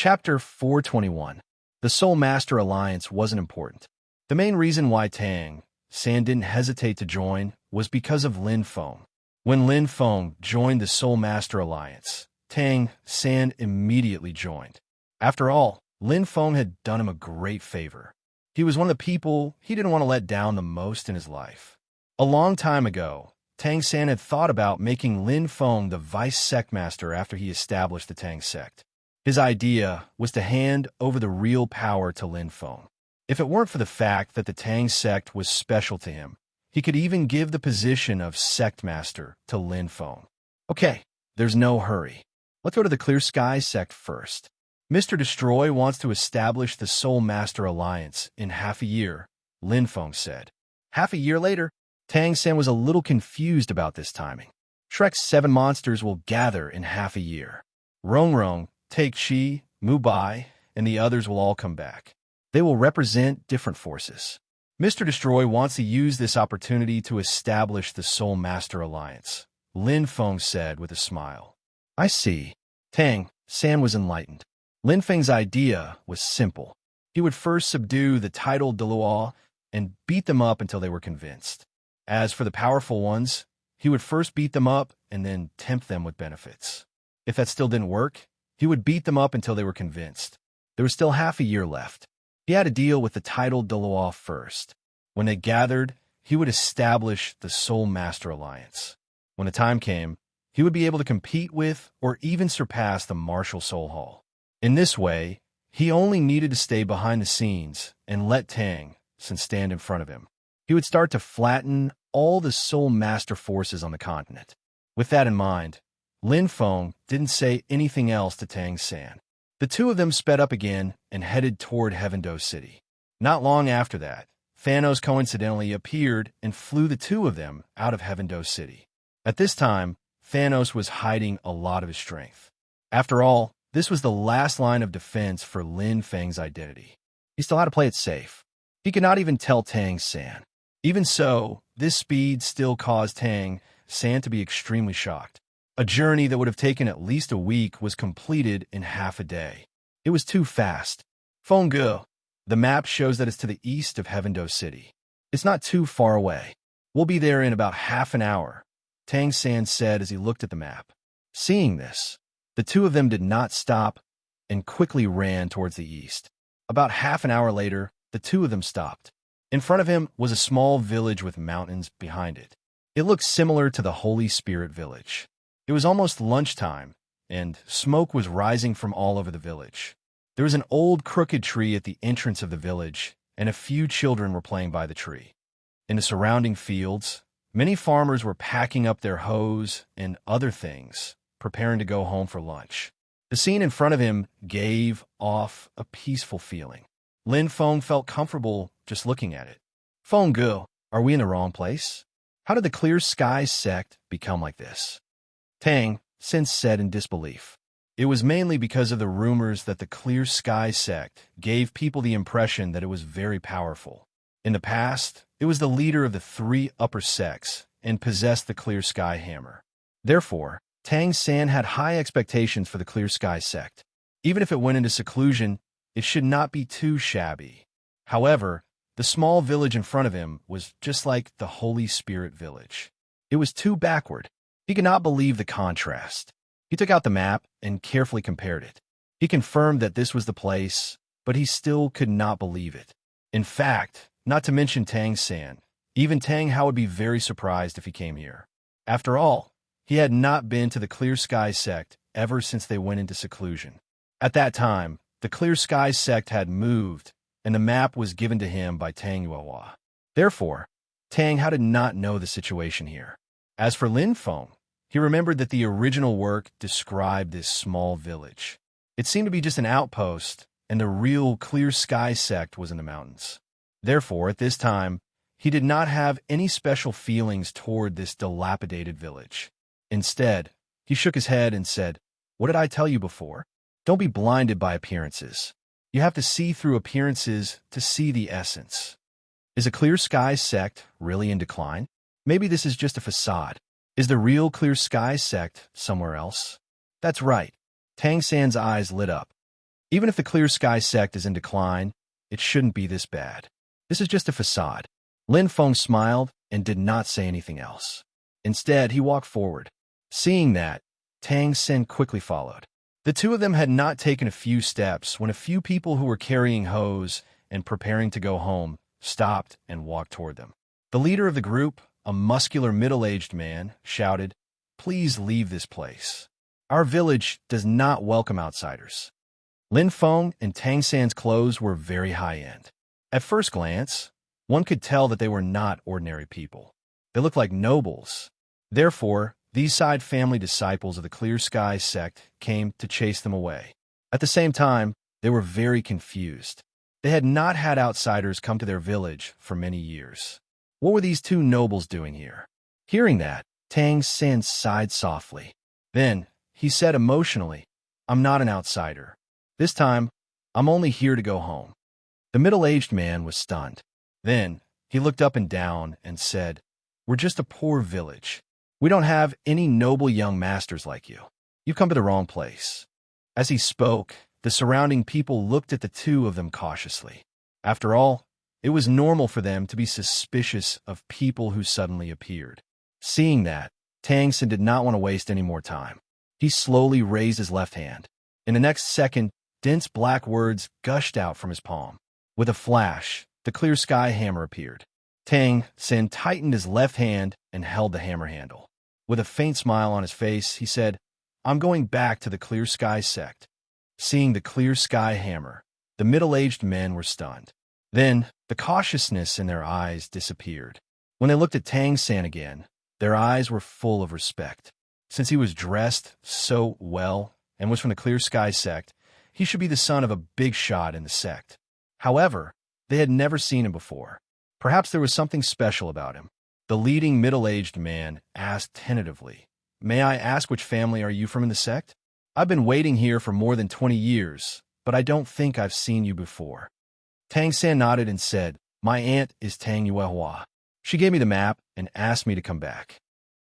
Chapter 421. The Soul Master Alliance wasn't important. The main reason why Tang San didn't hesitate to join was because of Lin Feng. When Lin Feng joined the Soul Master Alliance, Tang San immediately joined. After all, Lin Feng had done him a great favor. He was one of the people he didn't want to let down the most in his life. A long time ago, Tang San had thought about making Lin Feng the vice sect master after he established the Tang sect. His idea was to hand over the real power to Lin Feng. If it weren't for the fact that the Tang sect was special to him, he could even give the position of sect master to Lin Feng. Okay, there's no hurry. Let's go to the Clear Sky sect first. Mr. Destroy wants to establish the Soul Master Alliance in half a year, Lin Feng said. Half a year later, Tang San was a little confused about this timing. Shrek's 7 monsters will gather in half a year. Rong Rong, Take Chi, Mu Bai, and the others will all come back. They will represent different forces. Mr. Destroy wants to use this opportunity to establish the Soul Master Alliance, Lin Feng said with a smile. I see. Tang San was enlightened. Lin Feng's idea was simple. He would first subdue the titled Douluo and beat them up until they were convinced. As for the powerful ones, he would first beat them up and then tempt them with benefits. If that still didn't work, he would beat them up until they were convinced. There was still half a year left. He had to deal with the titled Douluo first. When they gathered, he would establish the Soul Master Alliance. When the time came, he would be able to compete with or even surpass the Martial Soul Hall. In this way, he only needed to stay behind the scenes and let Tang San stand in front of him. He would start to flatten all the Soul Master forces on the continent. With that in mind, Lin Feng didn't say anything else to Tang San. The two of them sped up again and headed toward Heavendo City. Not long after that, Thanos coincidentally appeared and flew the two of them out of Heavendo City. At this time, Thanos was hiding a lot of his strength. After all, this was the last line of defense for Lin Feng's identity. He still had to play it safe. He could not even tell Tang San. Even so, this speed still caused Tang San to be extremely shocked. A journey that would have taken at least a week was completed in half a day. It was too fast. Fengge, the map shows that it's to the east of Heavendo City. It's not too far away. We'll be there in about half an hour, Tang San said as he looked at the map. Seeing this, the two of them did not stop and quickly ran towards the east. About half an hour later, the two of them stopped. In front of him was a small village with mountains behind it. It looked similar to the Holy Spirit village. It was almost lunchtime, and smoke was rising from all over the village. There was an old crooked tree at the entrance of the village, and a few children were playing by the tree. In the surrounding fields, many farmers were packing up their hoes and other things, preparing to go home for lunch. The scene in front of him gave off a peaceful feeling. Lin Feng felt comfortable just looking at it. Fengge, are we in the wrong place? How did the Clear Sky sect become like this? Tang San said in disbelief. It was mainly because of the rumors that the Clear Sky sect gave people the impression that it was very powerful. In the past, it was the leader of the 3 upper sects and possessed the Clear Sky hammer. Therefore, Tang San had high expectations for the Clear Sky sect. Even if it went into seclusion, it should not be too shabby. However, the small village in front of him was just like the Holy Spirit village. It was too backward. He could not believe the contrast. He took out the map and carefully compared it. He confirmed that this was the place, but he still could not believe it. In fact, not to mention Tang San, even Tang Hao would be very surprised if he came here. After all, he had not been to the Clear Sky sect ever since they went into seclusion. At that time, the Clear Sky sect had moved, and the map was given to him by Tang Yuehua. Therefore, Tang Hao did not know the situation here. As for Lin Feng, he remembered that the original work described this small village. It seemed to be just an outpost, and the real Clear Sky sect was in the mountains. Therefore, at this time, he did not have any special feelings toward this dilapidated village. Instead, he shook his head and said, "What did I tell you before? Don't be blinded by appearances. You have to see through appearances to see the essence. Is a Clear Sky sect really in decline? Maybe this is just a facade. Is the real Clear Sky sect somewhere else?" That's right. Tang San's eyes lit up. Even if the Clear Sky sect is in decline, it shouldn't be this bad. This is just a facade. Lin Feng smiled and did not say anything else. Instead, he walked forward. Seeing that, Tang Xin quickly followed. The two of them had not taken a few steps when a few people who were carrying hoes and preparing to go home stopped and walked toward them. The leader of the group, a muscular middle-aged man, shouted, "Please leave this place. Our village does not welcome outsiders." Lin Feng and Tang San's clothes were very high-end. At first glance, one could tell that they were not ordinary people. They looked like nobles. Therefore, these side family disciples of the Clear Sky sect came to chase them away. At the same time, they were very confused. They had not had outsiders come to their village for many years. What were these two nobles doing here? Hearing that, Tang Xin sighed softly. Then, he said emotionally, "I'm not an outsider. This time, I'm only here to go home." The middle-aged man was stunned. Then, he looked up and down and said, "We're just a poor village. We don't have any noble young masters like you. You've come to the wrong place." As he spoke, the surrounding people looked at the two of them cautiously. After all, it was normal for them to be suspicious of people who suddenly appeared. Seeing that, Tang Xin did not want to waste any more time. He slowly raised his left hand. In the next second, dense black words gushed out from his palm. With a flash, the Clear Sky hammer appeared. Tang Xin tightened his left hand and held the hammer handle. With a faint smile on his face, he said, "I'm going back to the Clear Sky sect." Seeing the Clear Sky hammer, the middle-aged men were stunned. Then, the cautiousness in their eyes disappeared. When they looked at Tang San again, their eyes were full of respect. Since he was dressed so well and was from the Clear Sky sect, he should be the son of a big shot in the sect. However, they had never seen him before. Perhaps there was something special about him. The leading middle-aged man asked tentatively, "May I ask which family are you from in the sect? I've been waiting here for more than 20 years, but I don't think I've seen you before." Tang San nodded and said, "My aunt is Tang Yuehua. She gave me the map and asked me to come back."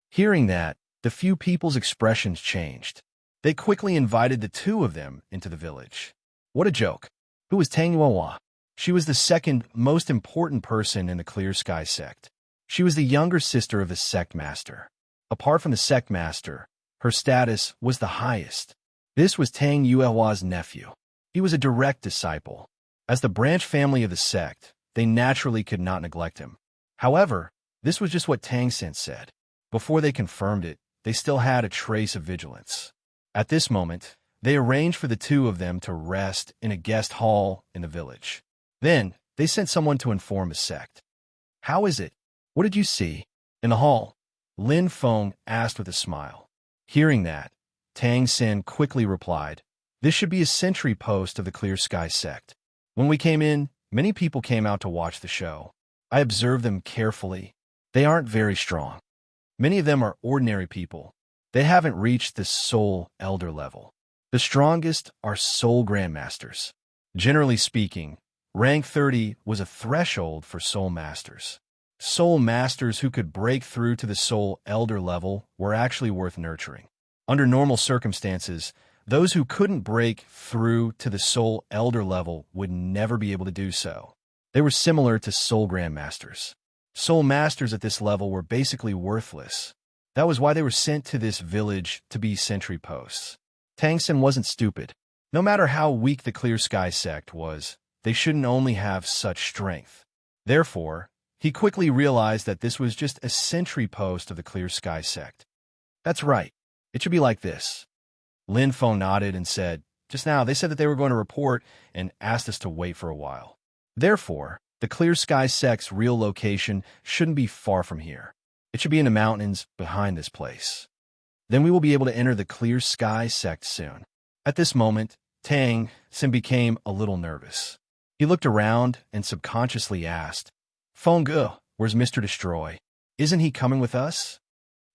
Hearing that, the few people's expressions changed. They quickly invited the two of them into the village. What a joke. Who was Tang Yuehua? She was the second most important person in the Clear Sky sect. She was the younger sister of the sect master. Apart from the sect master, her status was the highest. This was Tang Yuehua's nephew. He was a direct disciple. As the branch family of the sect, they naturally could not neglect him. However, this was just what Tang Xin said. Before they confirmed it, they still had a trace of vigilance. At this moment, they arranged for the two of them to rest in a guest hall in the village. Then, they sent someone to inform the sect. "How is it? What did you see?" In the hall, Lin Feng asked with a smile. Hearing that, Tang Xin quickly replied, "This should be a sentry post of the Clear Sky sect. When we came in, many people came out to watch the show. I observed them carefully. They aren't very strong. Many of them are ordinary people. They haven't reached the Soul Elder level. The strongest are Soul Grandmasters. Generally speaking, rank 30 was a threshold for Soul Masters. Soul Masters who could break through to the Soul Elder level were actually worth nurturing. Under normal circumstances, those who couldn't break through to the Soul Elder level would never be able to do so. They were similar to Soul Grandmasters. Soul Masters at this level were basically worthless. That was why they were sent to this village to be sentry posts. Tang Xin wasn't stupid. No matter how weak the Clear Sky sect was, they shouldn't only have such strength. Therefore, he quickly realized that this was just a sentry post of the Clear Sky sect. "That's right. It should be like this." Lin Feng nodded and said, "Just now they said that they were going to report and asked us to wait for a while. Therefore, the Clear Sky sect's real location shouldn't be far from here. It should be in the mountains behind this place. Then we will be able to enter the Clear Sky sect soon." At this moment, Tang Xin became a little nervous. He looked around and subconsciously asked, "Feng, where's Mr. Destroy? Isn't he coming with us?"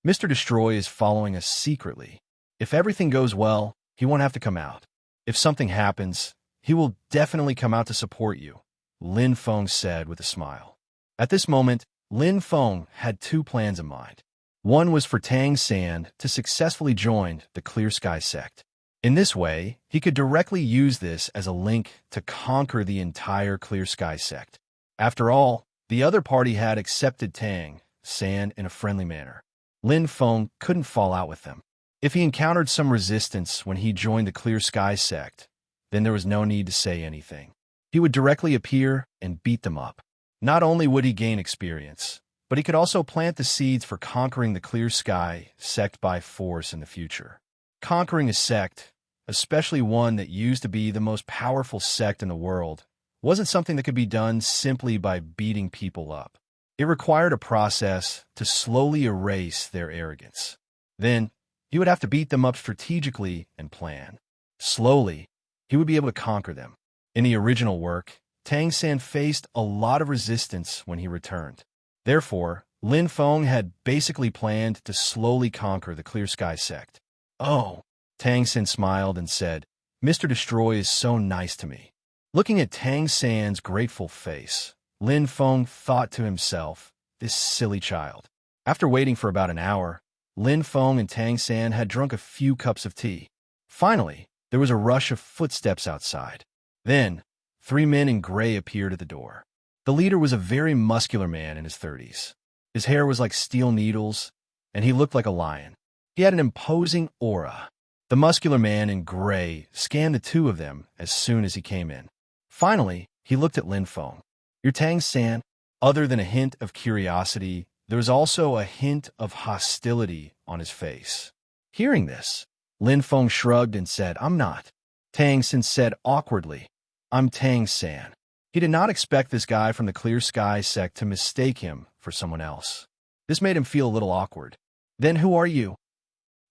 "Mr. Destroy is following us secretly. If everything goes well, he won't have to come out. If something happens, he will definitely come out to support you," Lin Feng said with a smile. At this moment, Lin Feng had two plans in mind. One was for Tang San to successfully join the Clear Sky sect. In this way, he could directly use this as a link to conquer the entire Clear Sky sect. After all, the other party had accepted Tang, San in a friendly manner. Lin Feng couldn't fall out with them. If he encountered some resistance when he joined the Clear Sky sect, then there was no need to say anything. He would directly appear and beat them up. Not only would he gain experience, but he could also plant the seeds for conquering the Clear Sky sect by force in the future. Conquering a sect, especially one that used to be the most powerful sect in the world, wasn't something that could be done simply by beating people up. It required a process to slowly erase their arrogance. Then, he would have to beat them up strategically and plan. Slowly, he would be able to conquer them. In the original work, Tang San faced a lot of resistance when he returned. Therefore, Lin Feng had basically planned to slowly conquer the Clear Sky sect. "Oh," Tang San smiled and said, "Mr. Destroy is so nice to me." Looking at Tang San's grateful face, Lin Feng thought to himself, "This silly child." After waiting for about an hour, Lin Feng and Tang San had drunk a few cups of tea. Finally, there was a rush of footsteps outside. Then, 3 men in gray appeared at the door. The leader was a very muscular man in his 30s. His hair was like steel needles, and he looked like a lion. He had an imposing aura. The muscular man in gray scanned the two of them as soon as he came in. Finally, he looked at Lin Feng. "You're Tang San?" Other than a hint of curiosity, there was also a hint of hostility on his face. Hearing this, Lin Feng shrugged and said, "I'm not." Tang San said awkwardly, "I'm Tang San." He did not expect this guy from the Clear Sky sect to mistake him for someone else. This made him feel a little awkward. "Then who are you?"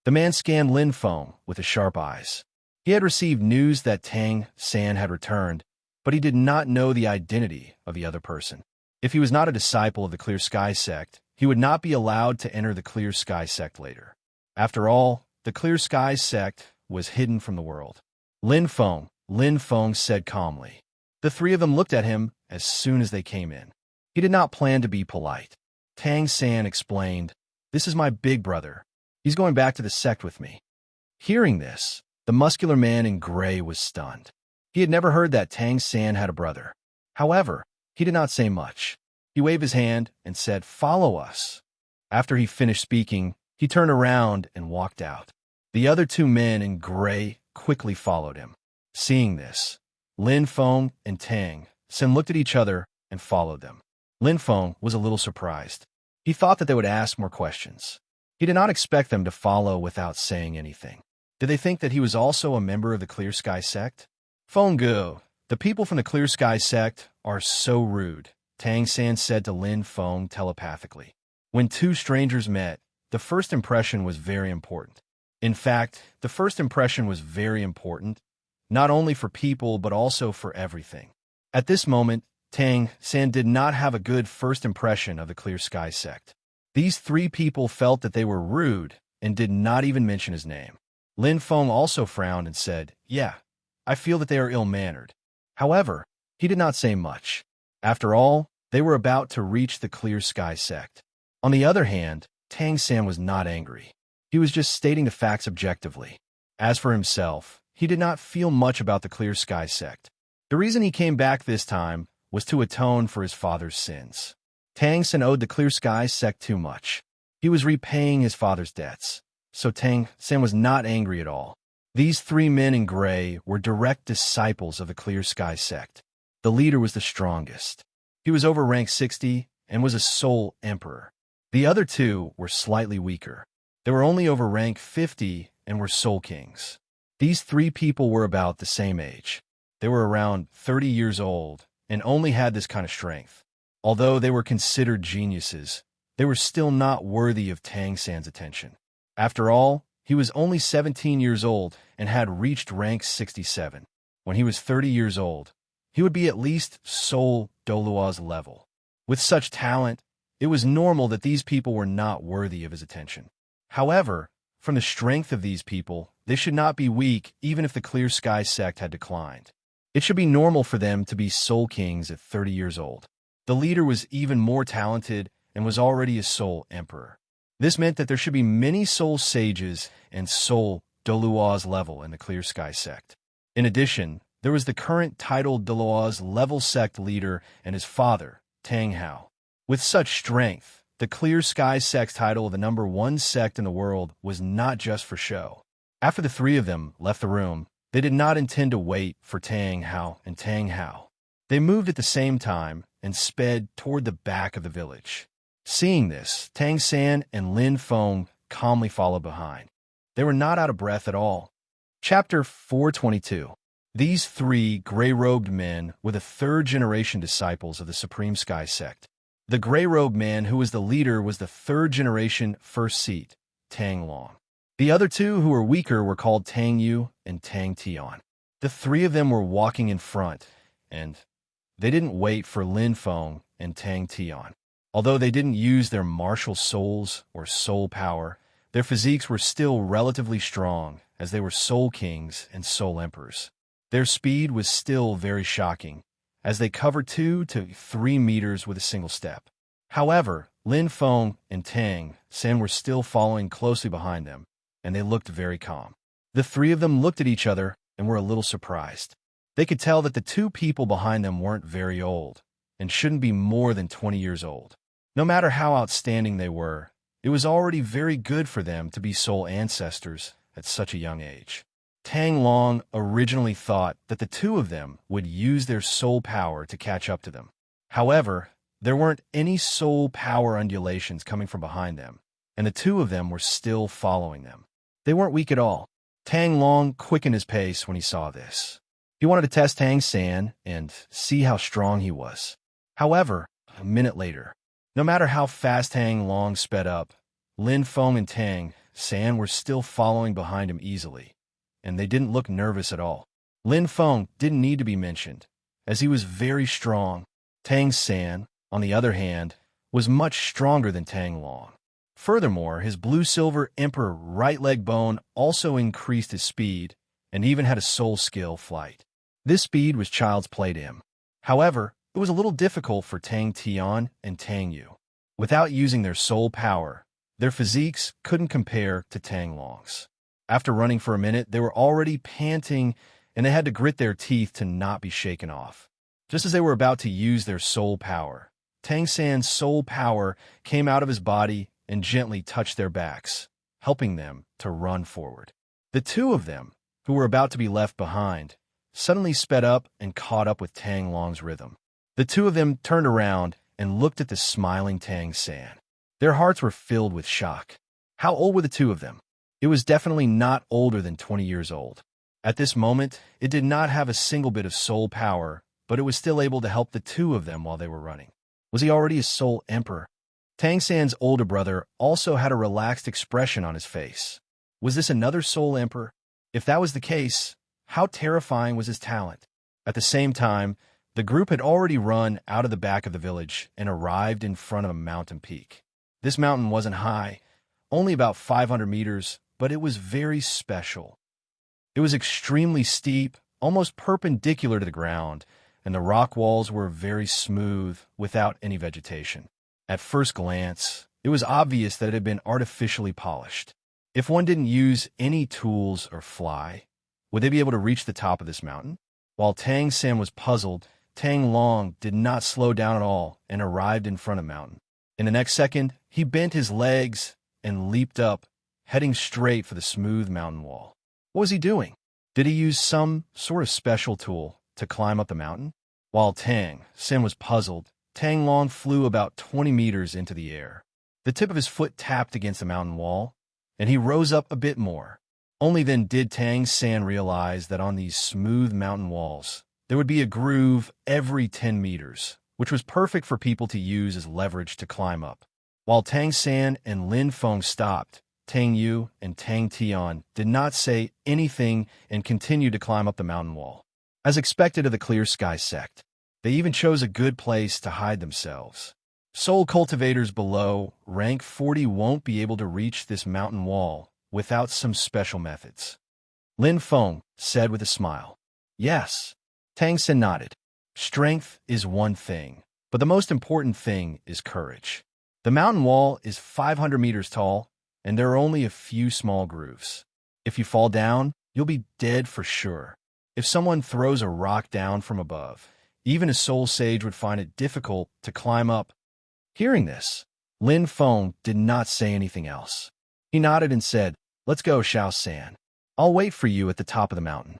The man scanned Lin Feng with his sharp eyes. He had received news that Tang San had returned, but he did not know the identity of the other person. If he was not a disciple of the Clear Sky sect, he would not be allowed to enter the Clear Sky sect later. After all, the Clear Sky sect was hidden from the world. Lin Feng said calmly. The 3 of them looked at him as soon as they came in. He did not plan to be polite. Tang San explained, "This is my big brother. He's going back to the sect with me." Hearing this, the muscular man in gray was stunned. He had never heard that Tang San had a brother. However, he did not say much. He waved his hand and said, "Follow us." After he finished speaking, he turned around and walked out. The other 2 men in gray quickly followed him. Seeing this, Lin Feng and Tang San looked at each other and followed them. Lin Feng was a little surprised. He thought that they would ask more questions. He did not expect them to follow without saying anything. Did they think that he was also a member of the Clear Sky sect? "Feng Gu, the people from the Clear Sky sect are so rude," Tang San said to Lin Feng telepathically. When 2 strangers met, the first impression was very important. In fact, the first impression was very important, not only for people but also for everything. At this moment, Tang San did not have a good first impression of the Clear Sky sect. These 3 people felt that they were rude and did not even mention his name. Lin Feng also frowned and said, "Yeah, I feel that they are ill-mannered." However, he did not say much. After all, they were about to reach the Clear Sky sect. On the other hand, Tang San was not angry. He was just stating the facts objectively. As for himself, he did not feel much about the Clear Sky sect. The reason he came back this time was to atone for his father's sins. Tang San owed the Clear Sky sect too much. He was repaying his father's debts, so Tang San was not angry at all. These 3 men in gray were direct disciples of the Clear Sky sect. The leader was the strongest. He was over rank 60 and was a Soul Emperor. The other 2 were slightly weaker. They were only over rank 50 and were Soul Kings. These 3 people were about the same age. They were around 30 years old and only had this kind of strength. Although they were considered geniuses, they were still not worthy of Tang San's attention. After all, he was only 17 years old and had reached rank 67. When he was 30 years old, he would be at least Soul Douluo's level. With such talent, it was normal that these people were not worthy of his attention. However, from the strength of these people, they should not be weak even if the Clear Sky sect had declined. It should be normal for them to be Soul Kings at 30 years old. The leader was even more talented and was already a Soul Emperor. This meant that there should be many Soul Sages and Soul Douluo's level in the Clear Sky sect. In addition, there was the current titled Douluo's level sect leader and his father, Tang Hao. With such strength, the Clear Sky sect's title of the #1 sect in the world was not just for show. After the three of them left the room, they did not intend to wait for Tang Hao and Tang Hao. They moved at the same time and sped toward the back of the village. Seeing this, Tang San and Lin Feng calmly followed behind. They were not out of breath at all. Chapter 422. These three gray-robed men were the third-generation disciples of the Supreme Sky sect. The gray-robed man who was the leader was the third-generation first seat, Tang Long. The other two who were weaker were called Tang Yu and Tang Tian. The three of them were walking in front, and they didn't wait for Lin Feng and Tang Tian. Although they didn't use their martial souls or soul power, their physiques were still relatively strong, as they were soul kings and soul emperors. Their speed was still very shocking, as they covered 2 to 3 meters with a single step. However, Lin Feng and Tang San were still following closely behind them, and they looked very calm. The three of them looked at each other and were a little surprised. They could tell that the two people behind them weren't very old, and shouldn't be more than 20 years old. No matter how outstanding they were, it was already very good for them to be soul ancestors at such a young age. Tang Long originally thought that the two of them would use their soul power to catch up to them. However, there weren't any soul power undulations coming from behind them, and the two of them were still following them. They weren't weak at all. Tang Long quickened his pace when he saw this. He wanted to test Tang San and see how strong he was. However, a minute later, no matter how fast Tang Long sped up, Lin Feng and Tang San were still following behind him easily, and they didn't look nervous at all. Lin Feng didn't need to be mentioned, as he was very strong. Tang San, on the other hand, was much stronger than Tang Long. Furthermore, his blue-silver emperor right leg bone also increased his speed, and even had a soul skill flight. This speed was child's play to him. However, it was a little difficult for Tang Tian and Tang Yu. Without using their soul power, their physiques couldn't compare to Tang Long's. After running for a minute, they were already panting, and they had to grit their teeth to not be shaken off. Just as they were about to use their soul power, Tang San's soul power came out of his body and gently touched their backs, helping them to run forward. The two of them, who were about to be left behind, suddenly sped up and caught up with Tang Long's rhythm. The two of them turned around and looked at the smiling Tang San. Their hearts were filled with shock. How old were the two of them? It was definitely not older than 20 years old. At this moment, it did not have a single bit of soul power, but it was still able to help the two of them while they were running. Was he already a soul emperor? Tang San's older brother also had a relaxed expression on his face. Was this another soul emperor? If that was the case, how terrifying was his talent? At the same time, the group had already run out of the back of the village and arrived in front of a mountain peak. This mountain wasn't high, only about 500 meters, but it was very special. It was extremely steep, almost perpendicular to the ground, and the rock walls were very smooth, without any vegetation. At first glance, it was obvious that it had been artificially polished. If one didn't use any tools or fly, would they be able to reach the top of this mountain? While Tang San was puzzled, Tang Long did not slow down at all and arrived in front of the mountain. In the next second, he bent his legs and leaped up, heading straight for the smooth mountain wall. What was he doing? Did he use some sort of special tool to climb up the mountain? While Tang San was puzzled, Tang Long flew about 20 meters into the air. The tip of his foot tapped against the mountain wall, and he rose up a bit more. Only then did Tang San realize that on these smooth mountain walls, there would be a groove every 10 meters, which was perfect for people to use as leverage to climb up. While Tang San and Lin Feng stopped, Tang Yu and Tang Tian did not say anything and continued to climb up the mountain wall. As expected of the Clear Sky sect, they even chose a good place to hide themselves. Soul cultivators below rank 40 won't be able to reach this mountain wall without some special methods. Lin Feng said with a smile. Yes. Tang San nodded. Strength is one thing, but the most important thing is courage. The mountain wall is 500 meters tall, and there are only a few small grooves. If you fall down, you'll be dead for sure. If someone throws a rock down from above, even a soul sage would find it difficult to climb up. Hearing this, Lin Feng did not say anything else. He nodded and said, "Let's go, Xiao San. I'll wait for you at the top of the mountain."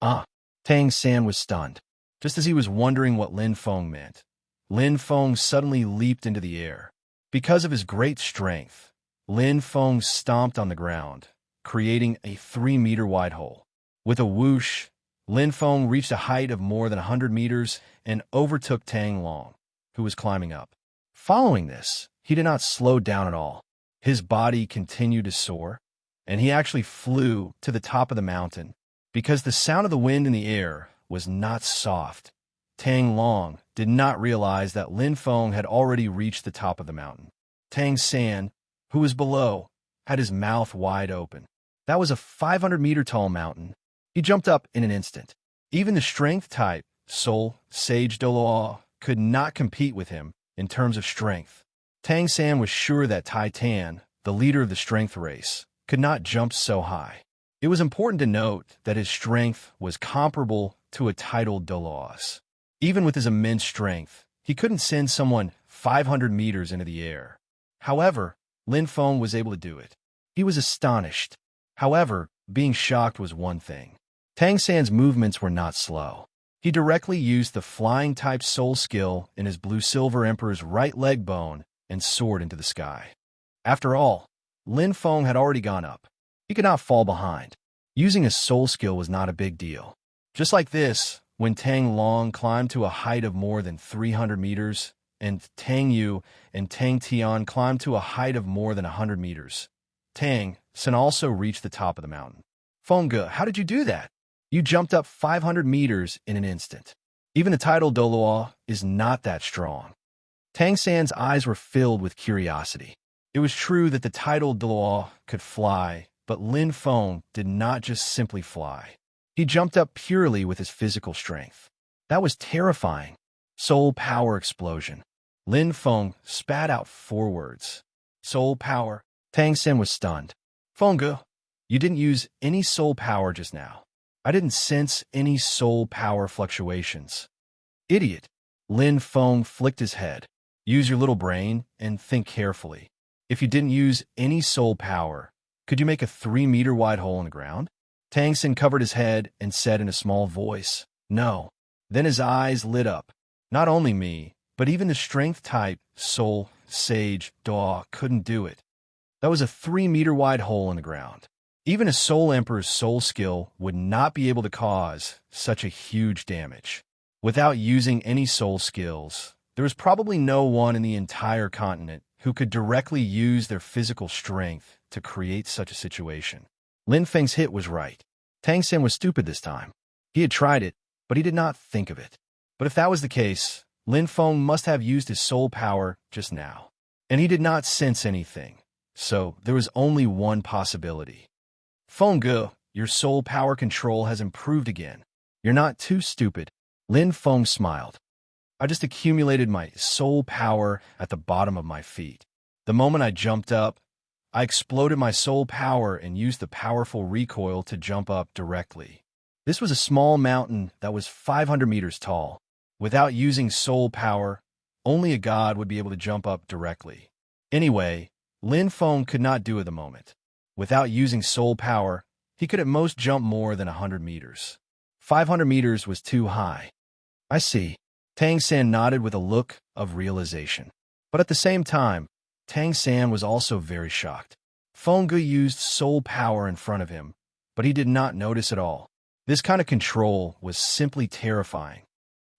Ah! Tang San was stunned. Just as he was wondering what Lin Feng meant, Lin Feng suddenly leaped into the air. Because of his great strength, Lin Feng stomped on the ground, creating a 3-meter-wide hole. With a whoosh, Lin Feng reached a height of more than 100 meters and overtook Tang Long, who was climbing up. Following this, he did not slow down at all. His body continued to soar, and he actually flew to the top of the mountain. Because the sound of the wind in the air was not soft, Tang Long did not realize that Lin Feng had already reached the top of the mountain. Tang San, who was below, had his mouth wide open. That was a 500-meter-tall mountain. He jumped up in an instant. Even the strength-type soul sage Douluo could not compete with him in terms of strength. Tang San was sure that Tai Tan, the leader of the strength race, could not jump so high. It was important to note that his strength was comparable to a titled Douluo's. Even with his immense strength, he couldn't send someone 500 meters into the air. However, Lin Feng was able to do it. He was astonished. However, being shocked was one thing. Tang San's movements were not slow. He directly used the flying-type soul skill in his blue-silver emperor's right leg bone and soared into the sky. After all, Lin Feng had already gone up. He could not fall behind. Using a soul skill was not a big deal. Just like this, when Tang Long climbed to a height of more than 300 meters, and Tang Yu and Tang Tian climbed to a height of more than 100 meters, Tang San also reached the top of the mountain. "Fengge, how did you do that? You jumped up 500 meters in an instant. Even the title Douluo is not that strong." Tang San's eyes were filled with curiosity. It was true that the title Douluo could fly, but Lin Feng did not just simply fly. He jumped up purely with his physical strength. That was terrifying. Soul power explosion. Lin Feng spat out 4 words. Soul power. Tang San was stunned. "Fengge, you didn't use any soul power just now. I didn't sense any soul power fluctuations." "Idiot." Lin Feng flicked his head. "Use your little brain and think carefully. If you didn't use any soul power, could you make a 3-meter-wide hole in the ground?" Tang San covered his head and said in a small voice, "No." Then his eyes lit up. "Not only me, but even the strength-type soul sage Douluo couldn't do it. That was a 3-meter-wide hole in the ground. Even a soul emperor's soul skill would not be able to cause such a huge damage. Without using any soul skills, there was probably no one in the entire continent who could directly use their physical strength to create such a situation." Lin Feng's hit was right. Tang San was stupid this time. He had tried it, but he did not think of it. But if that was the case, Lin Feng must have used his soul power just now. And he did not sense anything. So there was only one possibility. "Fengge, your soul power control has improved again. You're not too stupid." Lin Feng smiled. "I just accumulated my soul power at the bottom of my feet. The moment I jumped up, I exploded my soul power and used the powerful recoil to jump up directly. This was a small mountain that was 500 meters tall. Without using soul power, only a god would be able to jump up directly. Anyway, Lin Feng could not do it at the moment. Without using soul power, he could at most jump more than 100 meters. 500 meters was too high." "I see." Tang San nodded with a look of realization. But at the same time, Tang San was also very shocked. Fengge used soul power in front of him, but he did not notice at all. This kind of control was simply terrifying.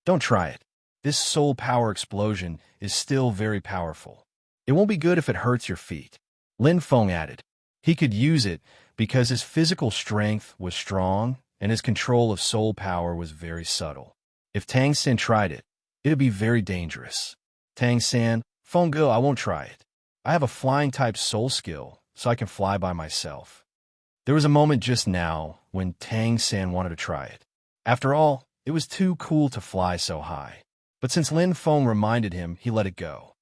"Don't try it. This soul power explosion is still very powerful. It won't be good if it hurts your feet." Lin Feng added. He could use it because his physical strength was strong and his control of soul power was very subtle. If Tang San tried it, it would be very dangerous. "Tang San, Fengge, I won't try it. I have a flying-type soul skill, so I can fly by myself." There was a moment just now when Tang San wanted to try it. After all, it was too cool to fly so high. But since Lin Feng reminded him, he let it go.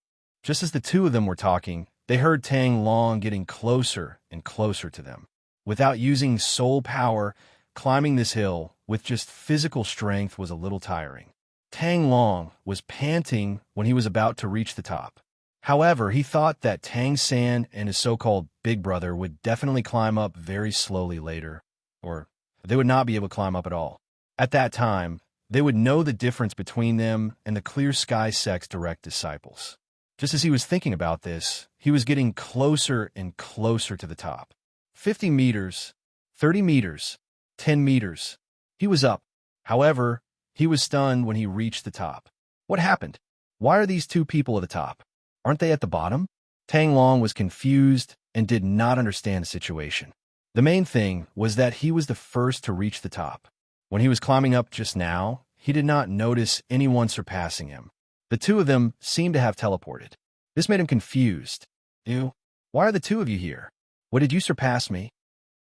Just as the two of them were talking, they heard Tang Long getting closer and closer to them. Without using soul power, climbing this hill with just physical strength was a little tiring. Tang Long was panting when he was about to reach the top. However, he thought that Tang San and his so-called big brother would definitely climb up very slowly later, or they would not be able to climb up at all. At that time, they would know the difference between them and the Clear Sky sect's direct disciples. Just as he was thinking about this, he was getting closer and closer to the top. 50 meters, 30 meters, 10 meters. He was up. However, he was stunned when he reached the top. What happened? Why are these two people at the top? Aren't they at the bottom? Tang Long was confused and did not understand the situation. The main thing was that he was the first to reach the top. When he was climbing up just now, he did not notice anyone surpassing him. The two of them seemed to have teleported. This made him confused. Ew, why are the two of you here? What did you surpass me?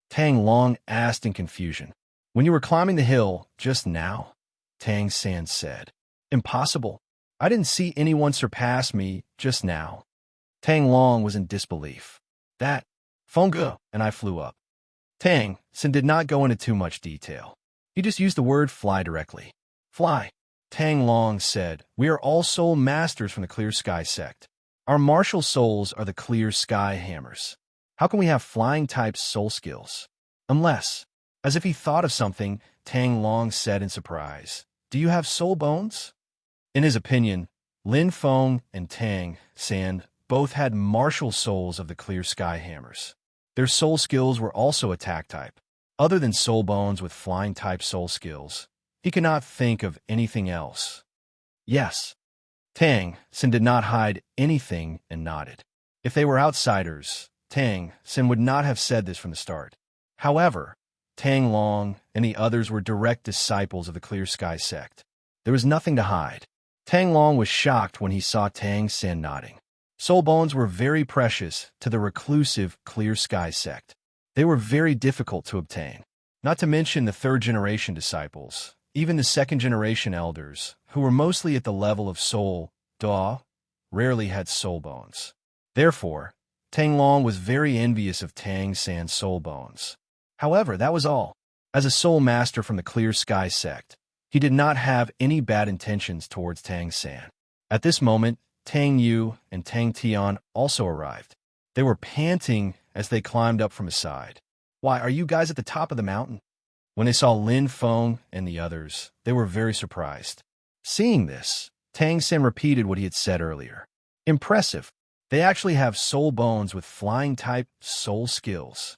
Tang Long asked in confusion. When you were climbing the hill just now, Tang San said. Impossible. I didn't see anyone surpass me just now. Tang Long was in disbelief. That, Feng and I flew up. Tang San did not go into too much detail. He just used the word fly directly. Fly. Tang Long said, we are all soul masters from the Clear Sky sect. Our martial souls are the Clear Sky hammers. How can we have flying-type soul skills? Unless, as if he thought of something, Tang Long said in surprise, do you have soul bones? In his opinion, Lin Feng and Tang San both had martial souls of the Clear Sky hammers. Their soul skills were also attack type. Other than soul bones with flying-type soul skills, he could not think of anything else. Yes. Tang San did not hide anything and nodded. If they were outsiders, Tang San would not have said this from the start. However, Tang Long and the others were direct disciples of the Clear Sky sect. There was nothing to hide. Tang Long was shocked when he saw Tang San nodding. Soul bones were very precious to the reclusive Clear Sky sect. They were very difficult to obtain. Not to mention the third-generation disciples, even the second-generation elders, who were mostly at the level of soul, Da, rarely had soul bones. Therefore, Tang Long was very envious of Tang San's soul bones. However, that was all. As a soul master from the Clear Sky sect, he did not have any bad intentions towards Tang San. At this moment, Tang Yu and Tang Tian also arrived. They were panting as they climbed up from his side. Why, are you guys at the top of the mountain? When they saw Lin Feng and the others, they were very surprised. Seeing this, Tang San repeated what he had said earlier. Impressive. They actually have soul bones with flying-type soul skills.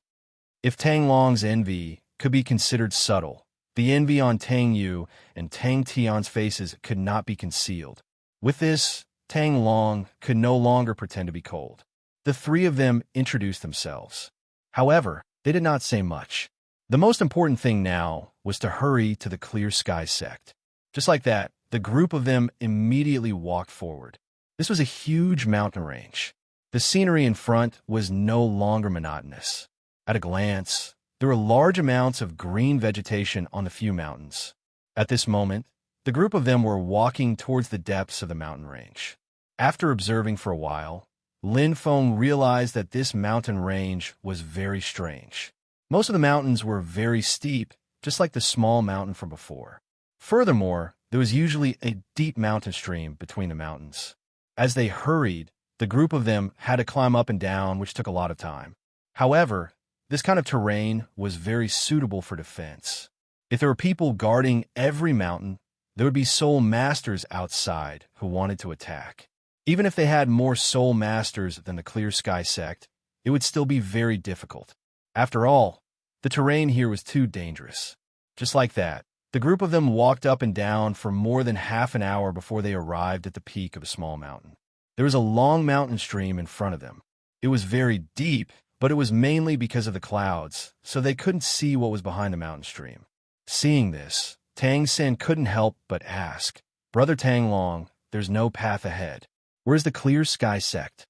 If Tang Long's envy could be considered subtle, the envy on Tang Yu and Tang Tian's faces could not be concealed. With this, Tang Long could no longer pretend to be cold. The three of them introduced themselves. However, they did not say much. The most important thing now was to hurry to the Clear Sky sect. Just like that, the group of them immediately walked forward. This was a huge mountain range. The scenery in front was no longer monotonous. At a glance, there were large amounts of green vegetation on the few mountains. At this moment, the group of them were walking towards the depths of the mountain range. After observing for a while, Lin Feng realized that this mountain range was very strange. Most of the mountains were very steep, just like the small mountain from before. Furthermore, there was usually a deep mountain stream between the mountains. As they hurried, the group of them had to climb up and down, which took a lot of time. However, this kind of terrain was very suitable for defense. If there were people guarding every mountain, there would be soul masters outside who wanted to attack. Even if they had more soul masters than the Clear Sky sect, it would still be very difficult. After all, the terrain here was too dangerous. Just like that, the group of them walked up and down for more than half an hour before they arrived at the peak of a small mountain. There was a long mountain stream in front of them. It was very deep, but it was mainly because of the clouds, so they couldn't see what was behind the mountain stream. Seeing this, Tang San couldn't help but ask, Brother Tang Long, there's no path ahead. Where's the Clear Sky sect?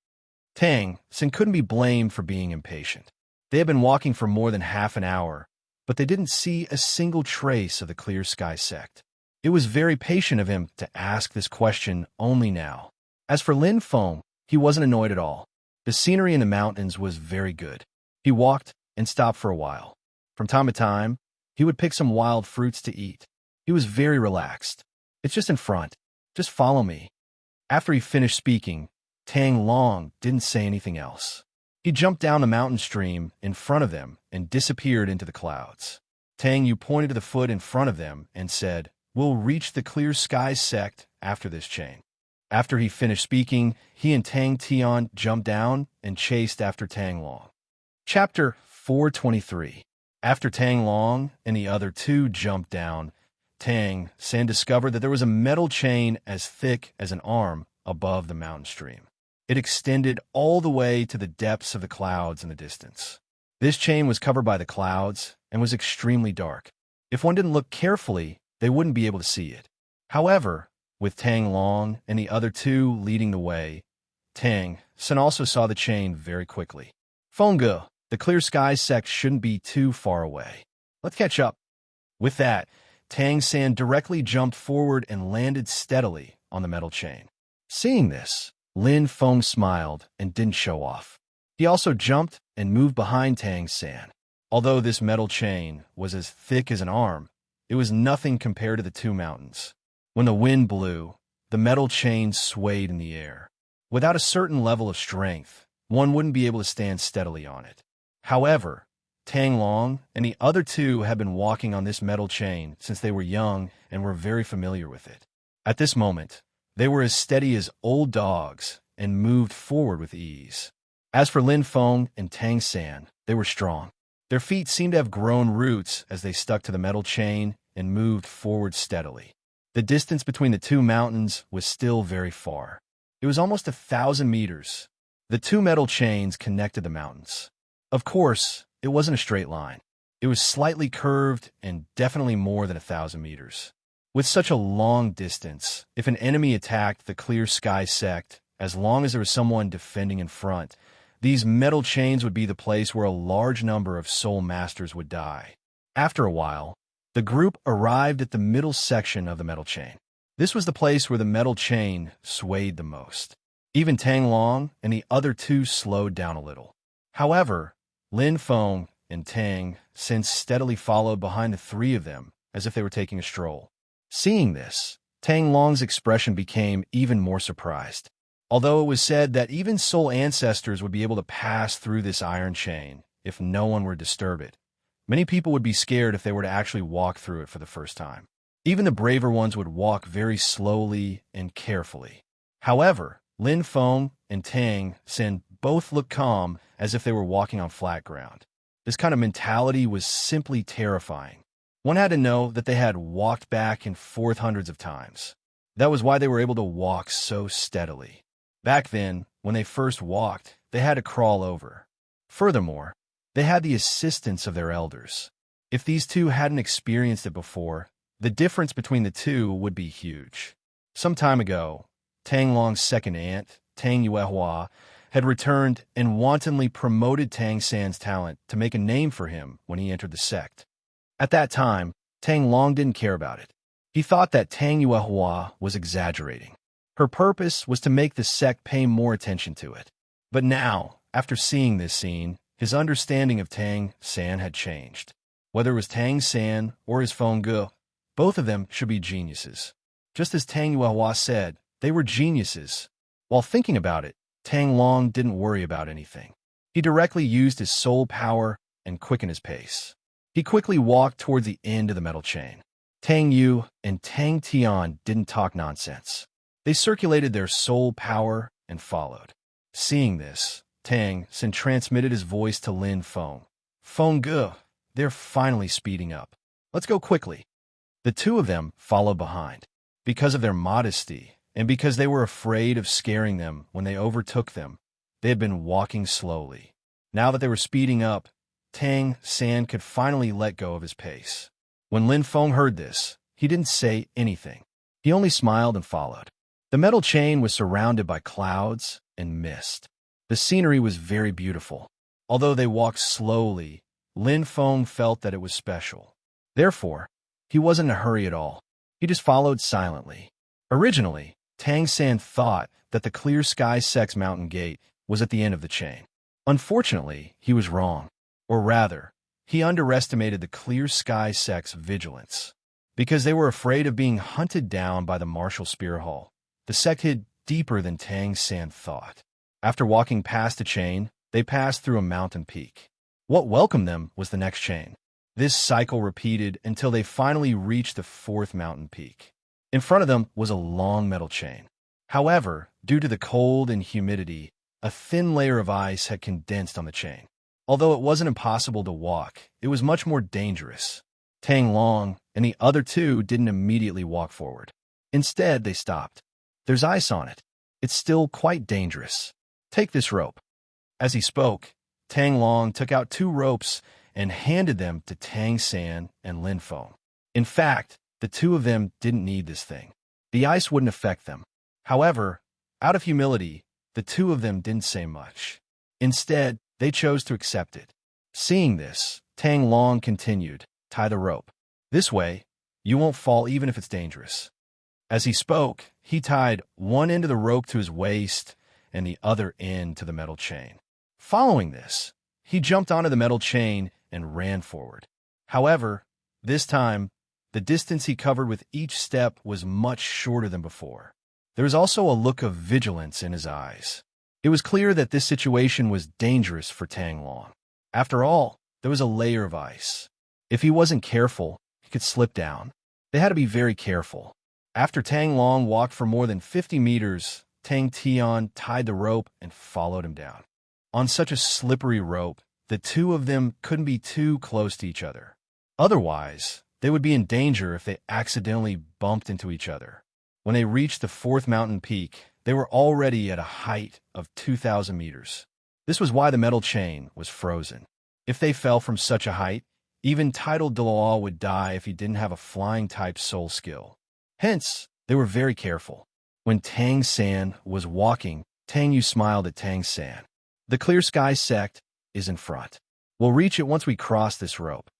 Tang San couldn't be blamed for being impatient. They had been walking for more than half an hour, but they didn't see a single trace of the Clear Sky sect. It was very patient of him to ask this question only now. As for Lin Feng, he wasn't annoyed at all. The scenery in the mountains was very good. He walked and stop for a while. From time to time, he would pick some wild fruits to eat. He was very relaxed. It's just in front. Just follow me. After he finished speaking, Tang Long didn't say anything else. He jumped down the mountain stream in front of them and disappeared into the clouds. Tang Yu pointed to the foot in front of them and said, "We'll reach the Clear Skies sect after this chain." After he finished speaking, he and Tang Tian jumped down and chased after Tang Long. Chapter 423. After Tang Long and the other two jumped down, Tang San discovered that there was a metal chain as thick as an arm above the mountain stream. It extended all the way to the depths of the clouds in the distance. This chain was covered by the clouds and was extremely dark. If one didn't look carefully, they wouldn't be able to see it. However, with Tang Long and the other two leading the way, Tang San also saw the chain very quickly. Fengge, the Clear Skies sect shouldn't be too far away. Let's catch up. With that, Tang San directly jumped forward and landed steadily on the metal chain. Seeing this, Lin Feng smiled and didn't show off. He also jumped and moved behind Tang San. Although this metal chain was as thick as an arm, it was nothing compared to the two mountains. When the wind blew, the metal chain swayed in the air. Without a certain level of strength, one wouldn't be able to stand steadily on it. However, Tang Long and the other two had been walking on this metal chain since they were young and were very familiar with it. At this moment, they were as steady as old dogs and moved forward with ease. As for Lin Feng and Tang San, they were strong. Their feet seemed to have grown roots as they stuck to the metal chain and moved forward steadily. The distance between the two mountains was still very far. It was almost 1,000 meters. The two metal chains connected the mountains. Of course, it wasn't a straight line. It was slightly curved and definitely more than 1,000 meters. With such a long distance, if an enemy attacked the Clear Sky sect, as long as there was someone defending in front, these metal chains would be the place where a large number of soul masters would die. After a while, the group arrived at the middle section of the metal chain. This was the place where the metal chain swayed the most. Even Tang Long and the other two slowed down a little. However, Lin Feng and Tang San steadily followed behind the three of them as if they were taking a stroll. Seeing this, Tang Long's expression became even more surprised. Although it was said that even soul ancestors would be able to pass through this iron chain if no one were to disturb it, many people would be scared if they were to actually walk through it for the first time. Even the braver ones would walk very slowly and carefully. However, Lin Feng and Tang San both looked calm as if they were walking on flat ground. This kind of mentality was simply terrifying. One had to know that they had walked back and forth hundreds of times. That was why they were able to walk so steadily. Back then, when they first walked, they had to crawl over. Furthermore, they had the assistance of their elders. If these two hadn't experienced it before, the difference between the two would be huge. Some time ago, Tang Long's second aunt, Tang Yuehua, had returned and wantonly promoted Tang San's talent to make a name for him when he entered the sect. At that time, Tang Long didn't care about it. He thought that Tang Yuehua was exaggerating. Her purpose was to make the sect pay more attention to it. But now, after seeing this scene, his understanding of Tang San had changed. Whether it was Tang San or his Fengge, both of them should be geniuses. Just as Tang Yuehua said, they were geniuses. While thinking about it, Tang Long didn't worry about anything. He directly used his soul power and quickened his pace. He quickly walked towards the end of the metal chain. Tang Yu and Tang Tian didn't talk nonsense. They circulated their soul power and followed. Seeing this, Tang San transmitted his voice to Lin Feng. Fengge, they're finally speeding up. Let's go quickly. The two of them followed behind. Because of their modesty, and because they were afraid of scaring them when they overtook them, they had been walking slowly. Now that they were speeding up, Tang San could finally let go of his pace. When Lin Feng heard this, he didn't say anything. He only smiled and followed. The metal chain was surrounded by clouds and mist. The scenery was very beautiful. Although they walked slowly, Lin Feng felt that it was special. Therefore, he wasn't in a hurry at all. He just followed silently. Originally, Tang San thought that the Clear Sky Sect's mountain gate was at the end of the chain. Unfortunately, he was wrong. Or rather, he underestimated the clear sky sect's vigilance. Because they were afraid of being hunted down by the martial spear hall, the sect hid deeper than Tang San thought. After walking past a chain, they passed through a mountain peak. What welcomed them was the next chain. This cycle repeated until they finally reached the fourth mountain peak. In front of them was a long metal chain. However, due to the cold and humidity, a thin layer of ice had condensed on the chain. Although it wasn't impossible to walk, it was much more dangerous. Tang Long and the other two didn't immediately walk forward. Instead, they stopped. There's ice on it. It's still quite dangerous. Take this rope. As he spoke, Tang Long took out 2 ropes and handed them to Tang San and Lin Feng. In fact, the 2 of them didn't need this thing. The ice wouldn't affect them. However, out of humility, the 2 of them didn't say much. Instead, they chose to accept it. Seeing this, Tang Long continued, "Tie the rope. This way, you won't fall even if it's dangerous." As he spoke, he tied one end of the rope to his waist and the other end to the metal chain. Following this, he jumped onto the metal chain and ran forward. However, this time, the distance he covered with each step was much shorter than before. There was also a look of vigilance in his eyes. It was clear that this situation was dangerous for Tang Long. After all, there was a layer of ice. If he wasn't careful, he could slip down. They had to be very careful. After Tang Long walked for more than 50 meters, Tang Tian tied the rope and followed him down. On such a slippery rope, the 2 of them couldn't be too close to each other. Otherwise, they would be in danger if they accidentally bumped into each other. When they reached the 4th mountain peak, they were already at a height of 2,000 meters. This was why the metal chain was frozen. If they fell from such a height, even titled Douluo would die if he didn't have a flying-type soul skill. Hence, they were very careful. When Tang San was walking, Tang Yu smiled at Tang San. "The clear sky sect is in front. We'll reach it once we cross this rope."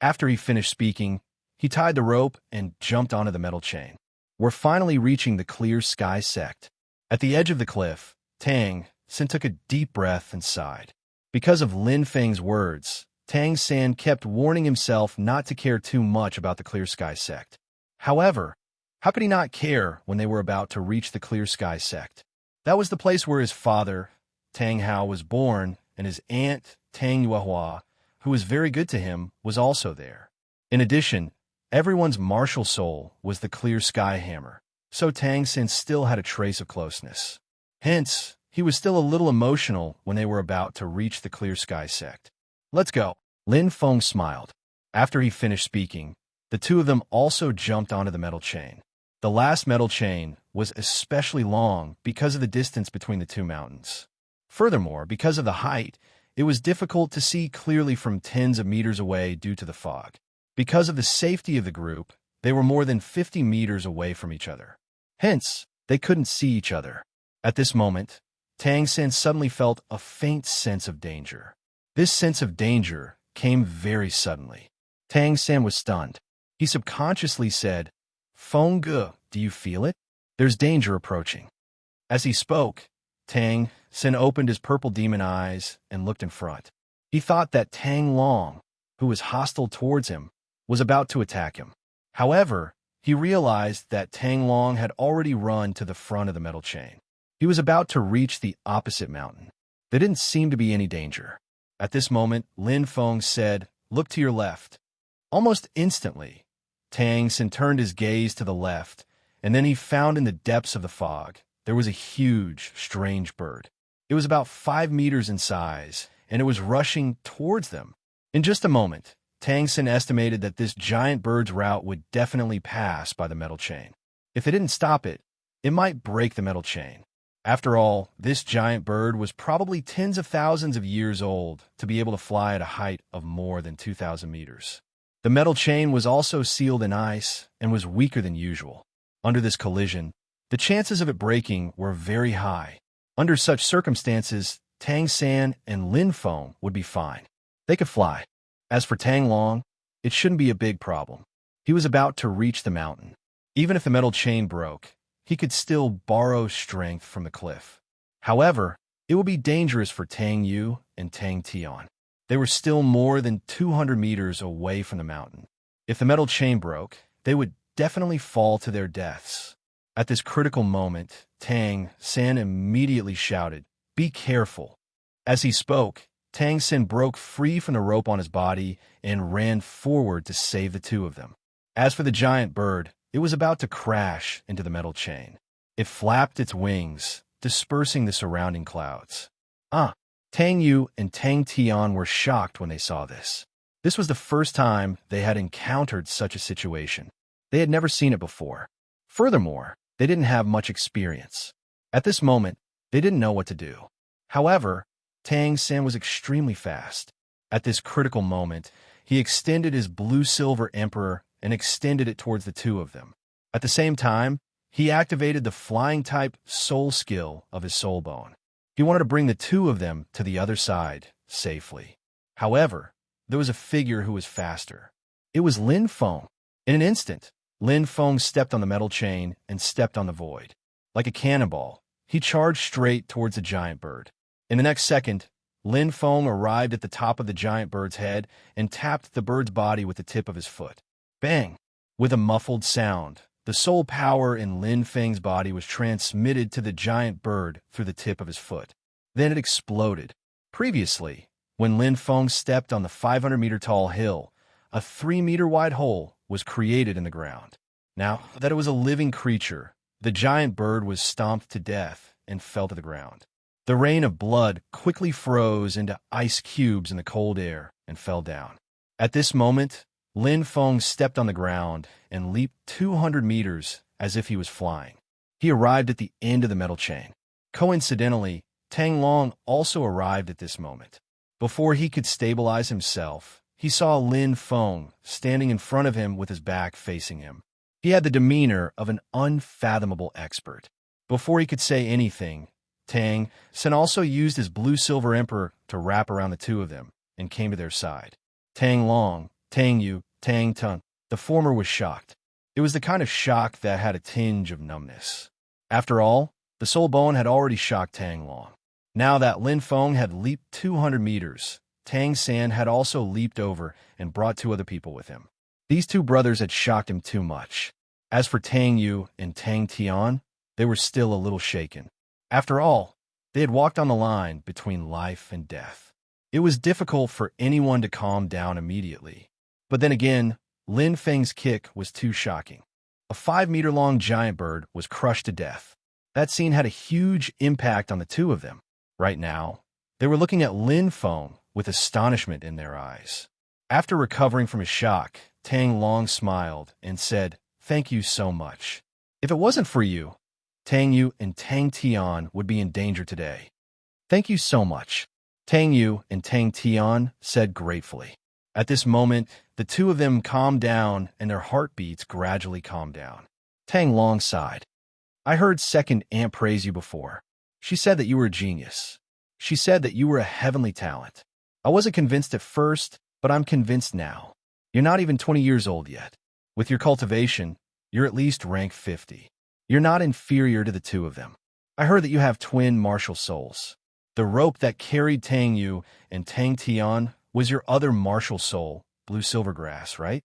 After he finished speaking, he tied the rope and jumped onto the metal chain. "We're finally reaching the clear sky sect." At the edge of the cliff, Tang San took a deep breath and sighed. Because of Lin Feng's words, Tang San kept warning himself not to care too much about the clear sky sect. However, how could he not care when they were about to reach the clear sky sect? That was the place where his father, Tang Hao, was born, and his aunt, Tang Yuehua, who was very good to him, was also there. In addition, everyone's martial soul was the clear sky hammer, so Tang San still had a trace of closeness. Hence, he was still a little emotional when they were about to reach the clear sky sect. "Let's go." Lin Feng smiled. After he finished speaking, the 2 of them also jumped onto the metal chain. The last metal chain was especially long because of the distance between the 2 mountains. Furthermore, because of the height, it was difficult to see clearly from tens of meters away due to the fog. Because of the safety of the group, they were more than 50 meters away from each other. Hence, they couldn't see each other. At this moment, Tang San suddenly felt a faint sense of danger. This sense of danger came very suddenly. Tang San was stunned. He subconsciously said, "Feng Ge, do you feel it? There's danger approaching." As he spoke, Tang San opened his purple demon eyes and looked in front. He thought that Tang Long, who was hostile towards him, was about to attack him. However, he realized that Tang Long had already run to the front of the metal chain. He was about to reach the opposite mountain. There didn't seem to be any danger. At this moment, Lin Feng said, "Look to your left." Almost instantly, Tang San turned his gaze to the left, and then he found in the depths of the fog there was a huge, strange bird. It was about 5 meters in size, and it was rushing towards them. In just a moment, Tang San estimated that this giant bird's route would definitely pass by the metal chain. If they didn't stop it, it might break the metal chain. After all, this giant bird was probably tens of thousands of years old to be able to fly at a height of more than 2,000 meters. The metal chain was also sealed in ice and was weaker than usual. Under this collision, the chances of it breaking were very high. Under such circumstances, Tang San and Lin Feng would be fine. They could fly. As for Tang Long, it shouldn't be a big problem. He was about to reach the mountain. Even if the metal chain broke, he could still borrow strength from the cliff. However, it would be dangerous for Tang Yu and Tang Tian. They were still more than 200 meters away from the mountain. If the metal chain broke, they would definitely fall to their deaths. At this critical moment, Tang San immediately shouted, "Be careful." As he spoke, Tang Sin broke free from the rope on his body and ran forward to save the two of them. As for the giant bird, it was about to crash into the metal chain. It flapped its wings, dispersing the surrounding clouds. Tang Yu and Tang Tian were shocked when they saw this. This was the first time they had encountered such a situation. They had never seen it before. Furthermore, they didn't have much experience. At this moment, they didn't know what to do. However, Tang San was extremely fast. At this critical moment, he extended his blue-silver emperor and extended it towards the two of them. At the same time, he activated the flying-type soul skill of his soul bone. He wanted to bring the two of them to the other side safely. However, there was a figure who was faster. It was Lin Feng. In an instant, Lin Feng stepped on the metal chain and stepped on the void. Like a cannonball, he charged straight towards the giant bird. In the next second, Lin Feng arrived at the top of the giant bird's head and tapped the bird's body with the tip of his foot. Bang! With a muffled sound, the soul power in Lin Feng's body was transmitted to the giant bird through the tip of his foot. Then it exploded. Previously, when Lin Feng stepped on the 500-meter-tall hill, a 3-meter-wide hole was created in the ground. Now that it was a living creature, the giant bird was stomped to death and fell to the ground. The rain of blood quickly froze into ice cubes in the cold air and fell down. At this moment, Lin Feng stepped on the ground and leaped 200 meters as if he was flying. He arrived at the end of the metal chain. Coincidentally, Tang Long also arrived at this moment. Before he could stabilize himself, he saw Lin Feng standing in front of him with his back facing him. He had the demeanor of an unfathomable expert. Before he could say anything, Tang Sen also used his blue-silver emperor to wrap around the two of them and came to their side. Tang Long, Tang Yu, Tang Tun. The former was shocked. It was the kind of shock that had a tinge of numbness. After all, the soul bone had already shocked Tang Long. Now that Lin Feng had leaped 200 meters, Tang San had also leaped over and brought two other people with him. These two brothers had shocked him too much. As for Tang Yu and Tang Tian, they were still a little shaken. After all, they had walked on the line between life and death. It was difficult for anyone to calm down immediately. But then again, Lin Feng's kick was too shocking. A 5-meter-long giant bird was crushed to death. That scene had a huge impact on the two of them. Right now, they were looking at Lin Feng with astonishment in their eyes. After recovering from his shock, Tang Long smiled and said, "Thank you so much. If it wasn't for you, Tang Yu and Tang Tian would be in danger today." "Thank you so much," Tang Yu and Tang Tian said gratefully. At this moment, the two of them calmed down and their heartbeats gradually calmed down. Tang Long sighed. "I heard Second Aunt praise you before. She said that you were a genius. She said that you were a heavenly talent. I wasn't convinced at first, but I'm convinced now. You're not even 20 years old yet. With your cultivation, you're at least rank 50. You're not inferior to the two of them. I heard that you have twin martial souls. The rope that carried Tang Yu and Tang Tian was your other martial soul, Blue Silvergrass, right?"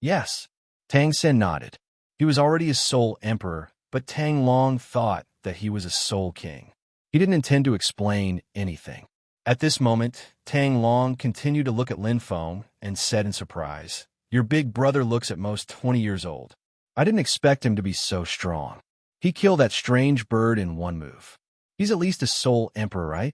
"Yes." Tang Sen nodded. He was already a soul emperor, but Tang Long thought that he was a soul king. He didn't intend to explain anything. At this moment, Tang Long continued to look at Lin Feng and said in surprise, "Your big brother looks at most 20 years old. I didn't expect him to be so strong. He killed that strange bird in one move. He's at least a soul emperor, right?"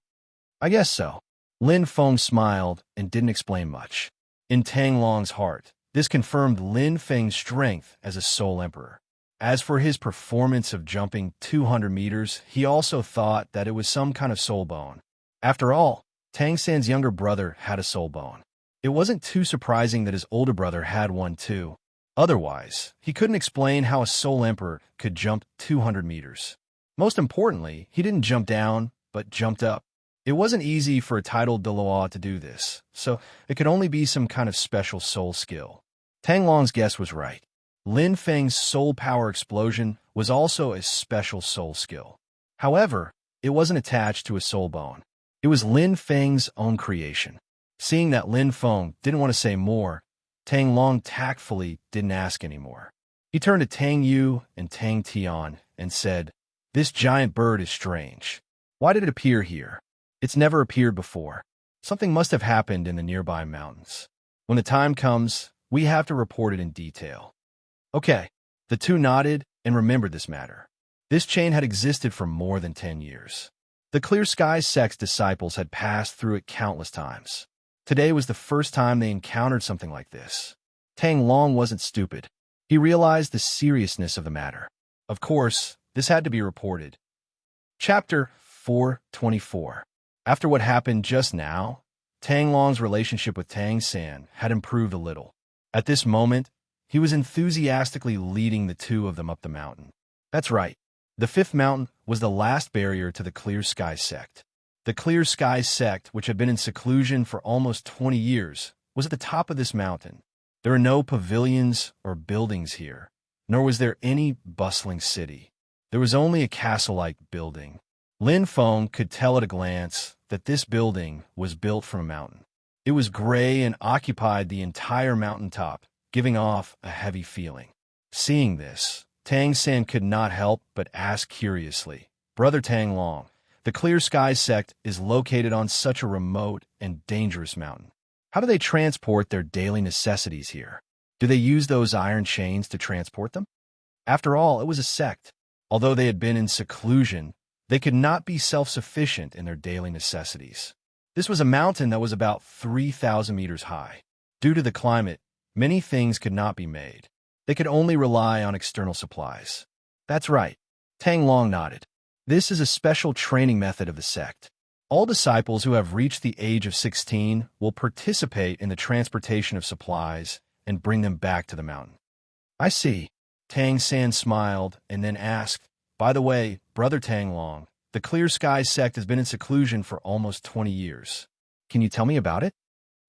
"I guess so." Lin Feng smiled and didn't explain much. In Tang Long's heart, this confirmed Lin Feng's strength as a soul emperor. As for his performance of jumping 200 meters, he also thought that it was some kind of soul bone. After all, Tang San's younger brother had a soul bone. It wasn't too surprising that his older brother had one too. Otherwise, he couldn't explain how a soul emperor could jump 200 meters. Most importantly, he didn't jump down, but jumped up. It wasn't easy for a titled Douluo to do this, so it could only be some kind of special soul skill. Tang Long's guess was right. Lin Feng's soul power explosion was also a special soul skill. However, it wasn't attached to a soul bone. It was Lin Feng's own creation. Seeing that Lin Feng didn't want to say more, Tang Long tactfully didn't ask anymore. He turned to Tang Yu and Tang Tian and said, "This giant bird is strange. Why did it appear here? It's never appeared before. Something must have happened in the nearby mountains. When the time comes, we have to report it in detail." Okay, the two nodded and remembered this matter. This chain had existed for more than 10 years. The Clear Skies sect's disciples had passed through it countless times. Today was the first time they encountered something like this. Tang Long wasn't stupid. He realized the seriousness of the matter. Of course, this had to be reported. Chapter 424. After what happened just now, Tang Long's relationship with Tang San had improved a little. At this moment, he was enthusiastically leading the two of them up the mountain. That's right. The fifth mountain was the last barrier to the Clear Skies sect. The Clear Skies sect, which had been in seclusion for almost 20 years, was at the top of this mountain. There were no pavilions or buildings here, nor was there any bustling city. There was only a castle-like building. Lin Feng could tell at a glance that this building was built from a mountain. It was gray and occupied the entire mountaintop, giving off a heavy feeling. Seeing this, Tang San could not help but ask curiously, "Brother Tang Long, the Clear Skies sect is located on such a remote and dangerous mountain. How do they transport their daily necessities here? Do they use those iron chains to transport them?" After all, it was a sect. Although they had been in seclusion, they could not be self-sufficient in their daily necessities. This was a mountain that was about 3,000 meters high. Due to the climate, many things could not be made. They could only rely on external supplies. That's right. Tang Long nodded. This is a special training method of the sect. All disciples who have reached the age of 16 will participate in the transportation of supplies and bring them back to the mountain. I see. Tang San smiled and then asked, "By the way, Brother Tang Long, the Clear Skies sect has been in seclusion for almost 20 years. Can you tell me about it?"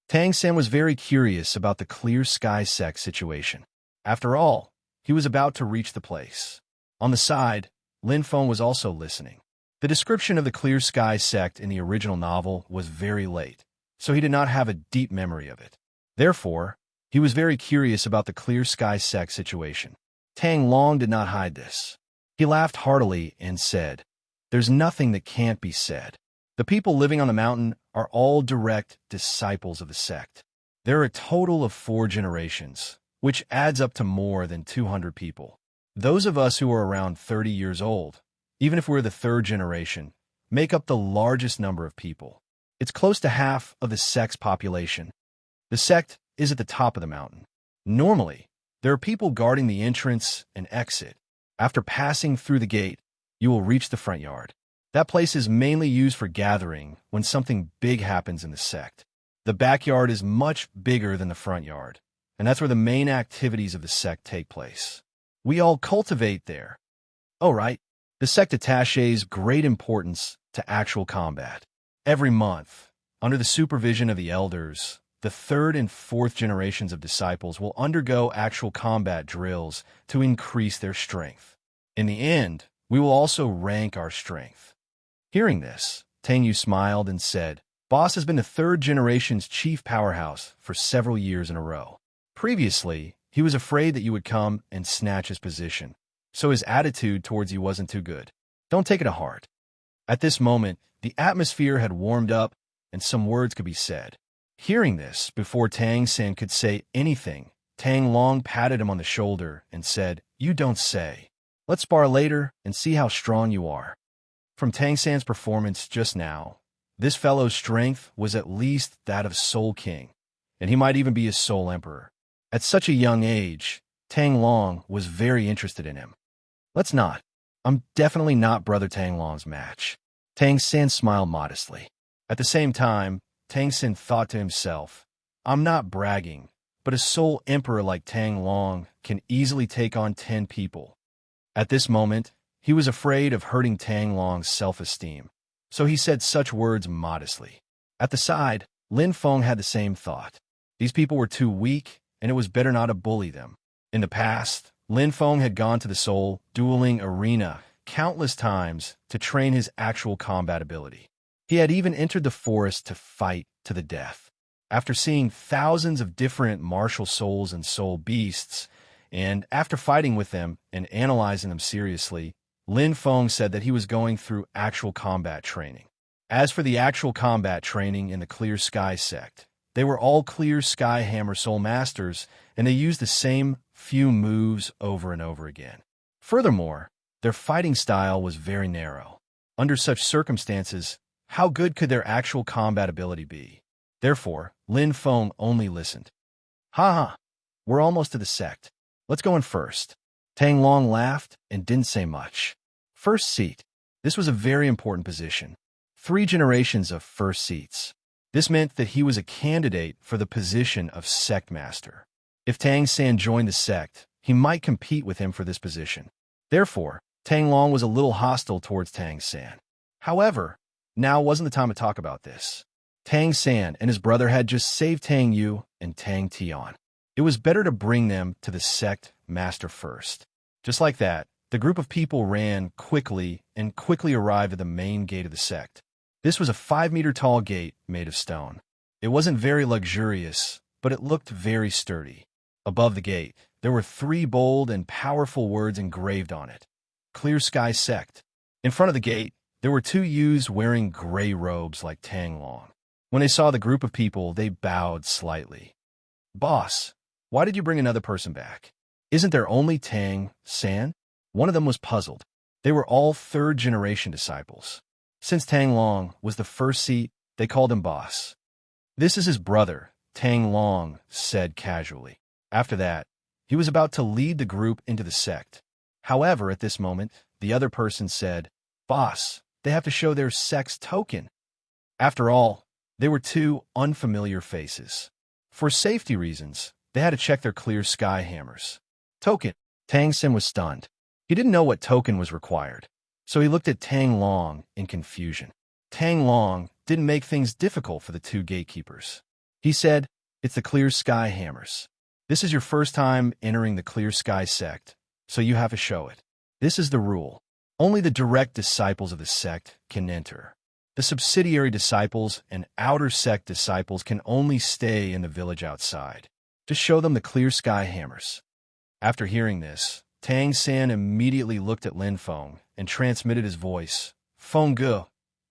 Tang San was very curious about the Clear Skies sect situation. After all, he was about to reach the place. On the side, Lin Feng was also listening. The description of the Clear Skies sect in the original novel was very late, so he did not have a deep memory of it. Therefore, he was very curious about the Clear Skies sect situation. Tang Long did not hide this. He laughed heartily and said, "There's nothing that can't be said. The people living on the mountain are all direct disciples of the sect. There are a total of 4 generations, which adds up to more than 200 people. Those of us who are around 30 years old, even if we're the 3rd generation, make up the largest number of people. It's close to half of the sect's population. The sect is at the top of the mountain. Normally, there are people guarding the entrance and exit. After passing through the gate, you will reach the front yard. That place is mainly used for gathering when something big happens in the sect. The backyard is much bigger than the front yard, and that's where the main activities of the sect take place. We all cultivate there. Oh, right. The sect attaches great importance to actual combat. Every month, under the supervision of the elders, the 3rd and 4th generations of disciples will undergo actual combat drills to increase their strength. In the end, we will also rank our strength." Hearing this, Tang Yu smiled and said, "Boss has been the 3rd generation's chief powerhouse for several years in a row. Previously, he was afraid that you would come and snatch his position, so his attitude towards you wasn't too good. Don't take it to heart." At this moment, the atmosphere had warmed up and some words could be said. Hearing this, before Tang San could say anything, Tang Long patted him on the shoulder and said, "You don't say. Let's spar later and see how strong you are." From Tang San's performance just now, this fellow's strength was at least that of Soul King, and he might even be a Soul Emperor. At such a young age, Tang Long was very interested in him. "Let's not. I'm definitely not Brother Tang Long's match." Tang San smiled modestly. At the same time, Tang San thought to himself, "I'm not bragging, but a Soul Emperor like Tang Long can easily take on 10 people." At this moment, he was afraid of hurting Tang Long's self-esteem, so he said such words modestly. At the side, Lin Feng had the same thought. These people were too weak, and it was better not to bully them. In the past, Lin Feng had gone to the Soul dueling arena countless times to train his actual combat ability. He had even entered the forest to fight to the death. After seeing thousands of different martial souls and soul beasts, and after fighting with them and analyzing them seriously, Lin Feng said that he was going through actual combat training. As for the actual combat training in the Clear Sky sect, they were all Clear Sky Hammer Soul Masters, and they used the same few moves over and over again. Furthermore, their fighting style was very narrow. Under such circumstances, how good could their actual combat ability be? Therefore, Lin Feng only listened. Ha, we're almost to the sect. Let's go in first. Tang Long laughed and didn't say much. First seat. This was a very important position. 3 generations of first seats. This meant that he was a candidate for the position of sect master. If Tang San joined the sect, he might compete with him for this position. Therefore, Tang Long was a little hostile towards Tang San. However, now wasn't the time to talk about this. Tang San and his brother had just saved Tang Yu and Tang Tian. It was better to bring them to the sect master first. Just like that, the group of people ran quickly and quickly arrived at the main gate of the sect. This was a 5-meter-tall gate made of stone. It wasn't very luxurious, but it looked very sturdy. Above the gate, there were 3 bold and powerful words engraved on it. Clear Sky Sect. In front of the gate, there were 2 youths wearing gray robes like Tang Long. When they saw the group of people, they bowed slightly. Boss, why did you bring another person back? Isn't there only Tang San? One of them was puzzled. They were all 3rd-generation disciples. Since Tang Long was the first seat, they called him boss. This is his brother, Tang Long said casually. After that, he was about to lead the group into the sect. However, at this moment, the other person said, Boss, they have to show their sect's token. After all, they were 2 unfamiliar faces. For safety reasons, they had to check their Clear Sky hammers. Token. Tang San was stunned. He didn't know what token was required, so he looked at Tang Long in confusion. Tang Long didn't make things difficult for the 2 gatekeepers. He said, It's the Clear Sky hammers. This is your first time entering the Clear Sky sect, so you have to show it. This is the rule. Only the direct disciples of the sect can enter. The subsidiary disciples and outer sect disciples can only stay in the village outside. Just show them the Clear Sky hammers. After hearing this, Tang San immediately looked at Lin Feng and transmitted his voice. Feng Ge,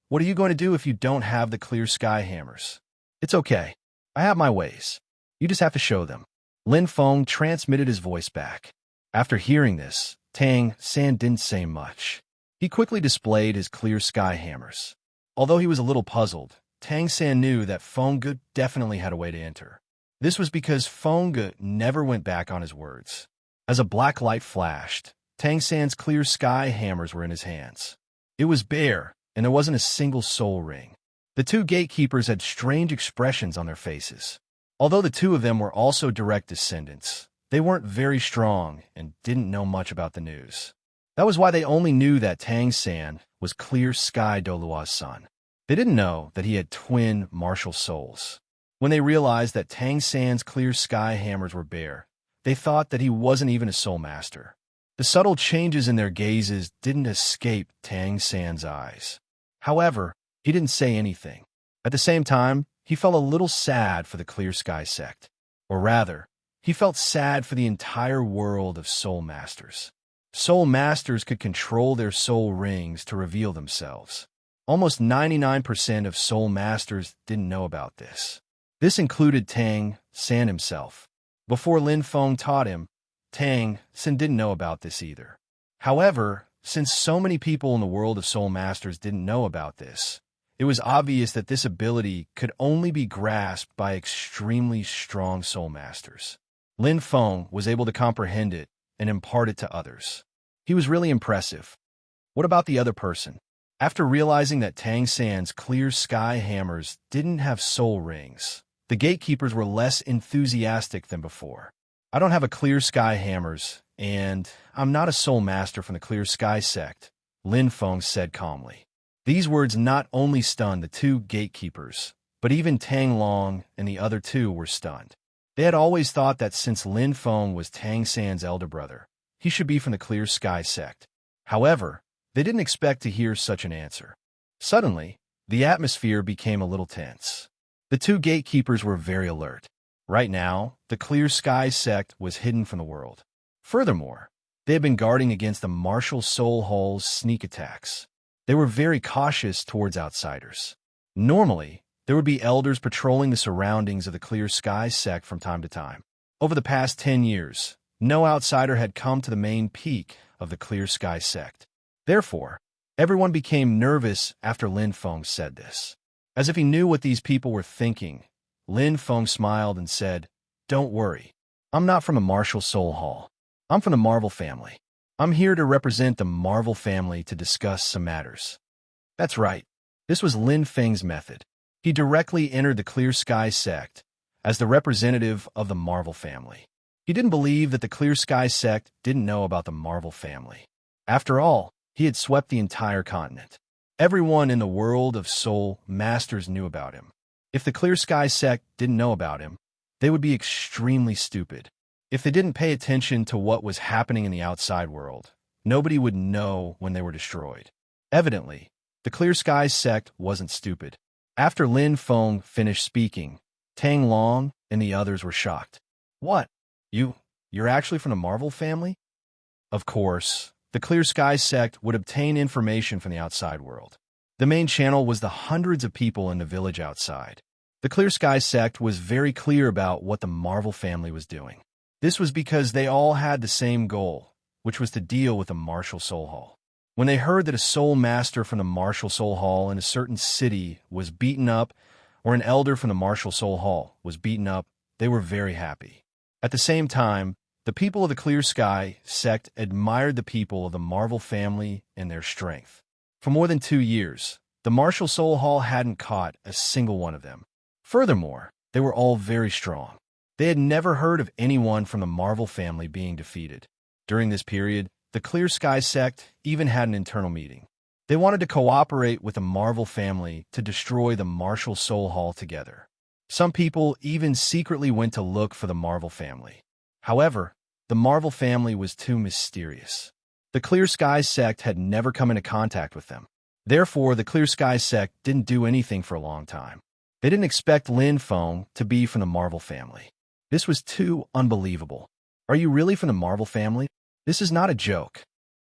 what are you going to do if you don't have the Clear Sky hammers? It's okay. I have my ways. You just have to show them. Lin Feng transmitted his voice back. After hearing this, Tang San didn't say much. He quickly displayed his Clear Sky hammers. Although he was a little puzzled, Tang San knew that Feng Ge definitely had a way to enter. This was because Feng Ge never went back on his words. As a black light flashed, Tang San's Clear Sky hammers were in his hands. It was bare, and there wasn't a single soul ring. The 2 gatekeepers had strange expressions on their faces. Although the 2 of them were also direct descendants, they weren't very strong and didn't know much about the news. That was why they only knew that Tang San was Clear Sky Douluo's son. They didn't know that he had twin martial souls. When they realized that Tang San's Clear Sky hammers were bare, they thought that he wasn't even a soul master. The subtle changes in their gazes didn't escape Tang San's eyes. However, he didn't say anything. At the same time, he felt a little sad for the Clear Sky sect. Or rather, he felt sad for the entire world of soul masters. Soul masters could control their soul rings to reveal themselves. Almost 99% of soul masters didn't know about this. This included Tang San himself. Before Lin Feng taught him, Tang San didn't know about this either. However, since so many people in the world of soul masters didn't know about this, it was obvious that this ability could only be grasped by extremely strong soul masters. Lin Feng was able to comprehend it and impart it to others. He was really impressive. What about the other person? After realizing that Tang San's Clear Sky hammers didn't have soul rings, the gatekeepers were less enthusiastic than before. I don't have a Clear Sky hammers, and I'm not a soul master from the Clear Sky sect, Lin Feng said calmly. These words not only stunned the 2 gatekeepers, but even Tang Long and the other 2 were stunned. They had always thought that since Lin Feng was Tang San's elder brother, he should be from the Clear Sky sect. However, they didn't expect to hear such an answer. Suddenly, the atmosphere became a little tense. The two gatekeepers were very alert. Right now, the Clear Sky sect was hidden from the world. Furthermore, they had been guarding against the Martial Soul Hall's sneak attacks. They were very cautious towards outsiders. Normally, there would be elders patrolling the surroundings of the Clear Sky sect from time to time. Over the past 10 years, no outsider had come to the main peak of the Clear Sky sect. Therefore, everyone became nervous after Lin Feng said this. As if he knew what these people were thinking, Lin Feng smiled and said, "Don't worry. I'm not from the Martial Soul Hall. I'm from the Marvel family. I'm here to represent the Marvel family to discuss some matters." That's right. This was Lin Feng's method. He directly entered the Clear Sky sect as the representative of the Marvel family. He didn't believe that the Clear Sky sect didn't know about the Marvel family. After all, he had swept the entire continent. Everyone in the world of Soul Masters knew about him. If the Clear Sky sect didn't know about him, they would be extremely stupid. If they didn't pay attention to what was happening in the outside world, nobody would know when they were destroyed. Evidently, the Clear Sky sect wasn't stupid. After Lin Feng finished speaking, Tang Long and the others were shocked. What? You're actually from the Marvel family? Of course, the Clear Sky sect would obtain information from the outside world. The main channel was the hundreds of people in the village outside. The Clear Sky sect was very clear about what the Marvel family was doing. This was because they all had the same goal, which was to deal with the Martial Soul Hall. When they heard that a soul master from the Martial Soul Hall in a certain city was beaten up, or an elder from the Martial Soul Hall was beaten up, they were very happy. At the same time, the people of the Clear Sky sect admired the people of the Marvel family and their strength. For more than 2 years, the Martial Soul Hall hadn't caught a single one of them. Furthermore, they were all very strong. They had never heard of anyone from the Marvel family being defeated. During this period, the Clear Sky sect even had an internal meeting. They wanted to cooperate with the Marvel family to destroy the Martial Soul Hall together. Some people even secretly went to look for the Marvel family. However, the Marvel family was too mysterious. The Clear Sky sect had never come into contact with them. Therefore, the Clear Sky sect didn't do anything for a long time. They didn't expect Lin Feng to be from the Marvel family. This was too unbelievable. Are you really from the Marvel family? This is not a joke.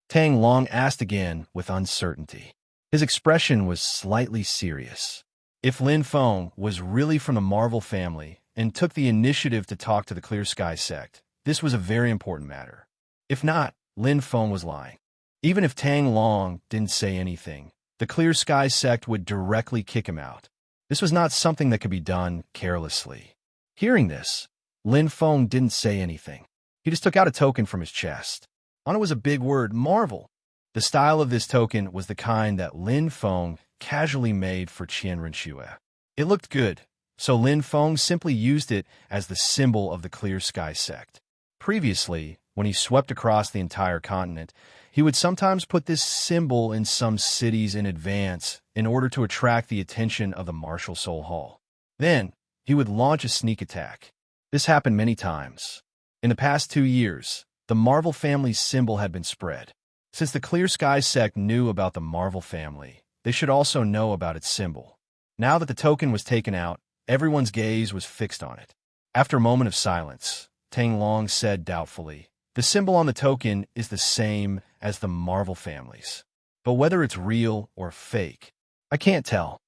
Tang Long asked again with uncertainty. His expression was slightly serious. If Lin Feng was really from the Marvel family and took the initiative to talk to the Clear Sky sect, this was a very important matter. If not, Lin Feng was lying. Even if Tang Long didn't say anything, the Clear Sky sect would directly kick him out. This was not something that could be done carelessly. Hearing this, Lin Feng didn't say anything. He just took out a token from his chest. On it was a big word, Marvel. The style of this token was the kind that Lin Feng casually made for Qianren Xue. It looked good, so Lin Feng simply used it as the symbol of the Clear Sky sect. Previously, when he swept across the entire continent, he would sometimes put this symbol in some cities in advance in order to attract the attention of the Martial Soul Hall. Then, he would launch a sneak attack. This happened many times. In the past 2 years, the Marvel family's symbol had been spread. Since the Clear Sky sect knew about the Marvel family, they should also know about its symbol. Now that the token was taken out, everyone's gaze was fixed on it. After a moment of silence, Tang Long said doubtfully, "The symbol on the token is the same as the Marvel family's. But whether it's real or fake, I can't tell."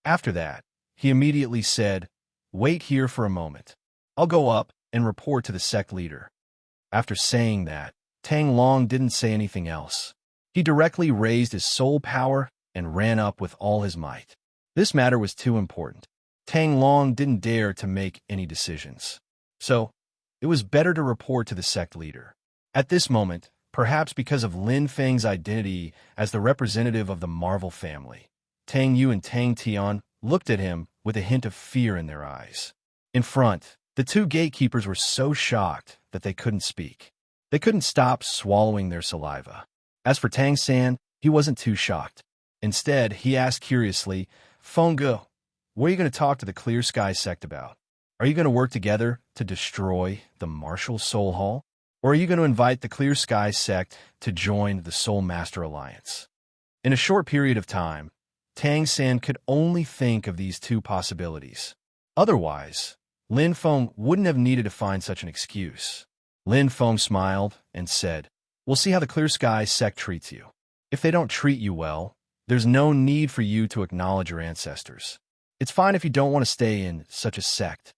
After that, he immediately said, "Wait here for a moment. I'll go up and report to the sect leader." After saying that, Tang Long didn't say anything else. He directly raised his soul power and ran up with all his might. This matter was too important. Tang Long didn't dare to make any decisions. So, it was better to report to the sect leader. At this moment, perhaps because of Lin Feng's identity as the representative of the Marvel family, Tang Yu and Tang Tian looked at him with a hint of fear in their eyes. In front, the two gatekeepers were so shocked that they couldn't speak. They couldn't stop swallowing their saliva. As for Tang San, he wasn't too shocked. Instead, he asked curiously, "Fengge, what are you going to talk to the Clear Sky sect about? Are you going to work together to destroy the Martial Soul Hall? Or are you going to invite the Clear Sky sect to join the Soul Master Alliance?" In a short period of time, Tang San could only think of these two possibilities. Otherwise, Lin Feng wouldn't have needed to find such an excuse. Lin Feng smiled and said, "We'll see how the Clear Sky sect treats you. If they don't treat you well, there's no need for you to acknowledge your ancestors. It's fine if you don't want to stay in such a sect."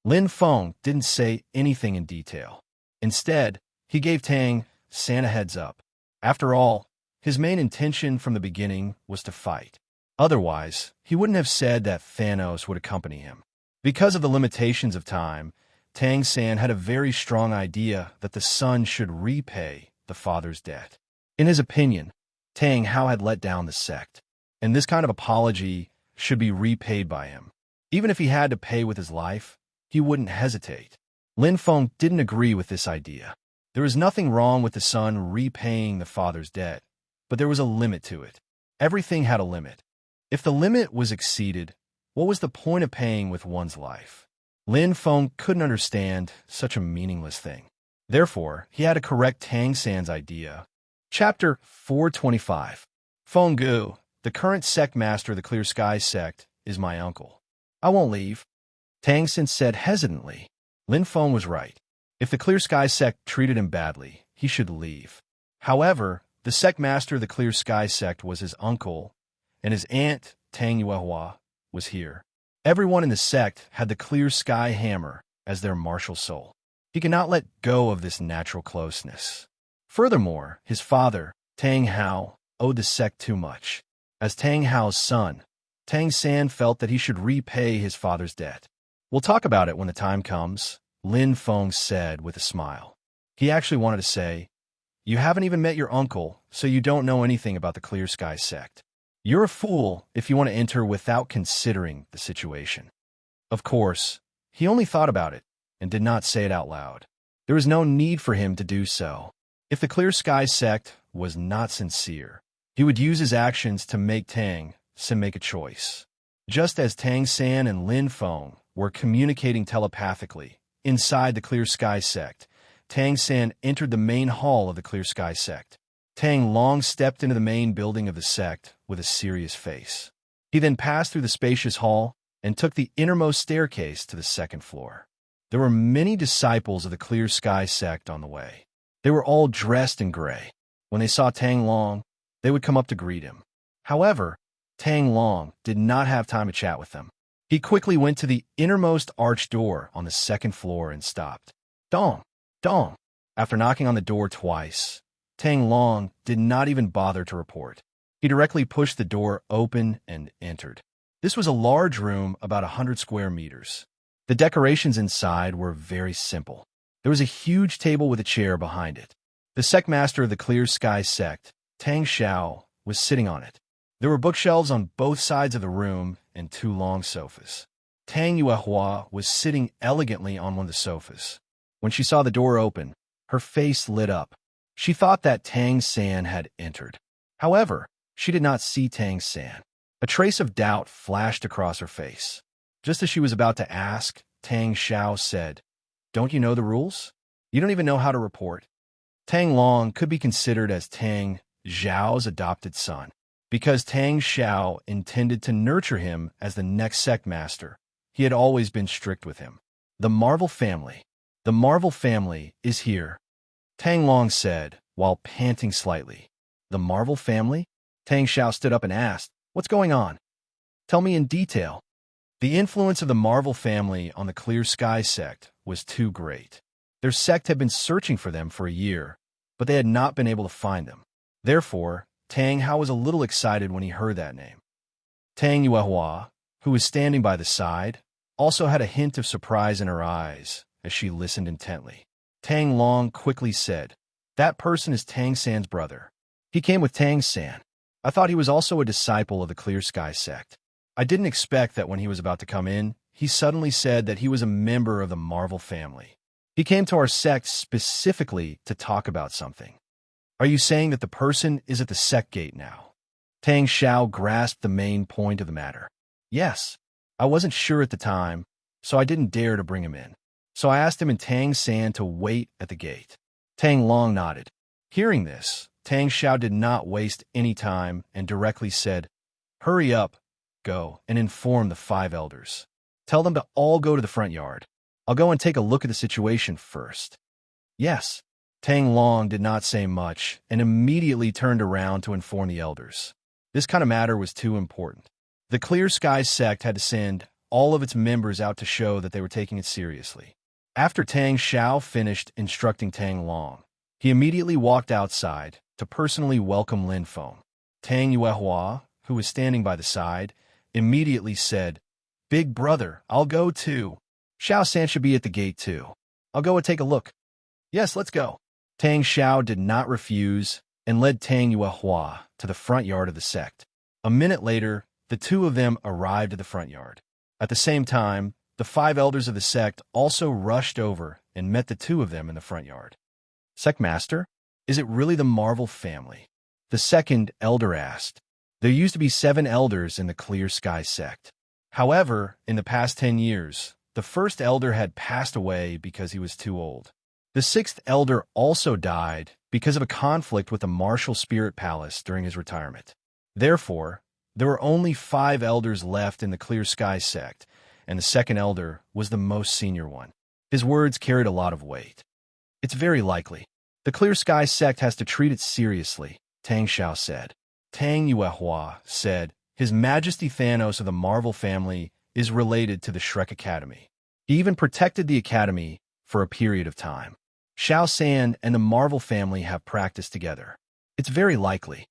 Lin Feng didn't say anything in detail. Instead, he gave Tang San a heads up. After all, his main intention from the beginning was to fight. Otherwise, he wouldn't have said that Thanos would accompany him. Because of the limitations of time, Tang San had a very strong idea that the son should repay the father's debt. In his opinion, Tang Hao had let down the sect, and this kind of apology should be repaid by him. Even if he had to pay with his life, he wouldn't hesitate. Lin Feng didn't agree with this idea. There was nothing wrong with the son repaying the father's debt, but there was a limit to it. Everything had a limit. If the limit was exceeded, what was the point of paying with one's life? Lin Feng couldn't understand such a meaningless thing. Therefore, he had to correct Tang San's idea. Chapter 425. Feng Gu, the current sect master of the Clear Sky sect, is my uncle. I won't leave. Tang San said hesitantly. Lin Feng was right. If the Clear Sky sect treated him badly, he should leave. However, the sect master of the Clear Sky sect was his uncle, and his aunt, Tang Yuehua, was here. Everyone in the sect had the Clear Sky Hammer as their martial soul. He could not let go of this natural closeness. Furthermore, his father, Tang Hao, owed the sect too much. As Tang Hao's son, Tang San felt that he should repay his father's debt. "We'll talk about it when the time comes," Lin Feng said with a smile. He actually wanted to say, "You haven't even met your uncle, so you don't know anything about the Clear Sky sect. You're a fool if you want to enter without considering the situation." Of course, he only thought about it and did not say it out loud. There was no need for him to do so. If the Clear Sky sect was not sincere, he would use his actions to make Tang San make a choice. Just as Tang San and Lin Feng were communicating telepathically inside the Clear Sky sect, Tang San entered the main hall of the Clear Sky sect. Tang Long stepped into the main building of the sect with a serious face. He then passed through the spacious hall and took the innermost staircase to the second floor. There were many disciples of the Clear Sky sect on the way. They were all dressed in gray. When they saw Tang Long, they would come up to greet him. However, Tang Long did not have time to chat with them. He quickly went to the innermost arched door on the second floor and stopped. "Dong! Dong!" After knocking on the door twice, Tang Long did not even bother to report. He directly pushed the door open and entered. This was a large room about 100 square meters. The decorations inside were very simple. There was a huge table with a chair behind it. The sect master of the Clear Sky sect, Tang Xiao, was sitting on it. There were bookshelves on both sides of the room and 2 long sofas. Tang Yuehua was sitting elegantly on one of the sofas. When she saw the door open, her face lit up. She thought that Tang San had entered. However, she did not see Tang San. A trace of doubt flashed across her face. Just as she was about to ask, Tang Xiao said, "Don't you know the rules? You don't even know how to report." Tang Long could be considered as Tang Xiao's adopted son. Because Tang Xiao intended to nurture him as the next sect master, he had always been strict with him. "The Marvel family. The Marvel family is here," Tang Long said, while panting slightly. "The Marvel family?" Tang Xiao stood up and asked, "What's going on? Tell me in detail." The influence of the Marvel family on the Clear Sky sect was too great. Their sect had been searching for them for a year, but they had not been able to find them. Therefore, Tang Hao was a little excited when he heard that name. Tang Yuehua, who was standing by the side, also had a hint of surprise in her eyes as she listened intently. Tang Long quickly said, "That person is Tang San's brother. He came with Tang San. I thought he was also a disciple of the Clear Sky sect. I didn't expect that when he was about to come in, he suddenly said that he was a member of the Marvel family. He came to our sect specifically to talk about something." "Are you saying that the person is at the sect gate now?" Tang Xiao grasped the main point of the matter. "Yes. I wasn't sure at the time, so I didn't dare to bring him in. So I asked him and Tang San to wait at the gate." Tang Long nodded. Hearing this, Tang Xiao did not waste any time and directly said, "Hurry up, go and inform the 5 elders." Tell them to all go to the front yard. I'll go and take a look at the situation first." "Yes." Tang Long did not say much and immediately turned around to inform the elders. This kind of matter was too important. The Clear Sky sect had to send all of its members out to show that they were taking it seriously. After Tang Xiao finished instructing Tang Long, he immediately walked outside to personally welcome Lin Feng. Tang Yuehua, who was standing by the side, immediately said, "Big brother, I'll go too. Xiao San should be at the gate too. I'll go and take a look." "Yes, let's go." Tang Xiao did not refuse and led Tang Yuehua to the front yard of the sect. A minute later, the two of them arrived at the front yard. At the same time, the 5 elders of the sect also rushed over and met the two of them in the front yard. "Sect Master, is it really the Marvel family?" the second elder asked. There used to be 7 elders in the Clear Sky sect. However, in the past 10 years, the first elder had passed away because he was too old. The 6th elder also died because of a conflict with the Martial Spirit Palace during his retirement. Therefore, there were only 5 elders left in the Clear Sky sect, and the second elder was the most senior one. His words carried a lot of weight. "It's very likely. The Clear Sky sect has to treat it seriously," Tang Xiao said. Tang Yuehua said, "His Majesty Thanos of the Marvel family is related to the Shrek Academy. He even protected the Academy for a period of time. Xiao San and the Marvel family have practiced together. It's very likely."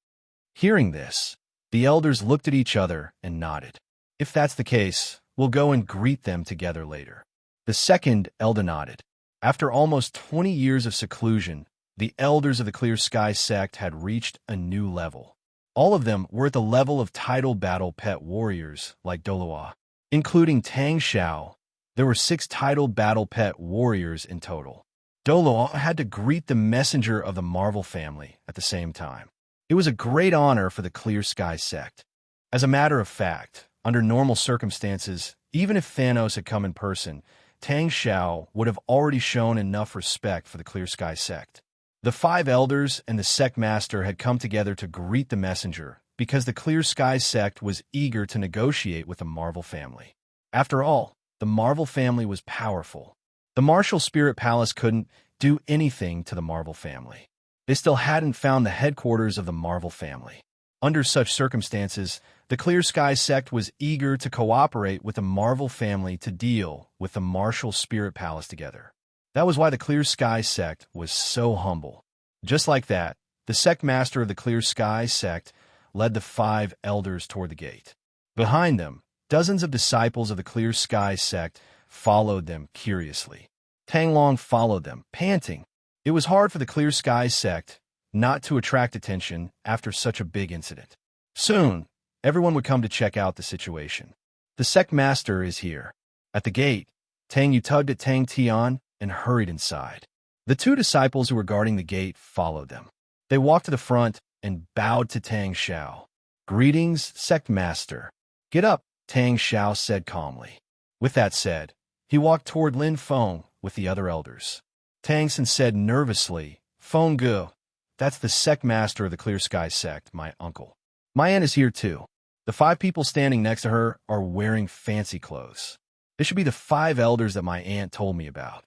Hearing this, the elders looked at each other and nodded. "If that's the case, we'll go and greet them together later." The second elder nodded. After almost 20 years of seclusion, the elders of the Clear Sky sect had reached a new level. All of them were at the level of title battle pet warriors like Douluo. Including Tang Xiao, there were 6 title battle pet warriors in total. Douluo had to greet the messenger of the Marvel family at the same time. It was a great honor for the Clear Sky sect. As a matter of fact, under normal circumstances, even if Thanos had come in person, Tang Xiao would have already shown enough respect for the Clear Sky sect. The 5 elders and the sect master had come together to greet the messenger because the Clear Sky sect was eager to negotiate with the Marvel family. After all, the Marvel family was powerful. The Martial Spirit Palace couldn't do anything to the Marvel family. They still hadn't found the headquarters of the Marvel family. Under such circumstances, the Clear Sky sect was eager to cooperate with the Marvel family to deal with the Martial Spirit Palace together. That was why the Clear Sky sect was so humble. Just like that, the sect master of the Clear Sky sect led the 5 elders toward the gate. Behind them, dozens of disciples of the Clear Sky sect followed them curiously. Tang Long followed them, panting. It was hard for the Clear Sky sect not to attract attention after such a big incident. Soon, everyone would come to check out the situation. "The sect master is here." At the gate, Tang Yu tugged at Tang Tian and hurried inside. The 2 disciples who were guarding the gate followed them. They walked to the front and bowed to Tang Xiao. "Greetings, sect master." "Get up," Tang Xiao said calmly. With that said, he walked toward Lin Feng with the other elders. Tang Sen said nervously, "Feng Gu, that's the sect master of the Clear Sky sect, my uncle. My aunt is here too." The 5 people standing next to her are wearing fancy clothes. This should be the 5 elders that my aunt told me about.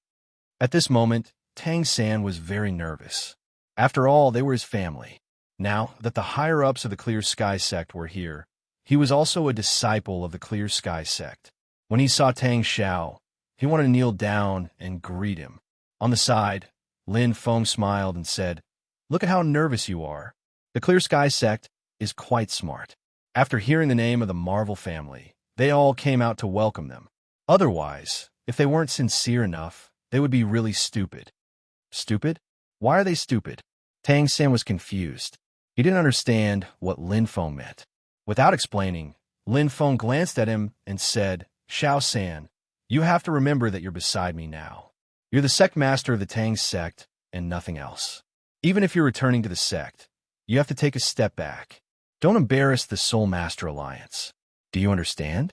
At this moment, Tang San was very nervous. After all, they were his family. Now that the higher-ups of the Clear Sky sect were here, he was also a disciple of the Clear Sky sect. When he saw Tang Xiao, he wanted to kneel down and greet him. On the side, Lin Feng smiled and said, "Look at how nervous you are. The Clear Sky sect is quite smart." After hearing the name of the Marvel family, they all came out to welcome them. Otherwise, if they weren't sincere enough, they would be really stupid. Stupid? Why are they stupid? Tang San was confused. He didn't understand what Lin Feng meant. Without explaining, Lin Feng glanced at him and said, "Xiao San, you have to remember that you're beside me now. You're the sect master of the Tang sect and nothing else. Even if you're returning to the sect, you have to take a step back. Don't embarrass the Soul Master Alliance. Do you understand?"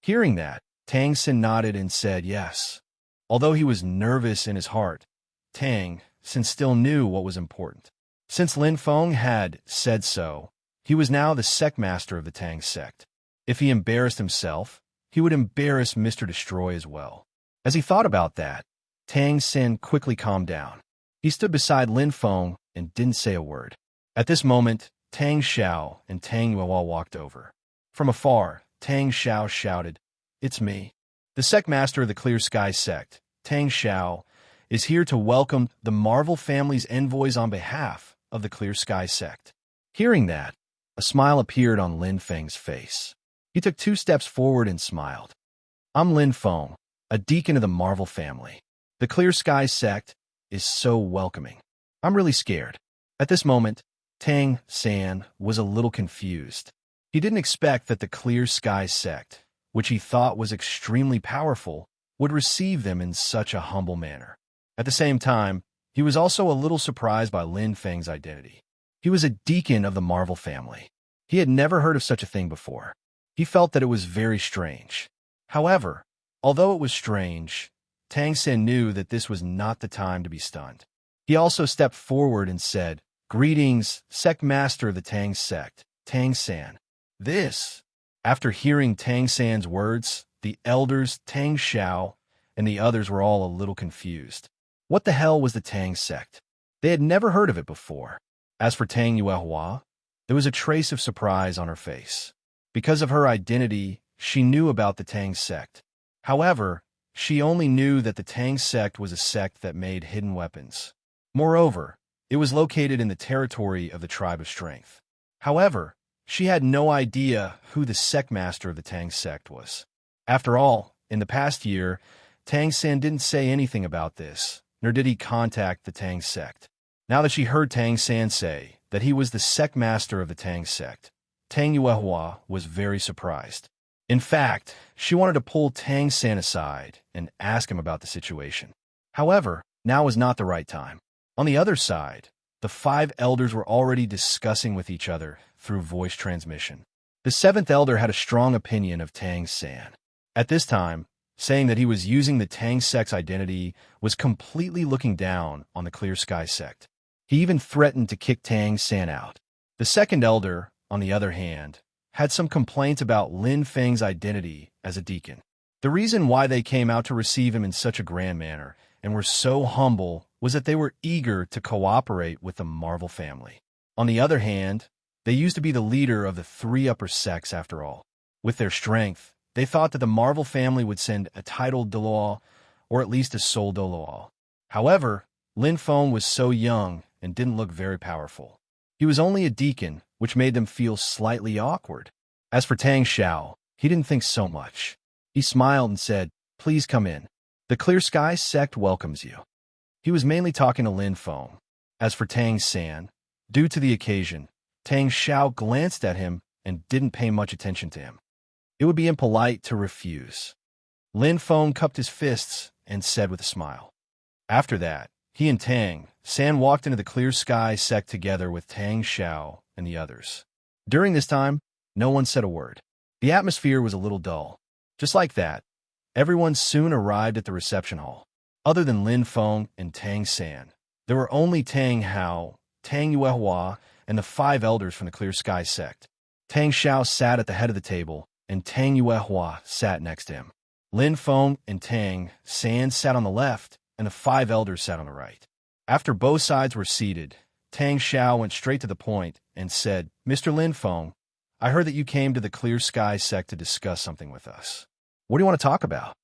Hearing that, Tang Sen nodded and said yes. Although he was nervous in his heart, Tang Sen still knew what was important. Since Lin Feng had said so, he was now the sect master of the Tang sect. If he embarrassed himself, he would embarrass Mr. Destroy as well. As he thought about that, Tang San quickly calmed down. He stood beside Lin Feng and didn't say a word. At this moment, Tang Xiao and Tang Yuehua walked over. From afar, Tang Xiao shouted, "It's me. The sect master of the Clear Sky sect, Tang Xiao, is here to welcome the Marvel family's envoys on behalf of the Clear Sky sect." Hearing that, a smile appeared on Lin Feng's face. He took 2 steps forward and smiled. "I'm Lin Feng, a deacon of the Marvel family. The Clear Sky sect is so welcoming. I'm really scared." At this moment, Tang San was a little confused. He didn't expect that the Clear Sky sect, which he thought was extremely powerful, would receive them in such a humble manner. At the same time, he was also a little surprised by Lin Feng's identity. He was a deacon of the Marvel family. He had never heard of such a thing before. He felt that it was very strange. However, although it was strange, Tang San knew that this was not the time to be stunned. He also stepped forward and said, "Greetings, sect master of the Tang sect, Tang San." After hearing Tang San's words, the elders Tang Xiao and the others were all a little confused. What the hell was the Tang sect? They had never heard of it before. As for Tang Yuehua, there was a trace of surprise on her face. Because of her identity, she knew about the Tang sect. However, she only knew that the Tang sect was a sect that made hidden weapons. Moreover, it was located in the territory of the Tribe of Strength. However, she had no idea who the sect master of the Tang sect was. After all, in the past year, Tang San didn't say anything about this, nor did he contact the Tang sect. Now that she heard Tang San say that he was the sect master of the Tang sect, Tang Yuehua was very surprised. In fact, she wanted to pull Tang San aside and ask him about the situation. However, now was not the right time. On the other side, the 5 elders were already discussing with each other through voice transmission. The 7th elder had a strong opinion of Tang San. At this time, saying that he was using the Tang sect's identity was completely looking down on the Clear Sky sect. He even threatened to kick Tang San out. The 2nd elder, on the other hand, had some complaints about Lin Feng's identity as a deacon. The reason why they came out to receive him in such a grand manner and were so humble was that they were eager to cooperate with the Marvel family. On the other hand, they used to be the leader of the 3 upper sects after all. With their strength, they thought that the Marvel family would send a titled Douluo, or at least a soul Douluo. However, Lin Feng was so young and didn't look very powerful. He was only a deacon, which made them feel slightly awkward. As for Tang Xiao, he didn't think so much. He smiled and said, "Please come in. The Clear Sky sect welcomes you." He was mainly talking to Lin Feng. As for Tang San, due to the occasion, Tang Xiao glanced at him and didn't pay much attention to him. It would be impolite to refuse. Lin Feng cupped his fists and said with a smile. After that, he and Tang San walked into the Clear Sky sect together with Tang Xiao and the others. During this time, no one said a word. The atmosphere was a little dull. Just like that, everyone soon arrived at the reception hall. Other than Lin Feng and Tang San, there were only Tang Hao, Tang Yuehua, and the 5 elders from the Clear Sky sect. Tang Xiao sat at the head of the table, and Tang Yuehua sat next to him. Lin Feng and Tang San sat on the left, and the 5 elders sat on the right. After both sides were seated, Tang Xiao went straight to the point and said, "Mr. Lin Feng, I heard that you came to the Clear Sky sect to discuss something with us. What do you want to talk about?"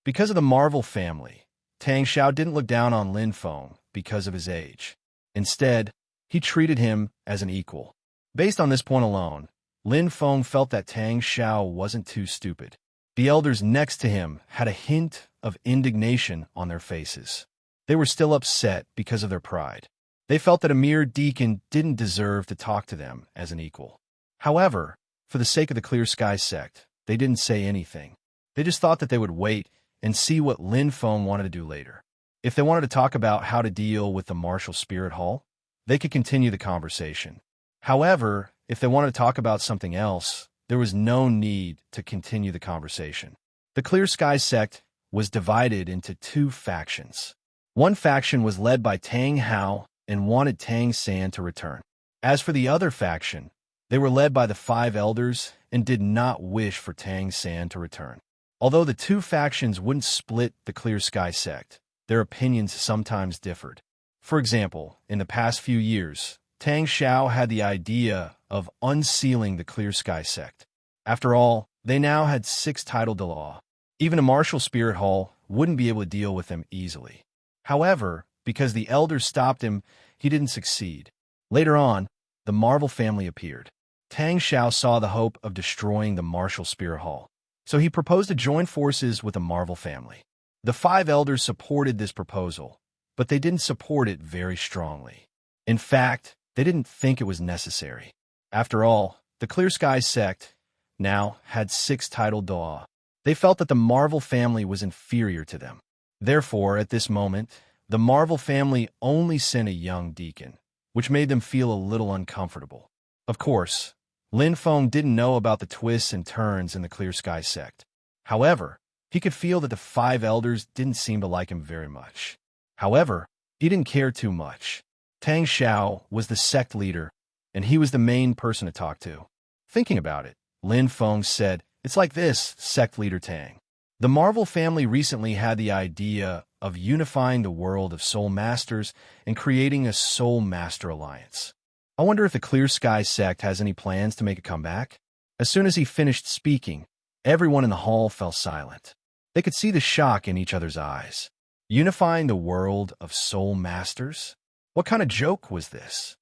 Because of the Marvel family, Tang Xiao didn't look down on Lin Feng because of his age. Instead, he treated him as an equal. Based on this point alone, Lin Feng felt that Tang Xiao wasn't too stupid. The elders next to him had a hint of indignation on their faces. They were still upset because of their pride. They felt that a mere deacon didn't deserve to talk to them as an equal. However, for the sake of the Clear Sky sect, they didn't say anything. They just thought that they would wait and see what Lin Feng wanted to do later. If they wanted to talk about how to deal with the Martial Spirit Hall, they could continue the conversation. However, if they wanted to talk about something else, there was no need to continue the conversation. The Clear Sky sect was divided into 2 factions. One faction was led by Tang Hao and wanted Tang San to return. As for the other faction, they were led by the 5 elders and did not wish for Tang San to return. Although the two factions wouldn't split the Clear Sky sect, their opinions sometimes differed. For example, in the past few years, Tang Xiao had the idea of unsealing the Clear Sky sect. After all, they now had 6 titled Douluo. Even a martial spirit hall wouldn't be able to deal with them easily. However, because the elders stopped him, he didn't succeed. Later on, the Marvel family appeared. Tang Xiao saw the hope of destroying the martial spirit hall, so he proposed to join forces with the Marvel family. The 5 elders supported this proposal, but they didn't support it very strongly. In fact, they didn't think it was necessary. After all, the Clear Sky sect now had 6 titled Douluo. They felt that the Marvel family was inferior to them. Therefore, at this moment, the Marvel family only sent a young deacon, which made them feel a little uncomfortable. Of course, Lin Feng didn't know about the twists and turns in the Clear Sky sect. However, he could feel that the 5 elders didn't seem to like him very much. However, he didn't care too much. Tang Xiao was the sect leader, and he was the main person to talk to. Thinking about it, Lin Feng said, "It's like this, sect leader Tang. The Marvel family recently had the idea of unifying the world of Soul Masters and creating a Soul Master Alliance. I wonder if the Clear Sky sect has any plans to make a comeback?" As soon as he finished speaking, everyone in the hall fell silent. They could see the shock in each other's eyes. Unifying the world of Soul Masters? What kind of joke was this?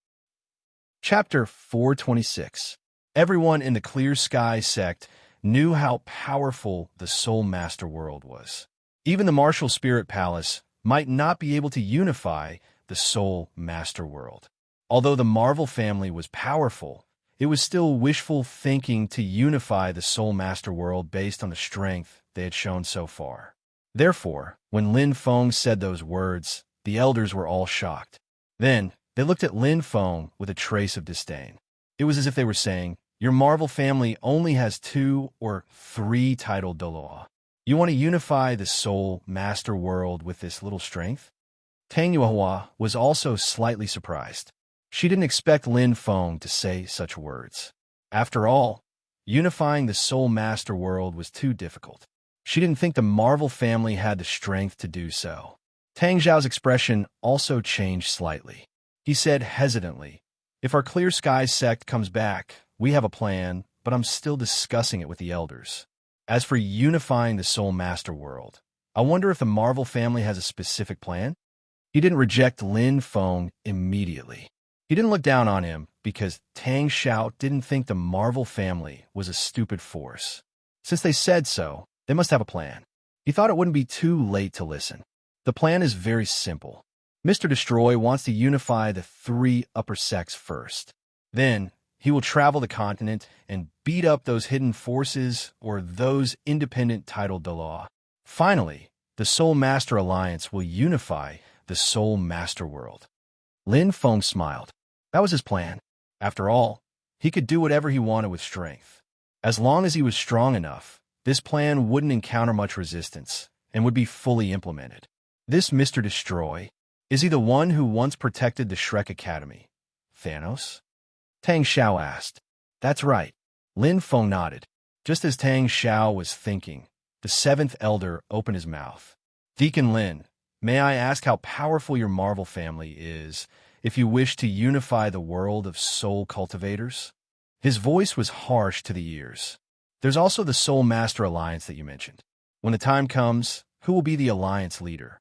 Chapter 426. Everyone in the Clear Sky sect knew how powerful the Soul Master world was. Even the Martial Spirit Palace might not be able to unify the Soul Master world. Although the Marvel family was powerful, it was still wishful thinking to unify the Soul Master world based on the strength they had shown so far. Therefore, when Lin Feng said those words, the elders were all shocked. Then, they looked at Lin Feng with a trace of disdain. It was as if they were saying, "Your Marvel family only has 2 or 3 titled Douluo. You want to unify the Soul Master world with this little strength?" Tang Yuehua was also slightly surprised. She didn't expect Lin Feng to say such words. After all, unifying the Soul Master world was too difficult. She didn't think the Marvel family had the strength to do so. Tang Xiao's expression also changed slightly. He said hesitantly, "If our Clear Sky sect comes back, we have a plan, but I'm still discussing it with the elders. As for unifying the Soul Master world, I wonder if the Marvel family has a specific plan?" He didn't reject Lin Feng immediately. He didn't look down on him because Tang Xiao didn't think the Marvel family was a stupid force. Since they said so, they must have a plan. He thought it wouldn't be too late to listen. The plan is very simple. Mr. Destroy wants to unify the 3 upper sects first. Then, he will travel the continent and beat up those hidden forces or those independent titled Douluo. Finally, the Soul Master Alliance will unify the Soul Master world. Lin Feng smiled. That was his plan. After all, he could do whatever he wanted with strength. As long as he was strong enough, this plan wouldn't encounter much resistance and would be fully implemented. This Mr. Destroy, is he the one who once protected the Shrek Academy? Thanos? Tang Xiao asked. That's right. Lin Feng nodded. Just as Tang Xiao was thinking, the 7th elder opened his mouth. "Deacon Lin, may I ask how powerful your Marvel family is if you wish to unify the world of soul cultivators?" His voice was harsh to the ears. "There's also the Soul Master Alliance that you mentioned. When the time comes, who will be the alliance leader?"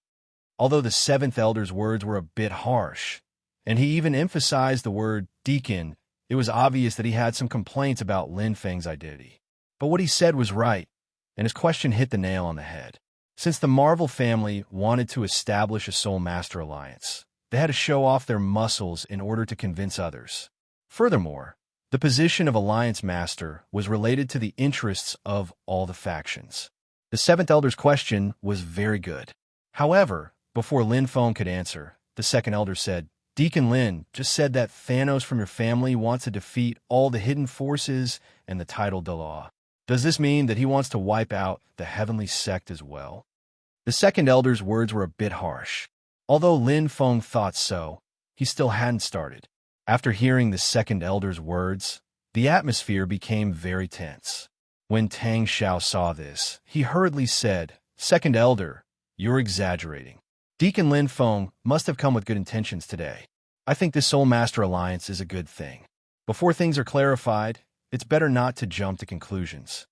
Although the 7th elder's words were a bit harsh, and he even emphasized the word deacon, it was obvious that he had some complaints about Lin Feng's identity. But what he said was right, and his question hit the nail on the head. Since the Marvel family wanted to establish a Soul Master Alliance, they had to show off their muscles in order to convince others. Furthermore, the position of Alliance Master was related to the interests of all the factions. The 7th elder's question was very good. However, before Lin Feng could answer, the 2nd elder said, "Deacon Lin just said that Thanos from your family wants to defeat all the hidden forces and the title Douluo. Does this mean that he wants to wipe out the heavenly sect as well?" The 2nd elder's words were a bit harsh. Although Lin Feng thought so, he still hadn't started. After hearing the 2nd elder's words, the atmosphere became very tense. When Tang Xiao saw this, he hurriedly said, "Second Elder, you're exaggerating. Deacon Lin Feng must have come with good intentions today. I think this Soul Master Alliance is a good thing. Before things are clarified, it's better not to jump to conclusions."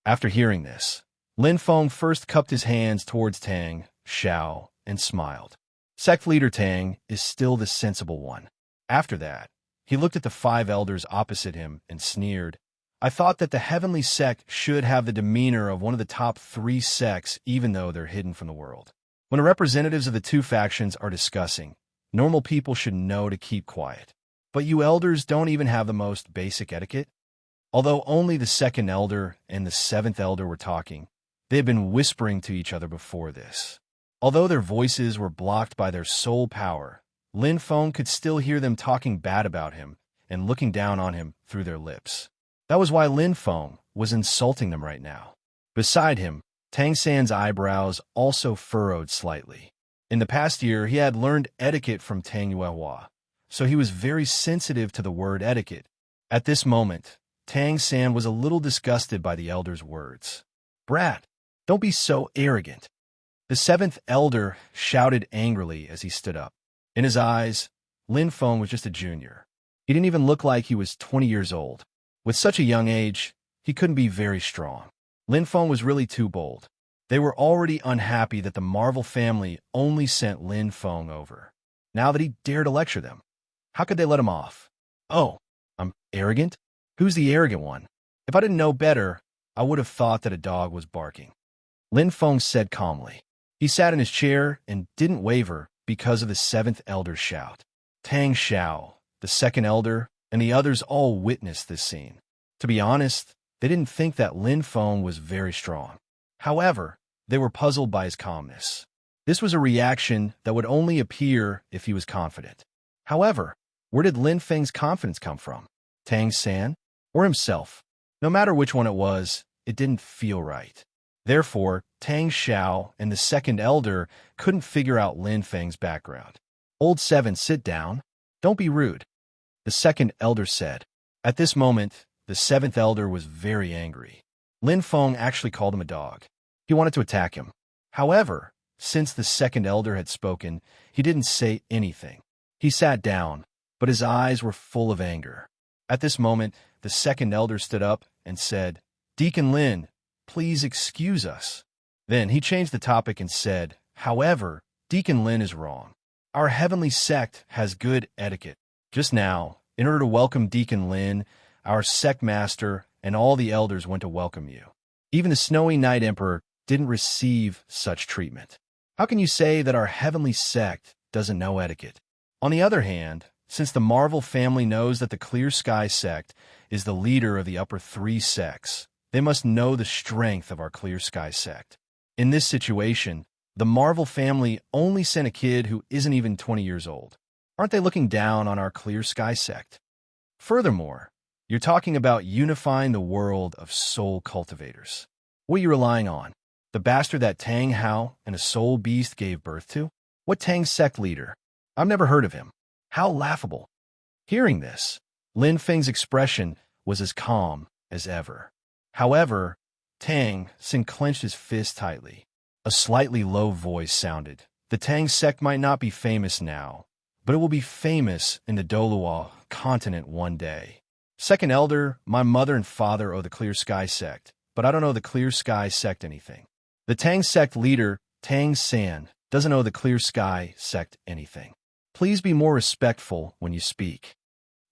After hearing this, Lin Feng first cupped his hands towards Tang Xiao and smiled. Sect leader Tang is still the sensible one. After that, he looked at the 5 elders opposite him and sneered, "I thought that the heavenly sect should have the demeanor of one of the top 3 sects even though they're hidden from the world. When the representatives of the 2 factions are discussing, normal people should know to keep quiet. But you elders don't even have the most basic etiquette?" Although only the 2nd elder and the 7th elder were talking, they had been whispering to each other before this. Although their voices were blocked by their soul power, Lin Feng could still hear them talking bad about him and looking down on him through their lips. That was why Lin Feng was insulting them right now. Beside him, Tang San's eyebrows also furrowed slightly. In the past year, he had learned etiquette from Tang Yuehua, so he was very sensitive to the word etiquette. At this moment, Tang San was a little disgusted by the elder's words. "Brat, don't be so arrogant." The 7th elder shouted angrily as he stood up. In his eyes, Lin Feng was just a junior. He didn't even look like he was 20 years old. With such a young age, he couldn't be very strong. Lin Feng was really too bold. They were already unhappy that the Marvel family only sent Lin Feng over. Now that he dared to lecture them, how could they let him off? "Oh, I'm arrogant? Who's the arrogant one? If I didn't know better, I would have thought that a dog was barking." Lin Feng said calmly. He sat in his chair and didn't waver because of the 7th elder's shout. Tang Xiao, the 2nd elder, and the others all witnessed this scene. To be honest, they didn't think that Lin Feng was very strong. However, they were puzzled by his calmness. This was a reaction that would only appear if he was confident. However, where did Lin Feng's confidence come from? Tang San? Or himself? No matter which one it was, it didn't feel right. Therefore, Tang Xiao and the 2nd elder couldn't figure out Lin Feng's background. "Old 7, sit down. Don't be rude," the 2nd elder said. At this moment, the 7th elder was very angry. Lin Feng actually called him a dog. He wanted to attack him. However, since the 2nd elder had spoken, he didn't say anything. He sat down, but his eyes were full of anger. At this moment, the 2nd elder stood up and said, "Deacon Lin, please excuse us." Then he changed the topic and said, "However, Deacon Lin is wrong. Our heavenly sect has good etiquette. Just now, in order to welcome Deacon Lin, our sect master and all the elders went to welcome you. Even the Snowy Night Emperor didn't receive such treatment. How can you say that our heavenly sect doesn't know etiquette? On the other hand, since the Marvel family knows that the Clear Sky sect is the leader of the upper 3 sects, they must know the strength of our Clear Sky sect. In this situation, the Marvel family only sent a kid who isn't even 20 years old. Aren't they looking down on our Clear Sky sect? Furthermore, you're talking about unifying the world of soul cultivators. What are you relying on? The bastard that Tang Hao and a soul beast gave birth to? What Tang sect leader? I've never heard of him. How laughable." Hearing this, Lin Feng's expression was as calm as ever. However, Tang Sin clenched his fist tightly. A slightly low voice sounded. "The Tang sect might not be famous now, but it will be famous in the Douluo continent one day. 2nd elder, my mother and father owe the Clear Sky sect, but I don't owe the Clear Sky sect anything. The Tang sect leader, Tang San, doesn't owe the Clear Sky sect anything. Please be more respectful when you speak."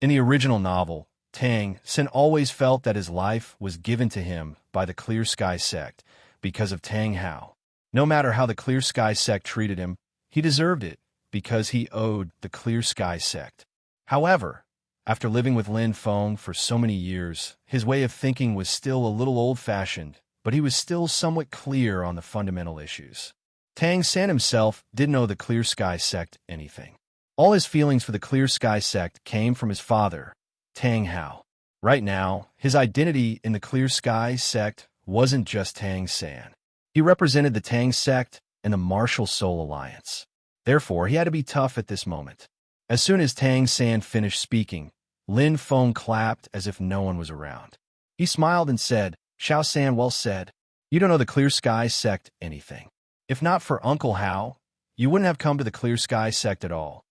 In the original novel, Tang San always felt that his life was given to him by the Clear Sky sect because of Tang Hao. No matter how the Clear Sky sect treated him, he deserved it because he owed the Clear Sky sect. However, after living with Lin Feng for so many years, his way of thinking was still a little old-fashioned, but he was still somewhat clear on the fundamental issues. Tang San himself didn't owe the Clear Sky sect anything. All his feelings for the Clear Sky sect came from his father, Tang Hao. Right now, his identity in the Clear Sky sect wasn't just Tang San. He represented the Tang sect and the Martial Soul Alliance. Therefore, he had to be tough at this moment. As soon as Tang San finished speaking, Lin Feng clapped as if no one was around. He smiled and said, Xiao San well said. You don't know the Clear Sky sect anything. If not for Uncle Hao, you wouldn't have come to the Clear Sky sect at all.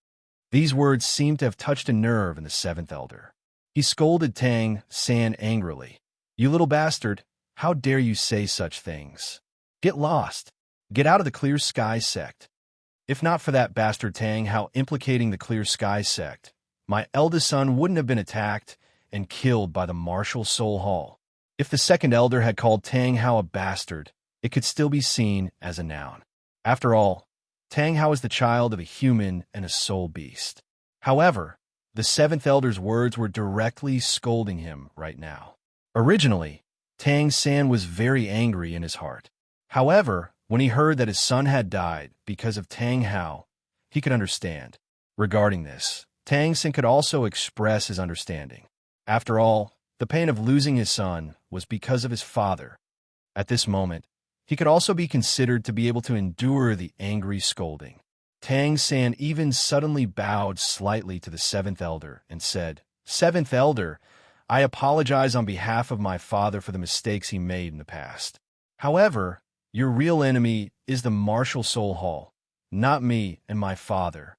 These words seemed to have touched a nerve in the seventh elder. He scolded Tang San angrily. You little bastard, how dare you say such things? Get lost. Get out of the Clear Sky sect. If not for that bastard Tang Hao implicating the Clear Sky sect, my eldest son wouldn't have been attacked and killed by the Martial Soul Hall. If the second elder had called Tang Hao a bastard, it could still be seen as a noun. After all, Tang Hao is the child of a human and a soul beast. However, the seventh elder's words were directly scolding him right now. Originally, Tang San was very angry in his heart. However, when he heard that his son had died because of Tang Hao, he could understand. Regarding this, Tang San could also express his understanding. After all, the pain of losing his son was because of his father. At this moment, he could also be considered to be able to endure the angry scolding. Tang San even suddenly bowed slightly to the seventh elder and said, Seventh elder, I apologize on behalf of my father for the mistakes he made in the past. However, your real enemy is the Martial Soul Hall, not me and my father.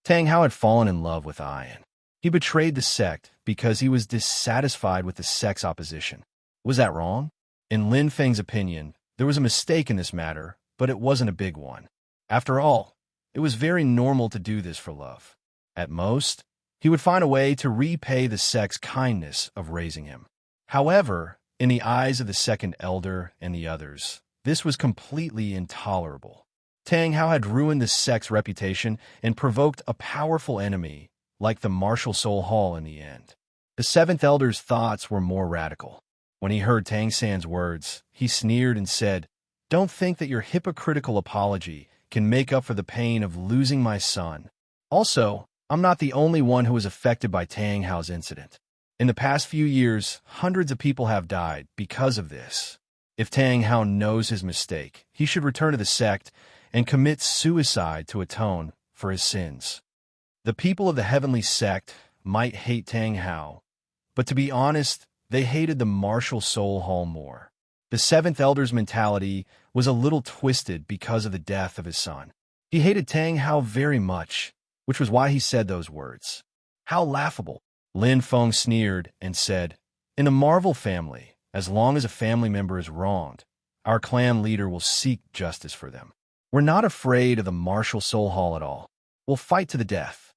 Tang Hao had fallen in love with Ian. He betrayed the sect because he was dissatisfied with the sect's opposition. Was that wrong? In Lin Feng's opinion, there was a mistake in this matter, but it wasn't a big one. After all, it was very normal to do this for love. At most, he would find a way to repay the sect's kindness of raising him. However, in the eyes of the second elder and the others, this was completely intolerable. Tang Hao had ruined the sect's reputation and provoked a powerful enemy like the Martial Soul Hall in the end. The seventh elder's thoughts were more radical. When he heard Tang San's words, he sneered and said, Don't think that your hypocritical apology can make up for the pain of losing my son. Also, I'm not the only one who was affected by Tang Hao's incident. In the past few years, hundreds of people have died because of this. If Tang Hao knows his mistake, he should return to the sect and commit suicide to atone for his sins. The people of the heavenly sect might hate Tang Hao, but to be honest, they hated the Martial Soul Hall more. The seventh elder's mentality was a little twisted because of the death of his son. He hated Tang Hao very much, which was why he said those words. How laughable! Lin Feng sneered and said, In the Marvel family, as long as a family member is wronged, our clan leader will seek justice for them. We're not afraid of the Martial Soul Hall at all. We'll fight to the death.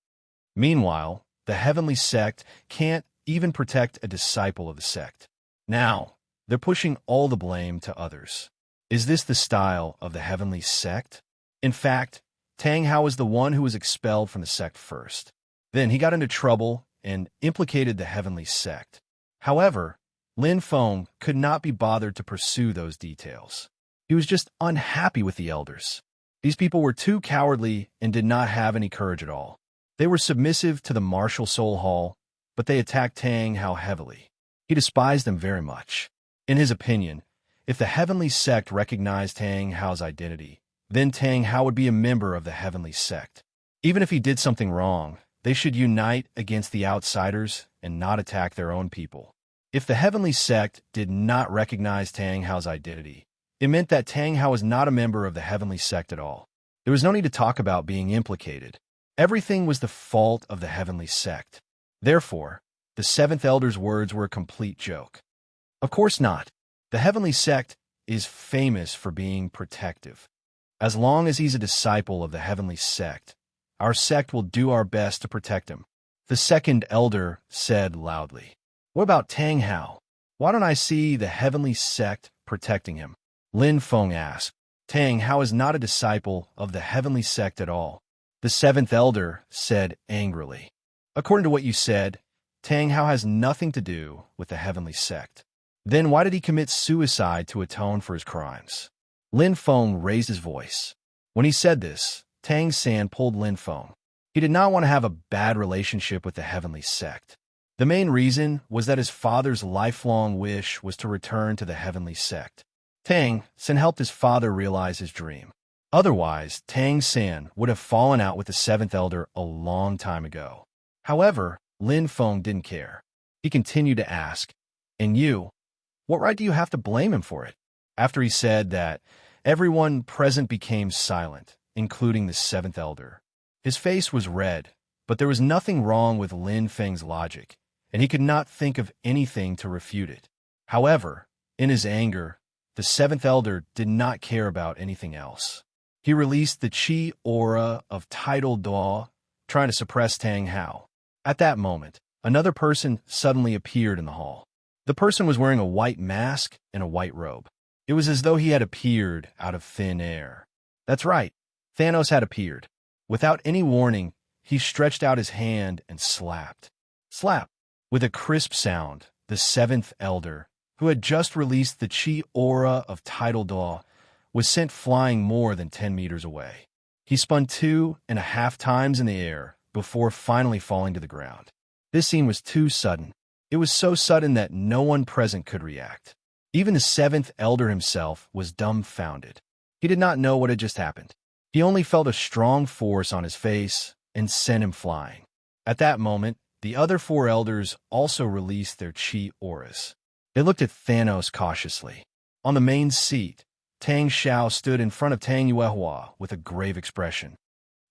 Meanwhile, the heavenly sect can't even protect a disciple of the sect. Now, they're pushing all the blame to others. Is this the style of the heavenly sect? In fact, Tang Hao was the one who was expelled from the sect first. Then he got into trouble and implicated the heavenly sect. However, Lin Feng could not be bothered to pursue those details. He was just unhappy with the elders. These people were too cowardly and did not have any courage at all. They were submissive to the Martial Soul Hall, but they attacked Tang Hao heavily. He despised them very much. In his opinion, if the heavenly sect recognized Tang Hao's identity, then Tang Hao would be a member of the heavenly sect. Even if he did something wrong, they should unite against the outsiders and not attack their own people. If the heavenly sect did not recognize Tang Hao's identity, it meant that Tang Hao was not a member of the heavenly sect at all. There was no need to talk about being implicated. Everything was the fault of the heavenly sect. Therefore, the seventh elder's words were a complete joke. Of course not. The heavenly sect is famous for being protective. As long as he's a disciple of the heavenly sect, our sect will do our best to protect him. The second elder said loudly. What about Tang Hao? Why don't I see the heavenly sect protecting him? Lin Feng asked. Tang Hao is not a disciple of the heavenly sect at all. The seventh elder said angrily. According to what you said, Tang Hao has nothing to do with the heavenly sect. Then why did he commit suicide to atone for his crimes? Lin Feng raised his voice. When he said this, Tang San pulled Lin Feng. He did not want to have a bad relationship with the heavenly sect. The main reason was that his father's lifelong wish was to return to the heavenly sect. Tang San helped his father realize his dream. Otherwise, Tang San would have fallen out with the seventh elder a long time ago. However, Lin Feng didn't care. He continued to ask, And you? What right do you have to blame him for it? After he said that, everyone present became silent, including the seventh elder. His face was red, but there was nothing wrong with Lin Feng's logic, and he could not think of anything to refute it. However, in his anger, the seventh elder did not care about anything else. He released the chi aura of tidal Douluo, trying to suppress Tang Hao. At that moment, another person suddenly appeared in the hall. The person was wearing a white mask and a white robe. It was as though he had appeared out of thin air. That's right, Thanos had appeared. Without any warning, he stretched out his hand and slapped. Slap! With a crisp sound, the seventh elder, who had just released the chi aura of tidal Douluo, was sent flying more than 10 meters away. He spun 2.5 times in the air before finally falling to the ground. This scene was too sudden. It was so sudden that no one present could react. Even the seventh elder himself was dumbfounded. He did not know what had just happened. He only felt a strong force on his face and sent him flying. At that moment, the other 4 elders also released their chi auras. They looked at Thanos cautiously. On the main seat, Tang Xiao stood in front of Tang Yuehua with a grave expression.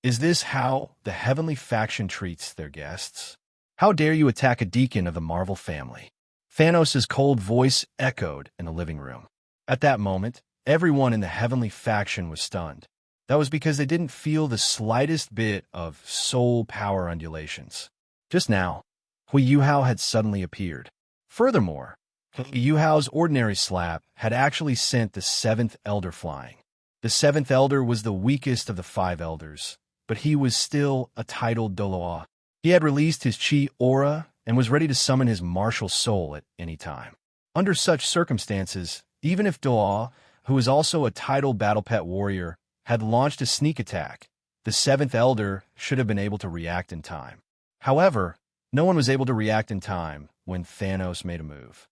Is this how the heavenly faction treats their guests? How dare you attack a deacon of the Marvel family? Thanos' cold voice echoed in the living room. At that moment, everyone in the heavenly faction was stunned. That was because they didn't feel the slightest bit of soul power undulations. Just now, Hui Yuhao had suddenly appeared. Furthermore, Hui Yuhao's ordinary slap had actually sent the seventh elder flying. The seventh elder was the weakest of the 5 elders, but he was still a titled Douluo. He had released his chi aura and was ready to summon his martial soul at any time. Under such circumstances, even if Douluo, who was also a titled battle pet warrior, had launched a sneak attack, the seventh elder should have been able to react in time. However, no one was able to react in time when Thanos made a move.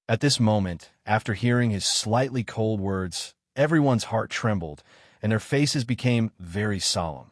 At this moment, after hearing his slightly cold words, everyone's heart trembled, and their faces became very solemn.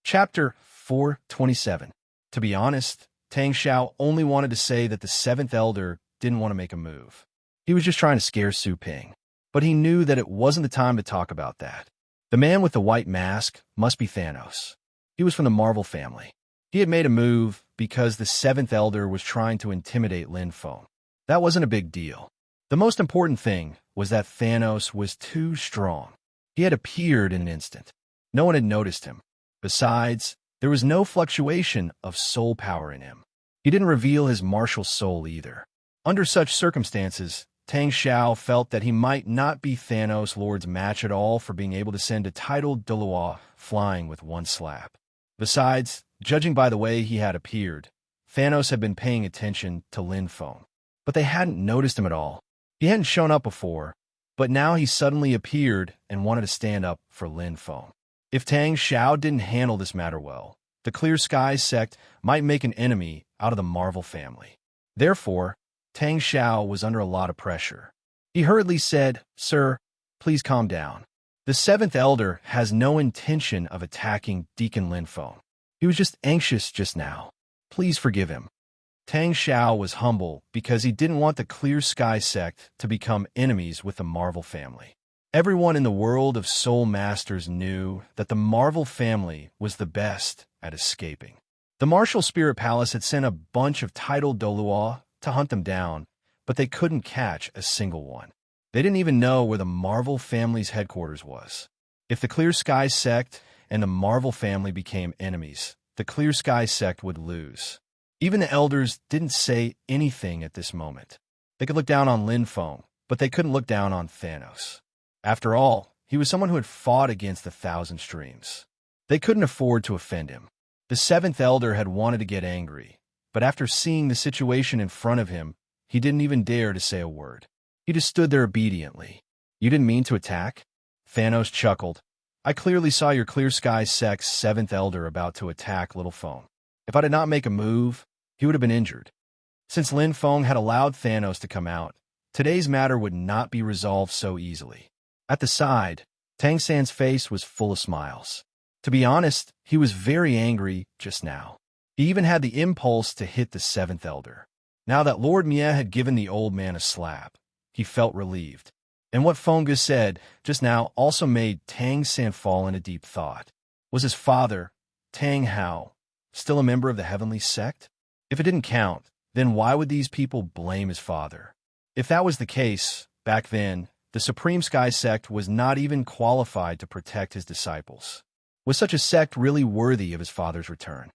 Chapter 427. To be honest, Tang Xiao only wanted to say that the seventh elder didn't want to make a move. He was just trying to scare Su Ping. But he knew that it wasn't the time to talk about that. The man with the white mask must be Thanos. He was from the Marvel family. He had made a move because the seventh elder was trying to intimidate Lin Feng. That wasn't a big deal. The most important thing was that Thanos was too strong. He had appeared in an instant. No one had noticed him. Besides, there was no fluctuation of soul power in him. He didn't reveal his martial soul either. Under such circumstances, Tang Xiao felt that he might not be Thanos' Lord's match at all for being able to send a titled Douluo flying with one slap. Besides, judging by the way he had appeared, Thanos had been paying attention to Lin Feng. But they hadn't noticed him at all. He hadn't shown up before, but now he suddenly appeared and wanted to stand up for Lin Feng. If Tang Xiao didn't handle this matter well, the Clear Skies sect might make an enemy out of the Marvel family. Therefore, Tang Xiao was under a lot of pressure. He hurriedly said, "Sir, please calm down. The seventh elder has no intention of attacking Deacon Lin Feng. He was just anxious just now. Please forgive him." Tang Xiao was humble because he didn't want the Clear Sky sect to become enemies with the Marvel family. Everyone in the world of Soul Masters knew that the Marvel family was the best at escaping. The Martial Spirit Palace had sent a bunch of titled Douluo to hunt them down, but they couldn't catch a single one. They didn't even know where the Marvel family's headquarters was. If the Clear Sky sect and the Marvel family became enemies, the Clear Sky sect would lose. Even the elders didn't say anything at this moment. They could look down on Lin Feng, but they couldn't look down on Thanos. After all, he was someone who had fought against the Thousand Streams. They couldn't afford to offend him. The seventh elder had wanted to get angry, but after seeing the situation in front of him, he didn't even dare to say a word. He just stood there obediently. "You didn't mean to attack?" Thanos chuckled. "I clearly saw your Clear Sky sect's seventh elder about to attack Little Feng. If I did not make a move, he would have been injured." Since Lin Feng had allowed Thanos to come out, today's matter would not be resolved so easily. At the side, Tang San's face was full of smiles. To be honest, he was very angry just now. He even had the impulse to hit the seventh elder. Now that Lord Mie had given the old man a slap, he felt relieved. And what Fengge said just now also made Tang San fall into deep thought. Was his father, Tang Hao, still a member of the heavenly sect? If it didn't count, then why would these people blame his father? If that was the case, back then, the Supreme Sky Sect was not even qualified to protect his disciples. Was such a sect really worthy of his father's return?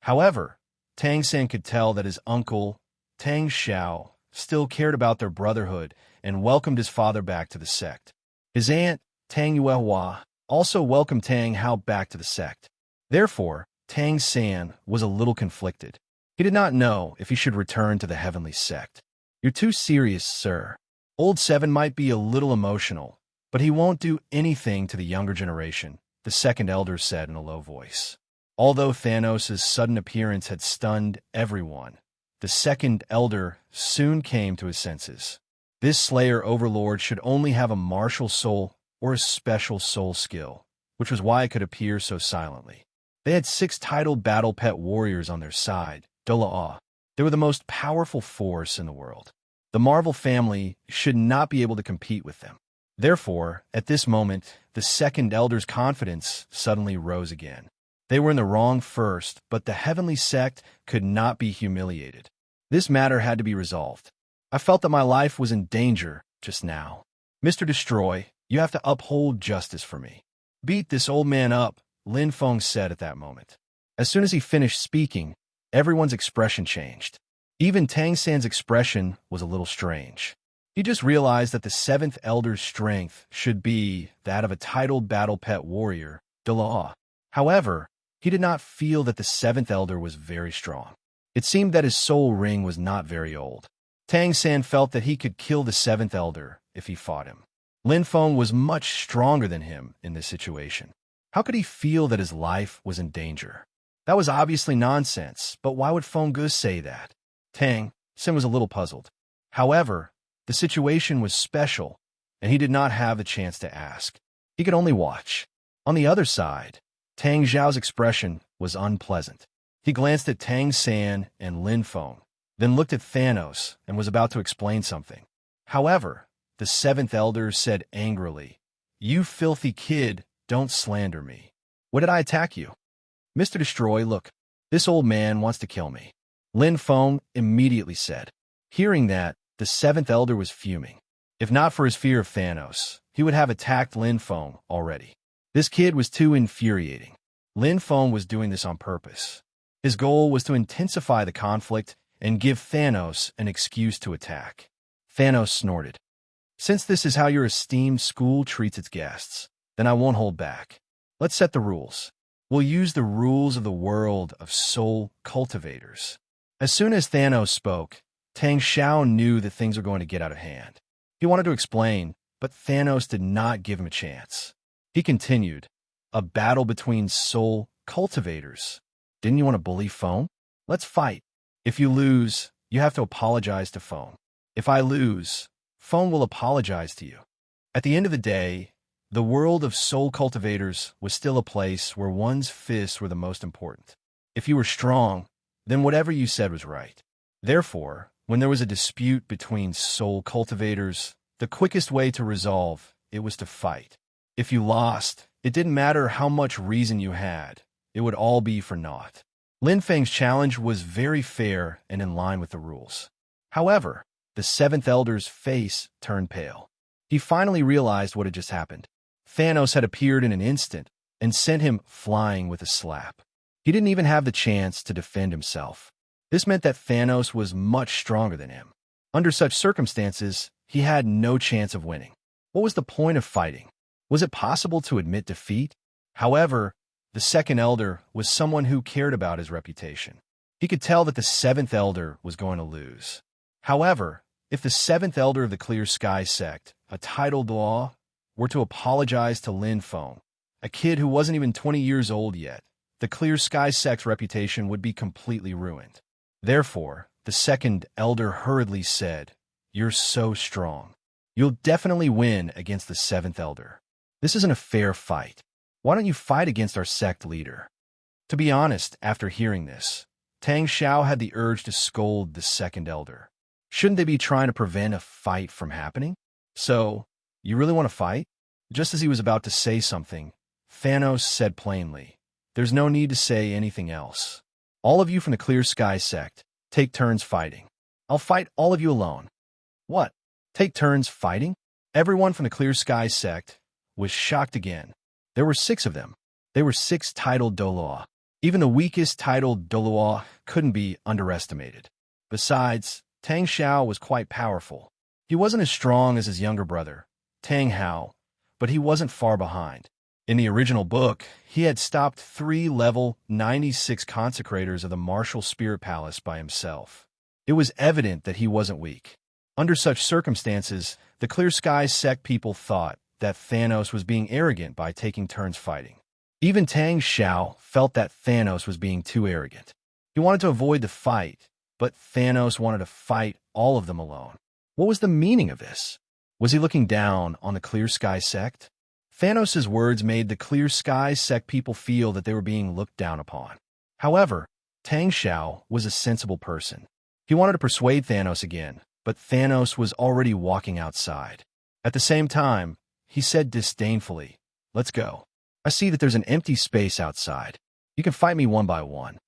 However, Tang San could tell that his uncle, Tang Xiao, still cared about their brotherhood and welcomed his father back to the sect. His aunt, Tang Yuehua, also welcomed Tang Hao back to the sect. Therefore, Tang San was a little conflicted. He did not know if he should return to the heavenly sect. You're too serious, sir. Old Seven might be a little emotional, but he won't do anything to the younger generation, the second elder said in a low voice. Although Thanos' sudden appearance had stunned everyone, the second elder soon came to his senses. This Slayer Overlord should only have a martial soul or a special soul skill, which was why it could appear so silently. They had 6 titled battle pet warriors on their side, Douluo. They were the most powerful force in the world. The Marvel family should not be able to compete with them. Therefore, at this moment, the second elder's confidence suddenly rose again. They were in the wrong first, but the heavenly sect could not be humiliated. This matter had to be resolved. I felt that my life was in danger just now. Mr. Destroy, you have to uphold justice for me. Beat this old man up, Lin Feng said at that moment. As soon as he finished speaking, everyone's expression changed. Even Tang San's expression was a little strange. He just realized that the 7th Elder's strength should be that of a titled battle pet warrior, Douluo. However, he did not feel that the 7th Elder was very strong. It seemed that his soul ring was not very old. Tang San felt that he could kill the 7th Elder if he fought him. Lin Feng was much stronger than him in this situation. How could he feel that his life was in danger? That was obviously nonsense, but why would Fengge say that? Tang San was a little puzzled. However, the situation was special, and he did not have the chance to ask. He could only watch. On the other side, Tang Xiao's expression was unpleasant. He glanced at Tang San and Lin Feng, then looked at Thanos and was about to explain something. However, the 7th Elder said angrily, "You filthy kid, don't slander me. What did I attack you? Mr. Destroy, look, this old man wants to kill me." Lin Feng immediately said. Hearing that, the 7th Elder was fuming. If not for his fear of Thanos, he would have attacked Lin Feng already. This kid was too infuriating. Lin Feng was doing this on purpose. His goal was to intensify the conflict and give Thanos an excuse to attack. Thanos snorted. "Since this is how your esteemed school treats its guests, then I won't hold back. Let's set the rules. We'll use the rules of the world of soul cultivators." As soon as Thanos spoke, Tang Xiao knew that things were going to get out of hand. He wanted to explain, but Thanos did not give him a chance. He continued, "A battle between soul cultivators. Didn't you want to bully Foam? Let's fight. If you lose, you have to apologize to Foam. If I lose, Foam will apologize to you." At the end of the day, the world of soul cultivators was still a place where one's fists were the most important. If you were strong, then whatever you said was right. Therefore, when there was a dispute between soul cultivators, the quickest way to resolve it was to fight. If you lost, it didn't matter how much reason you had, it would all be for naught. Lin Feng's challenge was very fair and in line with the rules. However, the 7th Elder's face turned pale. He finally realized what had just happened. Thanos had appeared in an instant and sent him flying with a slap. He didn't even have the chance to defend himself. This meant that Thanos was much stronger than him. Under such circumstances, he had no chance of winning. What was the point of fighting? Was it possible to admit defeat? However, the second elder was someone who cared about his reputation. He could tell that the 7th Elder was going to lose. However, if the 7th Elder of the Clear Sky Sect, a titled law, were to apologize to Lin Feng, a kid who wasn't even 20 years old yet, the Clear Sky Sect's reputation would be completely ruined. Therefore, the second elder hurriedly said, "You're so strong. You'll definitely win against the 7th Elder. This isn't a fair fight. Why don't you fight against our sect leader?" To be honest, after hearing this, Tang Xiao had the urge to scold the second elder. Shouldn't they be trying to prevent a fight from happening? So, you really want to fight? Just as he was about to say something, Thanos said plainly, "There's no need to say anything else. All of you from the Clear Sky sect, take turns fighting. I'll fight all of you alone." What? Take turns fighting? Everyone from the Clear Sky sect was shocked again. There were 6 of them. They were 6 titled Douluo. Even the weakest titled Douluo couldn't be underestimated. Besides, Tang Xiao was quite powerful. He wasn't as strong as his younger brother, Tang Hao, but he wasn't far behind. In the original book, he had stopped 3 level 96 consecrators of the martial spirit palace by himself. It was evident that he wasn't weak. Under such circumstances, the Clear Sky sect people thought that Thanos was being arrogant by taking turns fighting. Even Tang Xiao felt that Thanos was being too arrogant. He wanted to avoid the fight, but Thanos wanted to fight all of them alone. What was the meaning of this? Was he looking down on the Clear Sky sect? Thanos' words made the Clear Sky sect people feel that they were being looked down upon. However, Tang Xiao was a sensible person. He wanted to persuade Thanos again, but Thanos was already walking outside. At the same time, he said disdainfully, "Let's go. I see that there's an empty space outside. You can fight me one by one."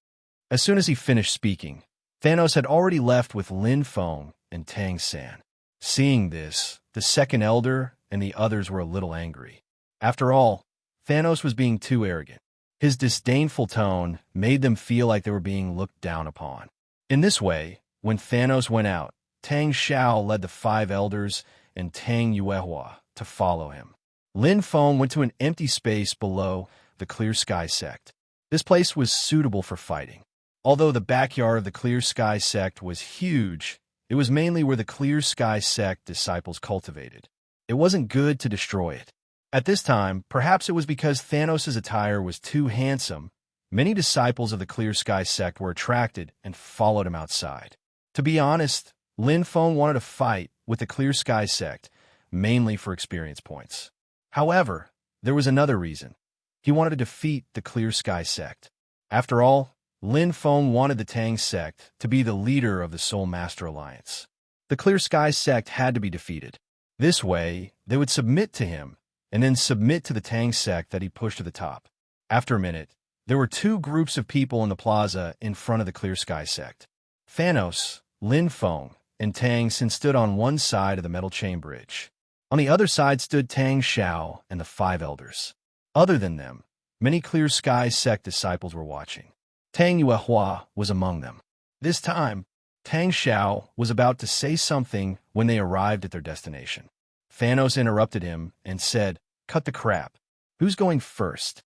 As soon as he finished speaking, Thanos had already left with Lin Feng and Tang San. Seeing this, the second elder and the others were a little angry. After all, Thanos was being too arrogant. His disdainful tone made them feel like they were being looked down upon. In this way, when Thanos went out, Tang Xiao led the 5 elders and Tang Yuehua to follow him. Lin Feng went to an empty space below the Clear Sky sect. This place was suitable for fighting. Although the backyard of the Clear Sky sect was huge, it was mainly where the Clear Sky sect disciples cultivated. It wasn't good to destroy it. At this time, perhaps it was because Thanos' attire was too handsome, many disciples of the Clear Sky sect were attracted and followed him outside. To be honest, Lin Feng wanted to fight with the Clear Sky sect, mainly for experience points. However, there was another reason. He wanted to defeat the Clear Sky sect. After all, Lin Feng wanted the Tang sect to be the leader of the Soul Master Alliance. The Clear Sky sect had to be defeated. This way, they would submit to him, and then submit to the Tang sect that he pushed to the top. After a minute, there were 2 groups of people in the plaza in front of the Clear Sky sect. Thanos, Lin Feng, and Tang San stood on one side of the metal chain bridge. On the other side stood Tang Xiao and the 5 elders. Other than them, many Clear Sky sect disciples were watching. Tang Yuehua was among them. This time, Tang Xiao was about to say something when they arrived at their destination. Thanos interrupted him and said, "Cut the crap. Who's going first?"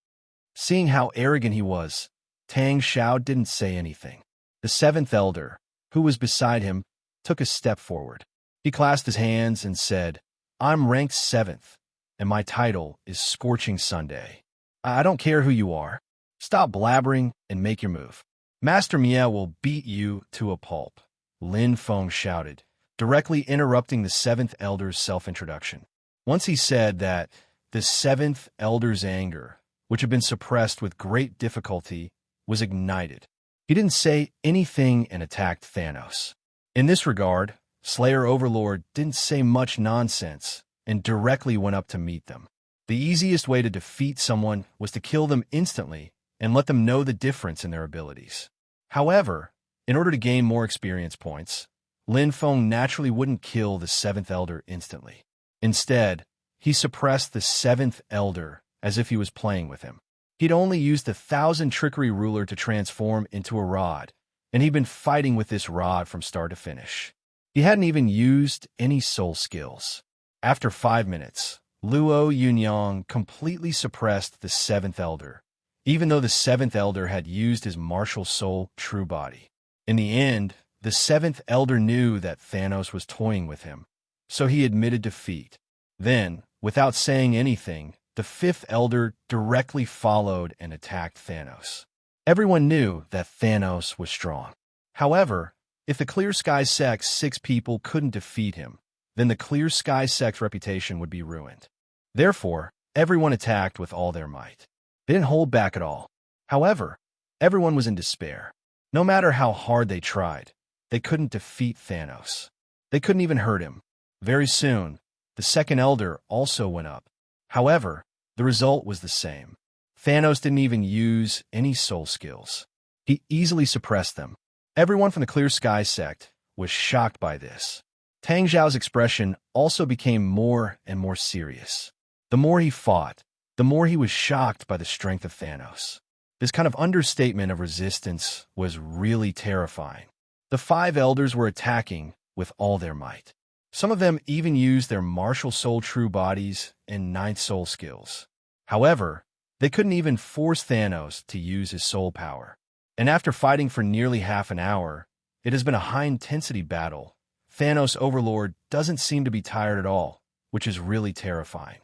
Seeing how arrogant he was, Tang Xiao didn't say anything. The 7th elder, who was beside him, took a step forward. He clasped his hands and said, "I'm ranked 7th, and my title is Scorching Sunday. I don't care who you are. Stop blabbering and make your move. Master Mia will beat you to a pulp," Lin Feng shouted, directly interrupting the 7th elder's self-introduction. Once he said that, the 7th elder's anger, which had been suppressed with great difficulty, was ignited. He didn't say anything and attacked Thanos. In this regard, Slayer Overlord didn't say much nonsense and directly went up to meet them. The easiest way to defeat someone was to kill them instantly and let them know the difference in their abilities. However, in order to gain more experience points, Lin Feng naturally wouldn't kill the 7th elder instantly. Instead, he suppressed the 7th elder as if he was playing with him. He'd only used the 1,000 trickery ruler to transform into a rod, and he'd been fighting with this rod from start to finish. He hadn't even used any soul skills. After 5 minutes, Luo Yunyang completely suppressed the 7th elder, even though the 7th elder had used his martial soul true body. In the end, the 7th elder knew that Thanos was toying with him, so he admitted defeat. Then, without saying anything, the 5th elder directly followed and attacked Thanos. Everyone knew that Thanos was strong. However, if the Clear Sky sect's 6 people couldn't defeat him, then the Clear Sky sect's reputation would be ruined. Therefore, everyone attacked with all their might. They didn't hold back at all. However, everyone was in despair. No matter how hard they tried, they couldn't defeat Thanos. They couldn't even hurt him. Very soon, the second elder also went up. However, the result was the same. Thanos didn't even use any soul skills. He easily suppressed them. Everyone from the Clear Sky sect was shocked by this. Tang Xiao's expression also became more and more serious. The more he fought, the more he was shocked by the strength of Thanos. This kind of understatement of resistance was really terrifying. The five elders were attacking with all their might. Some of them even used their martial soul true bodies and ninth soul skills. However, they couldn't even force Thanos to use his soul power. And after fighting for nearly half an hour, it has been a high-intensity battle. Thanos' overlord doesn't seem to be tired at all, which is really terrifying.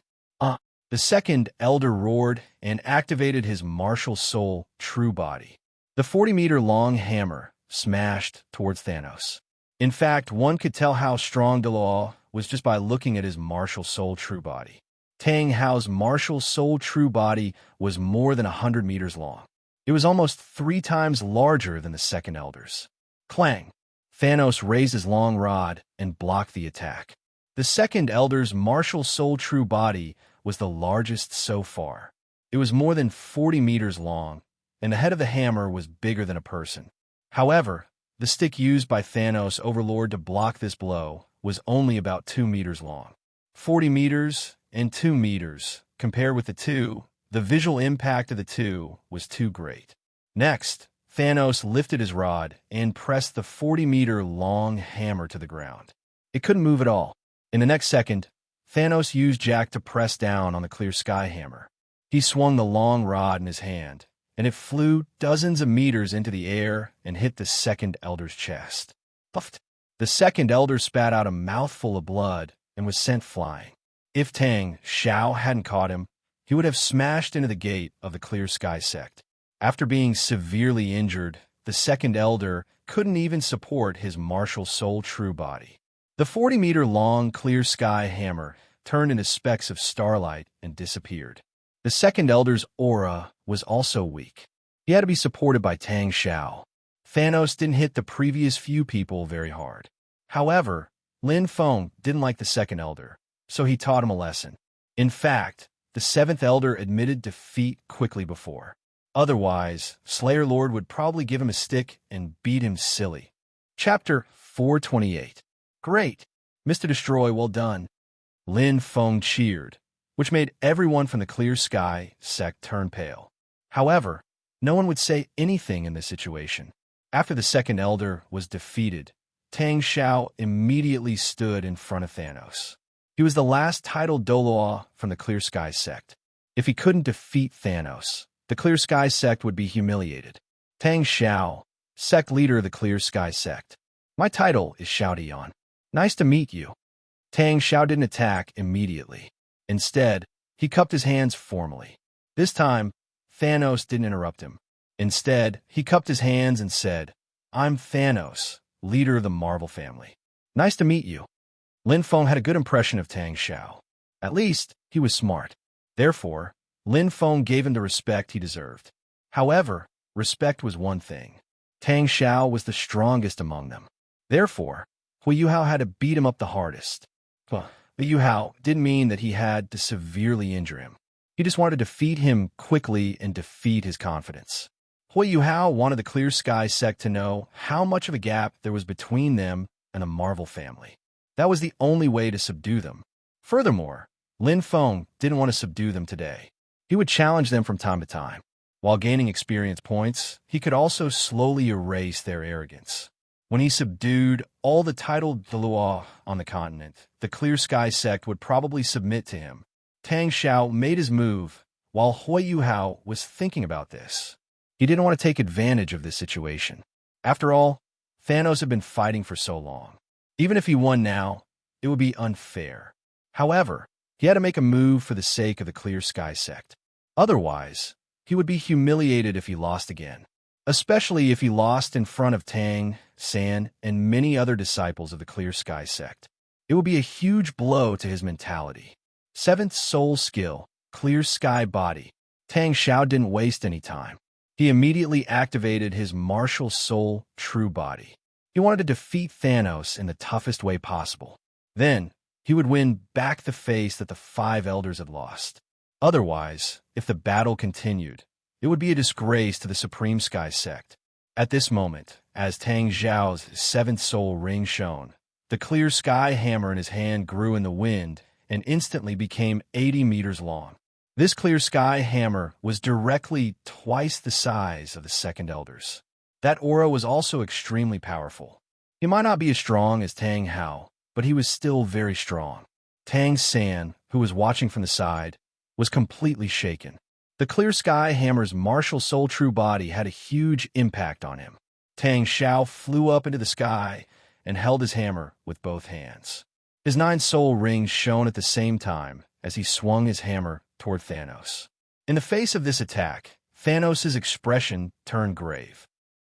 The second elder roared and activated his martial soul true body. The 40-meter-long hammer smashed towards Thanos. In fact, one could tell how strong Douluo was just by looking at his martial soul true body. Tang Hao's martial soul true body was more than 100 meters long. It was almost 3 times larger than the second elder's. Clang! Thanos raised his long rod and blocked the attack. The second elder's martial soul true body was the largest so far. It was more than 40 meters long, and the head of the hammer was bigger than a person. However, the stick used by Thanos' overlord to block this blow was only about 2 meters long. 40 meters and 2 meters, compared with the two, the visual impact of the two was too great. Next, Thanos lifted his rod and pressed the 40-meter-long hammer to the ground. It couldn't move at all. In the next second, Thanos used Jack to press down on the Clear Sky hammer. He swung the long rod in his hand, and it flew dozens of meters into the air and hit the second elder's chest. Puffed! The second elder spat out a mouthful of blood and was sent flying. If Tang Xiao hadn't caught him, he would have smashed into the gate of the Clear Sky sect. After being severely injured, the second elder couldn't even support his martial soul true body. The 40-meter-long Clear Sky hammer turned into specks of starlight and disappeared. The second elder's aura was also weak. He had to be supported by Tang Xiao. Thanos didn't hit the previous few people very hard. However, Lin Feng didn't like the second elder, so he taught him a lesson. In fact, the seventh elder admitted defeat quickly before. Otherwise, Slayer Lord would probably give him a stick and beat him silly. Chapter 428. Great! Mr. Destroy, well done. Lin Feng cheered, which made everyone from the Clear Sky sect turn pale. However, no one would say anything in this situation. After the second elder was defeated, Tang Xiao immediately stood in front of Thanos. He was the last titled Douluo from the Clear Sky sect. If he couldn't defeat Thanos, the Clear Sky sect would be humiliated. Tang Xiao, sect leader of the Clear Sky sect. My title is Xiao Dian. Nice to meet you. Tang Xiao didn't attack immediately. Instead, he cupped his hands formally. This time, Thanos didn't interrupt him. Instead, he cupped his hands and said, I'm Thanos, leader of the Marvel family. Nice to meet you. Lin Feng had a good impression of Tang Xiao. At least, he was smart. Therefore, Lin Feng gave him the respect he deserved. However, respect was one thing. Tang Xiao was the strongest among them. Therefore, Hui Yuhao had to beat him up the hardest. But Yuhao didn't mean that he had to severely injure him. He just wanted to defeat him quickly and defeat his confidence. Hui Yuhao wanted the Clear Sky sect to know how much of a gap there was between them and the Marvel family. That was the only way to subdue them. Furthermore, Lin Feng didn't want to subdue them today. He would challenge them from time to time. While gaining experience points, he could also slowly erase their arrogance. When he subdued all the titled Douluo on the continent, the Clear Sky sect would probably submit to him. Tang Xiao made his move, while Hui Yuhao was thinking about this. He didn't want to take advantage of this situation. After all, Thanos had been fighting for so long. Even if he won now, it would be unfair. However, he had to make a move for the sake of the Clear Sky sect. Otherwise, he would be humiliated if he lost again, especially if he lost in front of Tang, San, and many other disciples of the Clear Sky sect. It would be a huge blow to his mentality. Seventh soul skill, Clear Sky body. Tang Xiao didn't waste any time. He immediately activated his martial soul true body. He wanted to defeat Thanos in the toughest way possible. Then, he would win back the face that the five elders had lost. Otherwise, if the battle continued, it would be a disgrace to the Supreme Sky Sect. At this moment, as Tang Xiao's seventh soul ring shone, the clear sky hammer in his hand grew in the wind and instantly became 80 meters long. This clear sky hammer was directly twice the size of the second elders. That aura was also extremely powerful. He might not be as strong as Tang Hao, but he was still very strong. Tang San, who was watching from the side, was completely shaken. The clear sky hammer's martial soul true body had a huge impact on him. Tang Xiao flew up into the sky and held his hammer with both hands. His 9 soul rings shone at the same time as he swung his hammer toward Thanos. In the face of this attack, Thanos' expression turned grave.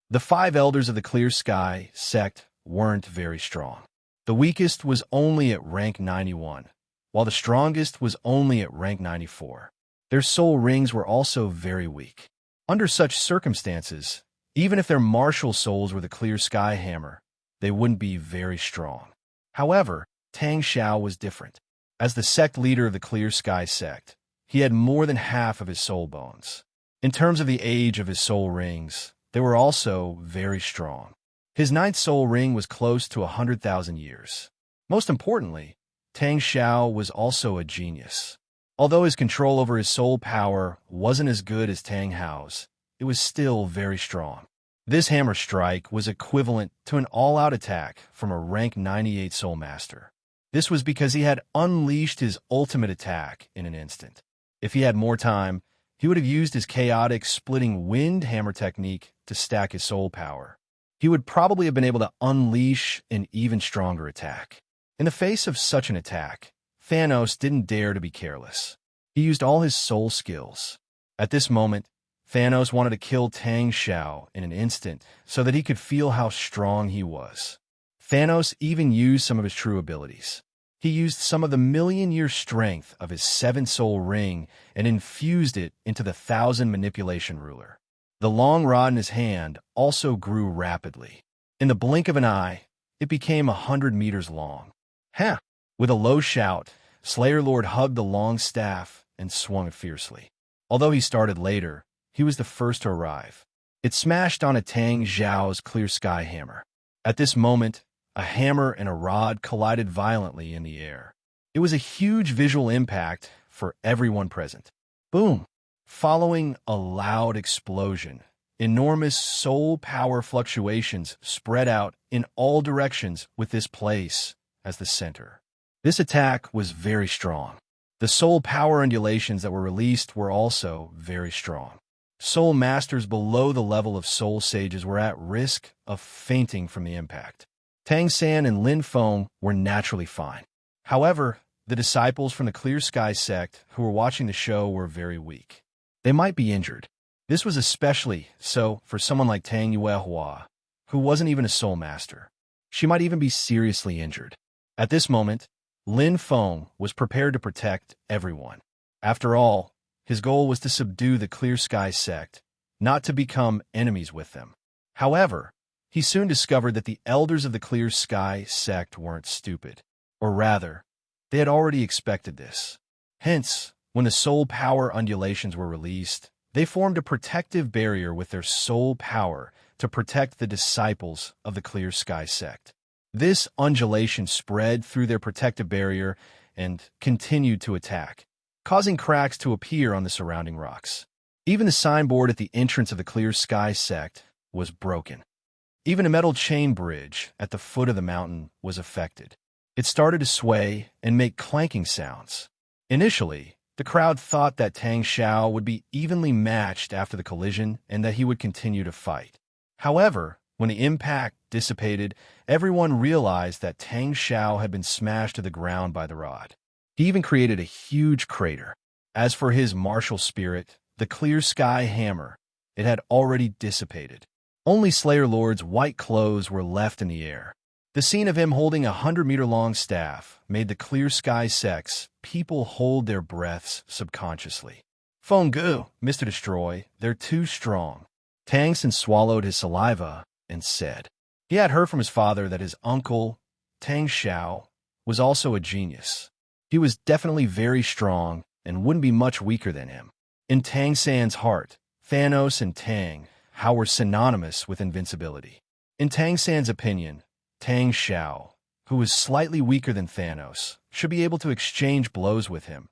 The 5 elders of the Clear Sky sect weren't very strong. The weakest was only at rank 91, while the strongest was only at rank 94. Their soul rings were also very weak. Under such circumstances, even if their martial souls were the Clear Sky Hammer, they wouldn't be very strong. However, Tang Xiao was different. As the sect leader of the Clear Sky sect, he had more than half of his soul bones. In terms of the age of his soul rings, they were also very strong. His 9th soul ring was close to 100,000 years. Most importantly, Tang Xiao was also a genius. Although his control over his soul power wasn't as good as Tang Hao's, it was still very strong. This hammer strike was equivalent to an all-out attack from a rank 98 soul master. This was because he had unleashed his ultimate attack in an instant. If he had more time, he would have used his chaotic splitting wind hammer technique to stack his soul power. He would probably have been able to unleash an even stronger attack. In the face of such an attack, Thanos didn't dare to be careless. He used all his soul skills. At this moment, Thanos wanted to kill Tang Xiao in an instant so that he could feel how strong he was. Thanos even used some of his true abilities. He used some of the million-year strength of his 7 soul ring and infused it into the 1,000 manipulation ruler. The long rod in his hand also grew rapidly. In the blink of an eye, it became 100 meters long. Ha! With a low shout, Slayer Lord hugged the long staff and swung it fiercely. Although he started later, he was the first to arrive. It smashed on a Tang Xiao's clear sky hammer. At this moment, a hammer and a rod collided violently in the air. It was a huge visual impact for everyone present. Boom! Following a loud explosion, enormous soul power fluctuations spread out in all directions with this place as the center. This attack was very strong. The soul power undulations that were released were also very strong. Soul masters below the level of soul sages were at risk of fainting from the impact. Tang San and Lin Feng were naturally fine. However, the disciples from the Clear Sky sect who were watching the show were very weak. They might be injured. This was especially so for someone like Tang Yuehua, who wasn't even a soul master. She might even be seriously injured. At this moment, Lin Feng was prepared to protect everyone. After all, his goal was to subdue the Clear Sky sect, not to become enemies with them. However, he soon discovered that the elders of the Clear Sky sect weren't stupid. Or rather, they had already expected this. Hence, when the soul power undulations were released, they formed a protective barrier with their soul power to protect the disciples of the Clear Sky sect. This undulation spread through their protective barrier and continued to attack, causing cracks to appear on the surrounding rocks. Even the signboard at the entrance of the Clear Sky sect was broken. Even a metal chain bridge at the foot of the mountain was affected. It started to sway and make clanking sounds. Initially, the crowd thought that Tang Xiao would be evenly matched after the collision and that he would continue to fight. However, when the impact dissipated, everyone realized that Tang Xiao had been smashed to the ground by the rod. He even created a huge crater. As for his martial spirit, the Clear Sky Hammer, it had already dissipated. Only Slayer Lord's white clothes were left in the air. The scene of him holding a 100-meter-long staff made the Clear Sky sect's people hold their breaths subconsciously. Feng Gu, Mr. Destroy, they're too strong. Tang San swallowed his saliva and said, he had heard from his father that his uncle, Tang Xiao, was also a genius. He was definitely very strong and wouldn't be much weaker than him. In Tang San's heart, Thanos and Tang Hao were synonymous with invincibility. In Tang San's opinion, Tang Xiao, who was slightly weaker than Thanos, should be able to exchange blows with him,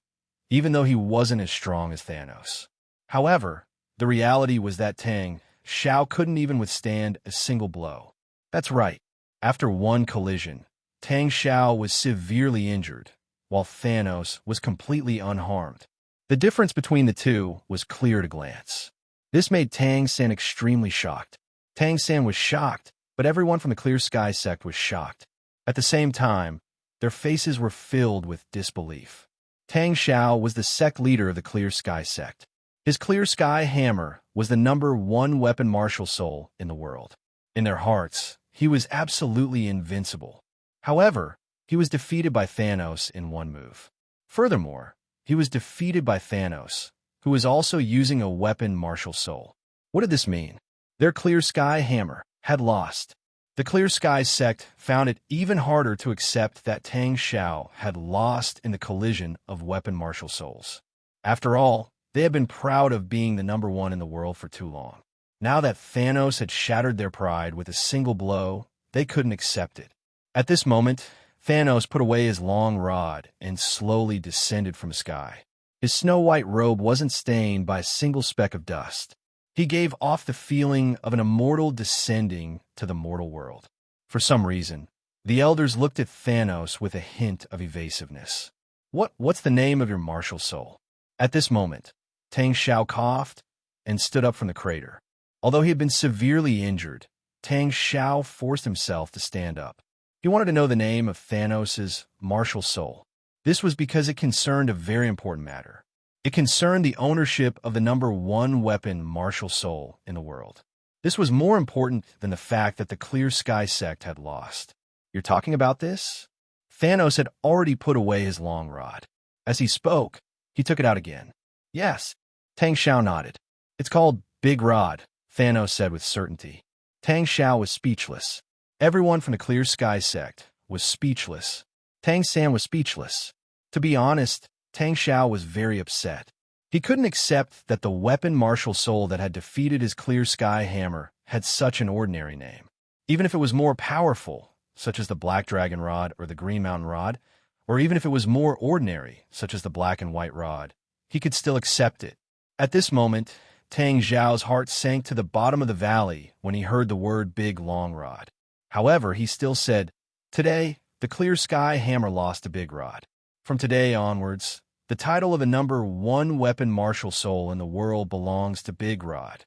even though he wasn't as strong as Thanos. However, the reality was that Tang Xiao couldn't even withstand a single blow. That's right. After one collision, Tang Xiao was severely injured, while Thanos was completely unharmed. The difference between the two was clear at a glance. This made Tang San extremely shocked. Tang San was shocked, but everyone from the Clear Sky sect was shocked. At the same time, their faces were filled with disbelief. Tang Xiao was the sect leader of the Clear Sky sect. His Clear Sky hammer was the #1 weapon martial soul in the world. In their hearts, he was absolutely invincible. However, he was defeated by Thanos in one move. Furthermore, he was defeated by Thanos, who was also using a weapon martial soul. What did this mean? Their Clear Sky hammer had lost. The Clear Sky sect found it even harder to accept that Tang Xiao had lost in the collision of weapon martial souls. After all, they had been proud of being the #1 in the world for too long. Now that Thanos had shattered their pride with a single blow, they couldn't accept it. At this moment, Thanos put away his long rod and slowly descended from the sky. His snow-white robe wasn't stained by a single speck of dust. He gave off the feeling of an immortal descending to the mortal world. For some reason, the elders looked at Thanos with a hint of evasiveness. What's the name of your martial soul? At this moment, Tang Xiao coughed and stood up from the crater. Although he had been severely injured, Tang Xiao forced himself to stand up. He wanted to know the name of Thanos' martial soul. This was because it concerned a very important matter. It concerned the ownership of the #1 weapon martial soul in the world. This was more important than the fact that the Clear Sky sect had lost. You're talking about this? Thanos had already put away his long rod. As he spoke, he took it out again. Yes, Tang Xiao nodded. It's called Big Rod, Thanos said with certainty. Tang Xiao was speechless. Everyone from the Clear Sky sect was speechless. Tang San was speechless. To be honest, Tang Xiao was very upset. He couldn't accept that the weapon martial soul that had defeated his Clear Sky hammer had such an ordinary name. Even if it was more powerful, such as the Black Dragon Rod or the Green Mountain Rod, or even if it was more ordinary, such as the Black and White Rod, he could still accept it. At this moment, Tang Xiao's heart sank to the bottom of the valley when he heard the word Big Long Rod. However, he still said, "Today, the Clear Sky hammer lost to Big Rod. From today onwards, the title of the #1 weapon martial soul in the world belongs to Big Rod."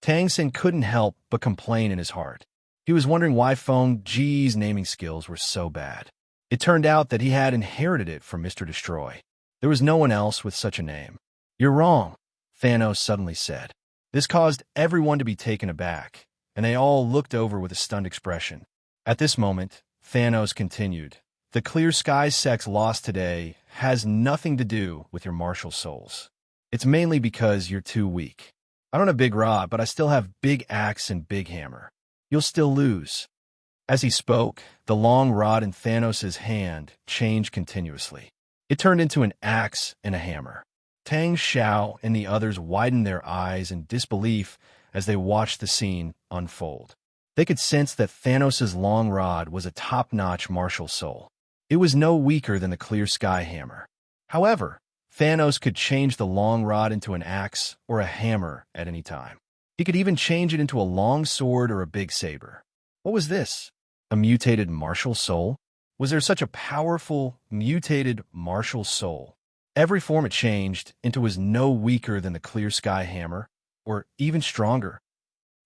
Tang San couldn't help but complain in his heart. He was wondering why Feng Ji's naming skills were so bad. It turned out that he had inherited it from Mr. Destroy. There was no one else with such a name. "You're wrong," Thanos suddenly said. This caused everyone to be taken aback, and they all looked over with a stunned expression. At this moment, Thanos continued, "The Clear Sky sect's loss today has nothing to do with your martial souls. It's mainly because you're too weak. I don't have Big Rod, but I still have Big Axe and Big Hammer. You'll still lose." As he spoke, the long rod in Thanos' hand changed continuously. It turned into an axe and a hammer. Tang Xiao and the others widened their eyes in disbelief as they watched the scene unfold. They could sense that Thanos' long rod was a top-notch martial soul. It was no weaker than the Clear Sky hammer. However, Thanos could change the long rod into an axe or a hammer at any time. He could even change it into a long sword or a big saber. What was this? A mutated martial soul? Was there such a powerful, mutated martial soul? Every form it changed into was no weaker than the Clear Sky hammer, or even stronger.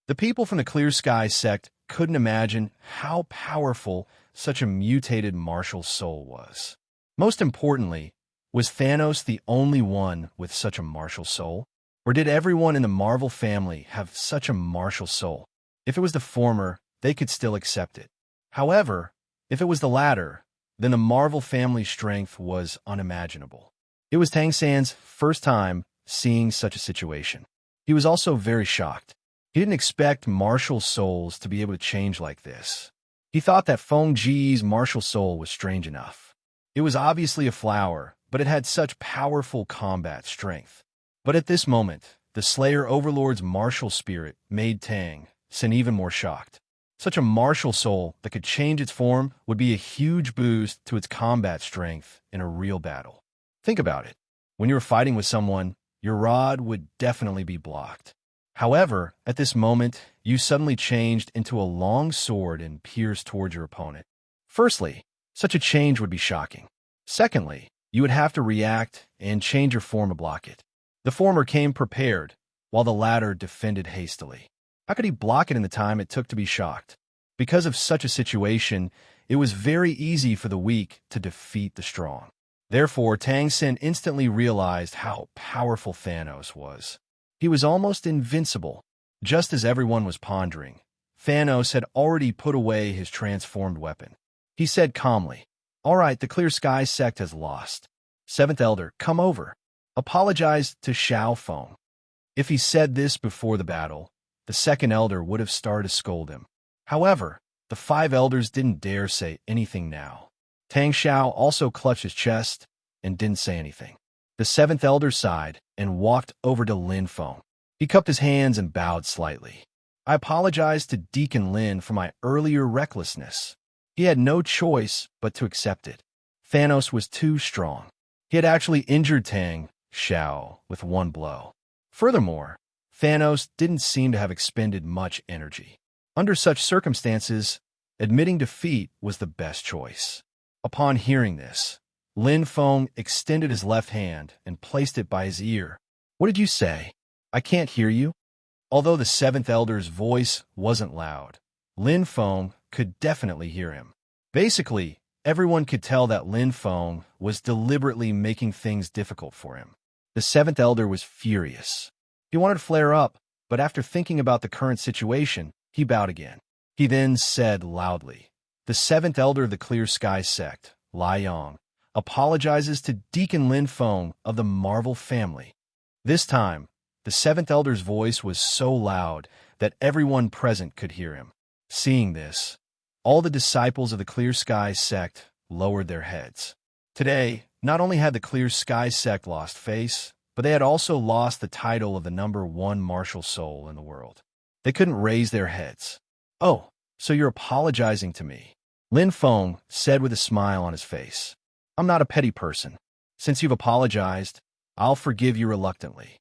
The people from the Clear Sky sect couldn't imagine how powerful such a mutated martial soul was. Most importantly, was Thanos the only one with such a martial soul? Or did everyone in the Marvel family have such a martial soul? If it was the former, they could still accept it. However, if it was the latter, then the Marvel family's strength was unimaginable. It was Tang San's first time seeing such a situation. He was also very shocked. He didn't expect martial souls to be able to change like this. He thought that Feng Ji's martial soul was strange enough. It was obviously a flower, but it had such powerful combat strength. But at this moment, the Slayer Overlord's martial spirit made Tang Sen even more shocked. Such a martial soul that could change its form would be a huge boost to its combat strength in a real battle. Think about it. When you were fighting with someone, your rod would definitely be blocked. However, at this moment, you suddenly changed into a long sword and pierced towards your opponent. Firstly, such a change would be shocking. Secondly, you would have to react and change your form to block it. The former came prepared, while the latter defended hastily. How could he block it in the time it took to be shocked? Because of such a situation, it was very easy for the weak to defeat the strong. Therefore, Tang Sen instantly realized how powerful Thanos was. He was almost invincible. Just as everyone was pondering, Thanos had already put away his transformed weapon. He said calmly, "All right, the Clear Sky sect has lost. Seventh Elder, come over. Apologize to Xiao Feng." If he said this before the battle, the second elder would have started to scold him. However, the 5 elders didn't dare say anything now. Tang Xiao also clutched his chest and didn't say anything. The 7th elder sighed and walked over to Lin Feng. He cupped his hands and bowed slightly. "I apologize to Deacon Lin for my earlier recklessness." He had no choice but to accept it. Thanos was too strong. He had actually injured Tang Xiao with one blow. Furthermore, Thanos didn't seem to have expended much energy. Under such circumstances, admitting defeat was the best choice. Upon hearing this, Lin Feng extended his left hand and placed it by his ear. "What did you say? I can't hear you." Although the 7th elder's voice wasn't loud, Lin Feng could definitely hear him. Basically, everyone could tell that Lin Feng was deliberately making things difficult for him. The 7th elder was furious. He wanted to flare up, but after thinking about the current situation, he bowed again. He then said loudly, "The 7th elder of the Clear Sky sect, Lai Yong, apologizes to Deacon Lin Feng of the Marvel family." This time, the 7th elder's voice was so loud that everyone present could hear him. Seeing this, all the disciples of the Clear Sky sect lowered their heads. Today, not only had the Clear Sky sect lost face, but they had also lost the title of the #1 martial soul in the world. They couldn't raise their heads. "Oh, so you're apologizing to me," Lin Feng said with a smile on his face. "I'm not a petty person. Since you've apologized, I'll forgive you reluctantly."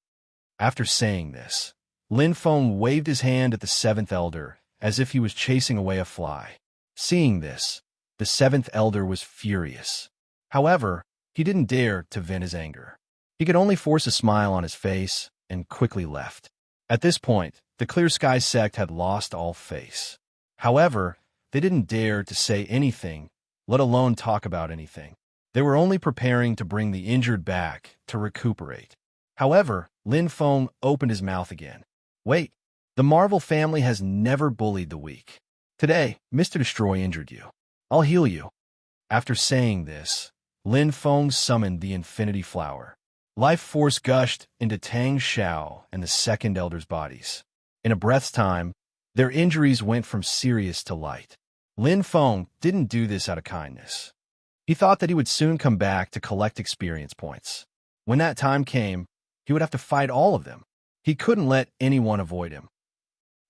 After saying this, Lin Feng waved his hand at the 7th elder as if he was chasing away a fly. Seeing this, the 7th elder was furious. However, he didn't dare to vent his anger. He could only force a smile on his face and quickly left. At this point, the Clear Sky sect had lost all face. However, they didn't dare to say anything, let alone talk about anything. They were only preparing to bring the injured back to recuperate. However, Lin Feng opened his mouth again. "Wait, the Marvel family has never bullied the weak. Today, Mr. Destroy injured you. I'll heal you." After saying this, Lin Feng summoned the Infinity Flower. Life force gushed into Tang Xiao and the 2nd elder's bodies. In a breath's time, their injuries went from serious to light. Lin Feng didn't do this out of kindness. He thought that he would soon come back to collect experience points. When that time came, he would have to fight all of them. He couldn't let anyone avoid him.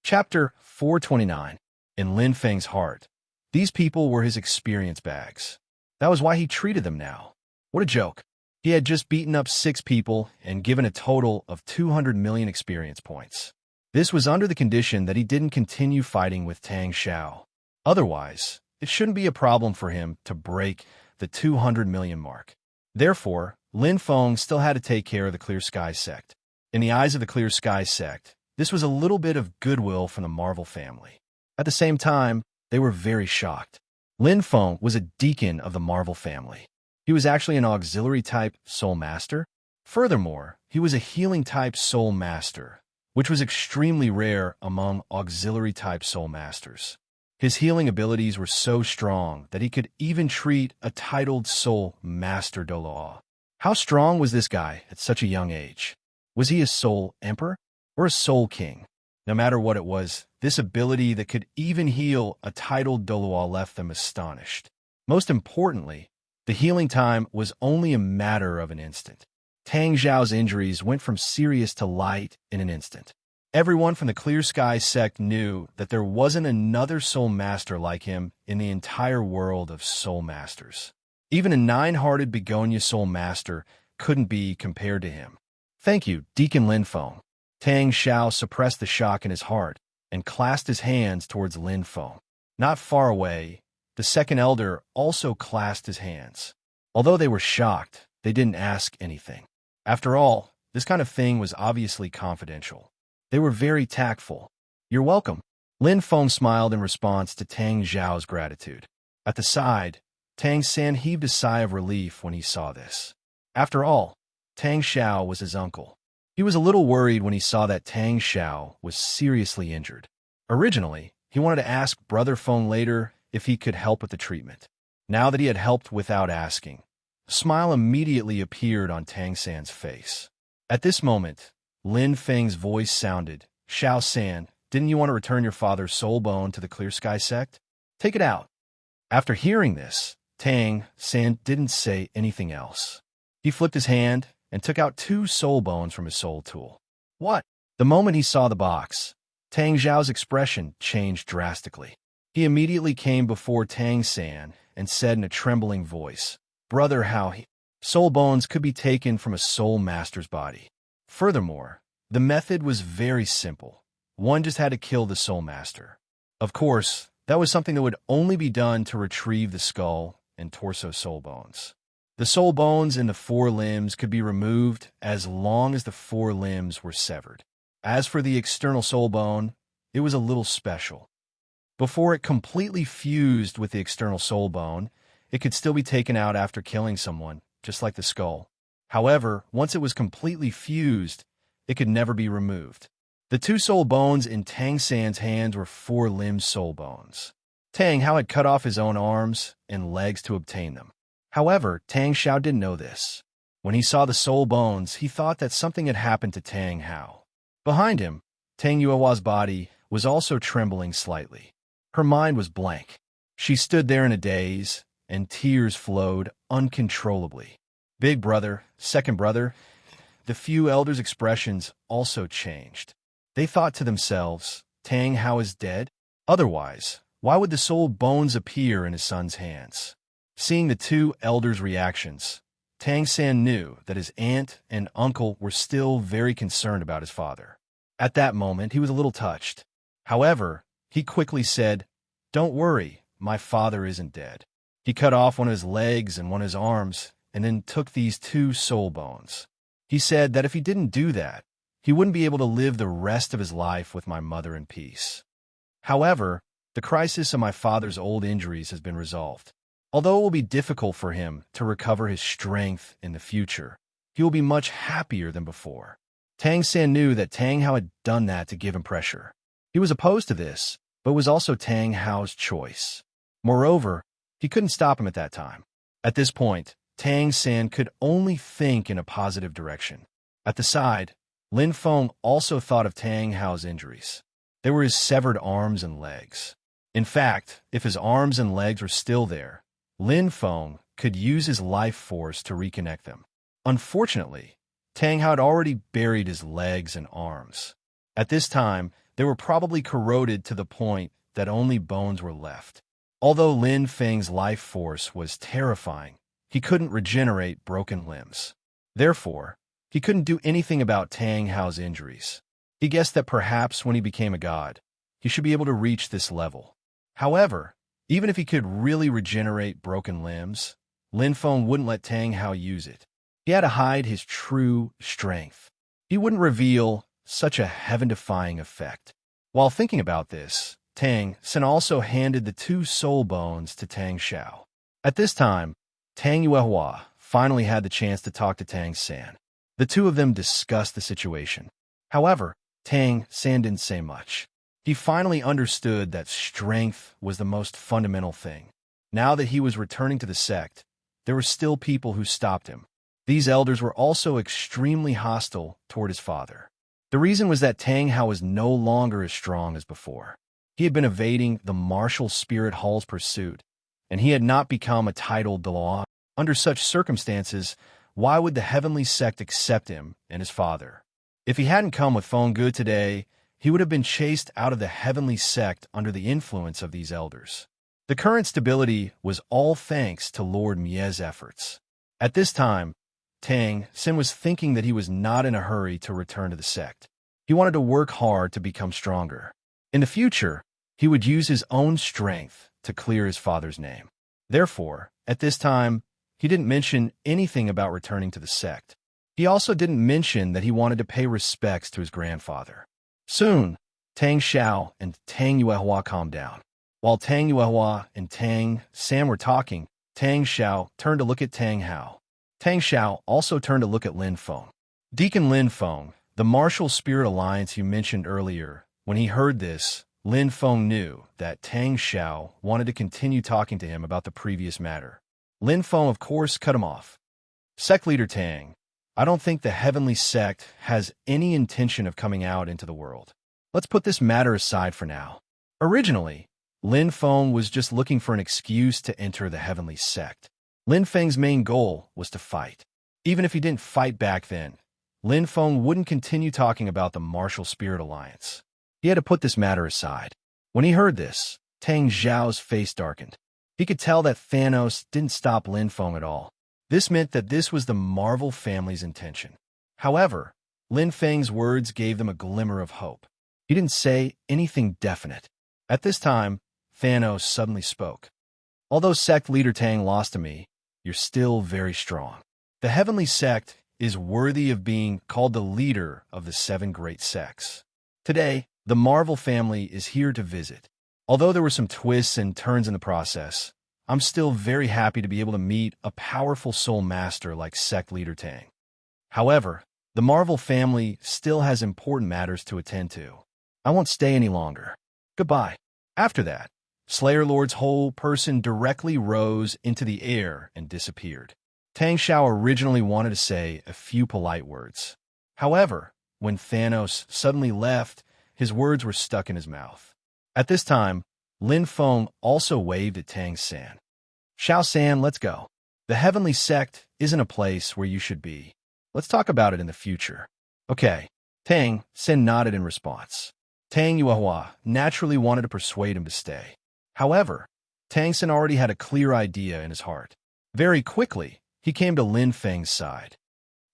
Chapter 429. In Lin Feng's heart. These people were his experience bags. That was why he treated them now. What a joke. He had just beaten up 6 people and given a total of 200 million experience points. This was under the condition that he didn't continue fighting with Tang Xiao. Otherwise, it shouldn't be a problem for him to break the 200 million mark. Therefore, Lin Feng still had to take care of the Clear Sky sect. In the eyes of the Clear Sky sect, this was a little bit of goodwill from the Marvel family. At the same time, they were very shocked. Lin Feng was a deacon of the Marvel family. He was actually an auxiliary-type soul master. Furthermore, he was a healing-type soul master, which was extremely rare among auxiliary-type soul masters. His healing abilities were so strong that he could even treat a titled soul master Douluo. How strong was this guy at such a young age? Was he a soul emperor or a soul king? No matter what it was, this ability that could even heal a titled Douluo left them astonished. Most importantly, the healing time was only a matter of an instant. Tang Xiao's injuries went from serious to light in an instant. Everyone from the Clear Sky sect knew that there wasn't another soul master like him in the entire world of soul masters. Even a nine-hearted begonia soul master couldn't be compared to him. "Thank you, Deacon Linfeng." Tang Xiao suppressed the shock in his heart and clasped his hands towards Linfeng. Not far away, the second elder also clasped his hands. Although they were shocked, they didn't ask anything. After all, this kind of thing was obviously confidential. They were very tactful. "You're welcome." Linfeng smiled in response to Tang Xiao's gratitude. At the side, Tang San heaved a sigh of relief when he saw this. After all, Tang Xiao was his uncle. He was a little worried when he saw that Tang Xiao was seriously injured. Originally, he wanted to ask Brother Feng later if he could help with the treatment. Now that he had helped without asking, a smile immediately appeared on Tang San's face. At this moment, Lin Feng's voice sounded, "Xiao San, didn't you want to return your father's soul bone to the Clear Sky sect? Take it out." After hearing this, Tang San didn't say anything else. He flipped his hand and took out 2 soul bones from his soul tool. "What?" The moment he saw the box, Tang Xiao's expression changed drastically. He immediately came before Tang San and said in a trembling voice, "Brother, how soul bones could be taken from a soul master's body." Furthermore, the method was very simple. One just had to kill the soul master. Of course, that was something that would only be done to retrieve the skull and torso soul bones. The soul bones in the 4 limbs could be removed as long as the 4 limbs were severed. As for the external soul bone, it was a little special. Before it completely fused with the external soul bone, it could still be taken out after killing someone, just like the skull. However, once it was completely fused, it could never be removed. The 2 soul bones in Tang San's hands were 4-limbed soul bones. Tang Hao had cut off his own arms and legs to obtain them. However, Tang Xiao didn't know this. When he saw the soul bones, he thought that something had happened to Tang Hao. Behind him, Tang Yuehua's body was also trembling slightly. Her mind was blank. She stood there in a daze, and tears flowed uncontrollably. Big brother, second brother, the few elders' expressions also changed. They thought to themselves, Tang Hao is dead? Otherwise, why would the soul bones appear in his son's hands? Seeing the 2 elders' reactions, Tang San knew that his aunt and uncle were still very concerned about his father. At that moment, he was a little touched. However, he quickly said, "Don't worry, my father isn't dead." He cut off one of his legs and one of his arms, and then took these 2 soul bones. He said that if he didn't do that, he wouldn't be able to live the rest of his life with my mother in peace. However, the crisis of my father's old injuries has been resolved. Although it will be difficult for him to recover his strength in the future, he will be much happier than before. Tang San knew that Tang Hao had done that to give him pressure. He was opposed to this, but it was also Tang Hao's choice. Moreover, he couldn't stop him at that time. At this point, Tang San could only think in a positive direction. At the side, Lin Feng also thought of Tang Hao's injuries. They were his severed arms and legs. In fact, if his arms and legs were still there, Lin Feng could use his life force to reconnect them. Unfortunately, Tang Hao had already buried his legs and arms. At this time, they were probably corroded to the point that only bones were left. Although Lin Feng's life force was terrifying, he couldn't regenerate broken limbs. Therefore, he couldn't do anything about Tang Hao's injuries. He guessed that perhaps when he became a god, he should be able to reach this level. However, even if he could really regenerate broken limbs, Lin Feng wouldn't let Tang Hao use it. He had to hide his true strength. He wouldn't reveal such a heaven-defying effect. While thinking about this, Tang San also handed the 2 soul bones to Tang Xiao. At this time, Tang Yuehua finally had the chance to talk to Tang San. The 2 of them discussed the situation. However, Tang San didn't say much. He finally understood that strength was the most fundamental thing. Now that he was returning to the sect, there were still people who stopped him. These elders were also extremely hostile toward his father. The reason was that Tang Hao was no longer as strong as before. He had been evading the martial spirit hall's pursuit, and he had not become a titled Douluo. Under such circumstances, why would the heavenly sect accept him and his father? If he hadn't come with Feng Gu today, he would have been chased out of the heavenly sect under the influence of these elders. The current stability was all thanks to Lord Mie's efforts. At this time, Tang Xin was thinking that he was not in a hurry to return to the sect. He wanted to work hard to become stronger. In the future, he would use his own strength to clear his father's name. Therefore, at this time, he didn't mention anything about returning to the sect. He also didn't mention that he wanted to pay respects to his grandfather. Soon, Tang Xiao and Tang Yuehua calmed down. While Tang Yuehua and Tang San were talking, Tang Xiao turned to look at Tang Hao. Tang Xiao also turned to look at Lin Feng. Deacon Lin Feng, the martial spirit alliance you mentioned earlier, when he heard this, Lin Feng knew that Tang Xiao wanted to continue talking to him about the previous matter. Lin Feng, of course, cut him off. Sect leader Tang, I don't think the heavenly sect has any intention of coming out into the world. Let's put this matter aside for now. Originally, Lin Feng was just looking for an excuse to enter the heavenly sect. Lin Feng's main goal was to fight. Even if he didn't fight back then, Lin Feng wouldn't continue talking about the martial spirit alliance. He had to put this matter aside. When he heard this, Tang Zhao's face darkened. He could tell that Thanos didn't stop Lin Feng at all. This meant that this was the Marvel family's intention. However, Lin Feng's words gave them a glimmer of hope. He didn't say anything definite. At this time, Thanos suddenly spoke. Although sect leader Tang lost to me, you're still very strong. The heavenly sect is worthy of being called the leader of the 7 great sects. Today, the Marvel family is here to visit. Although there were some twists and turns in the process, I'm still very happy to be able to meet a powerful soul master like sect leader Tang. However, the Marvel family still has important matters to attend to. I won't stay any longer. Goodbye. After that, Slayer Lord's whole person directly rose into the air and disappeared. Tang Xiao originally wanted to say a few polite words. However, when Thanos suddenly left, his words were stuck in his mouth. At this time, Lin Feng also waved at Tang San. Xiao San, let's go. The heavenly sect isn't a place where you should be. Let's talk about it in the future. Okay. Tang San nodded in response. Tang Yuehua naturally wanted to persuade him to stay. However, Tang San already had a clear idea in his heart. Very quickly, he came to Lin Feng's side.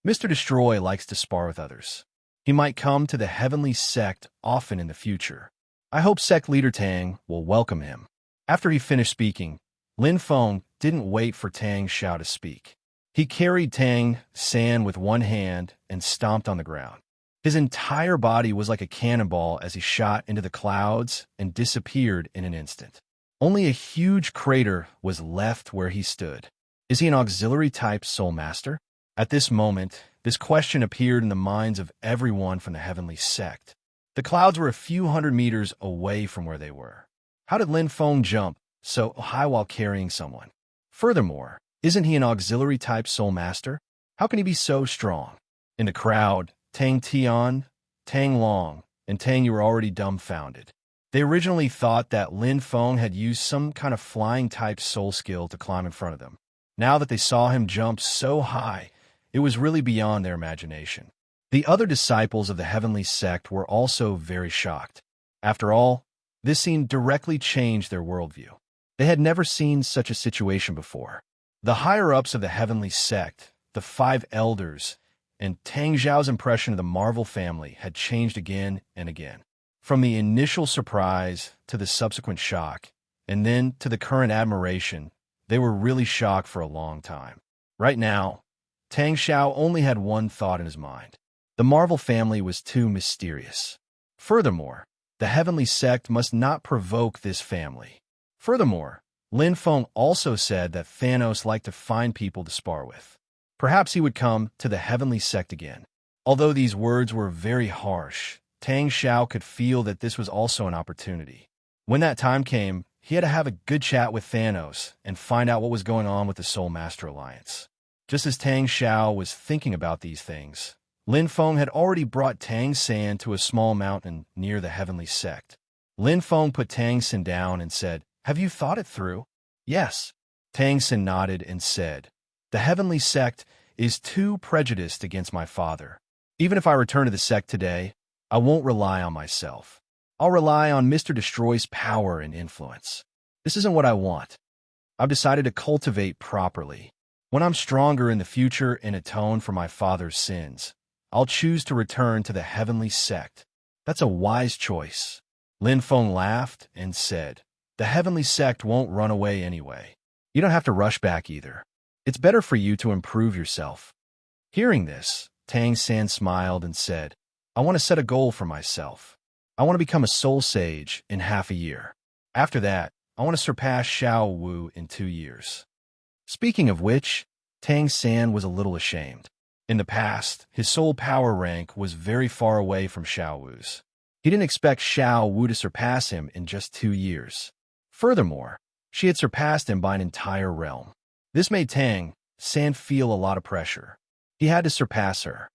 Mr. Destroy likes to spar with others. He might come to the heavenly sect often in the future. I hope sect leader Tang will welcome him. After he finished speaking, Lin Feng didn't wait for Tang Xiao to speak. He carried Tang San with one hand and stomped on the ground. His entire body was like a cannonball as he shot into the clouds and disappeared in an instant. Only a huge crater was left where he stood. Is he an auxiliary-type soul master? At this moment, this question appeared in the minds of everyone from the heavenly sect. The clouds were a few hundred meters away from where they were. How did Lin Feng jump so high while carrying someone? Furthermore, isn't he an auxiliary-type soul master? How can he be so strong? In the crowd, Tang Tian, Tang Long, and Tang Yu were already dumbfounded. They originally thought that Lin Feng had used some kind of flying-type soul skill to climb in front of them. Now that they saw him jump so high, it was really beyond their imagination. The other disciples of the heavenly sect were also very shocked. After all, this scene directly changed their worldview. They had never seen such a situation before. The higher-ups of the heavenly sect, the 5 elders, and Tang Zhao's impression of the Marvel family had changed again and again. From the initial surprise to the subsequent shock, and then to the current admiration, they were really shocked for a long time. Right now, Tang Xiao only had one thought in his mind. The Marvel family was too mysterious. Furthermore, the heavenly sect must not provoke this family. Furthermore, Lin Feng also said that Thanos liked to find people to spar with. Perhaps he would come to the heavenly sect again. Although these words were very harsh, Tang Xiao could feel that this was also an opportunity. When that time came, he had to have a good chat with Thanos and find out what was going on with the Soul Master Alliance. Just as Tang Xiao was thinking about these things, Lin Feng had already brought Tang San to a small mountain near the heavenly sect. Lin Feng put Tang San down and said, "Have you thought it through?" "Yes." Tang San nodded and said, "The heavenly sect is too prejudiced against my father. Even if I return to the sect today, I won't rely on myself. I'll rely on Mr. Destroy's power and influence. This isn't what I want. I've decided to cultivate properly. When I'm stronger in the future and atone for my father's sins, I'll choose to return to the heavenly sect. That's a wise choice." Lin Feng laughed and said, "The heavenly sect won't run away anyway. You don't have to rush back either. It's better for you to improve yourself." Hearing this, Tang San smiled and said, "I want to set a goal for myself. I want to become a soul sage in half a year. After that, I want to surpass Xiao Wu in 2 years." Speaking of which, Tang San was a little ashamed. In the past, his soul power rank was very far away from Xiao Wu's. He didn't expect Xiao Wu to surpass him in just 2 years. Furthermore, she had surpassed him by an entire realm. This made Tang San feel a lot of pressure. He had to surpass her.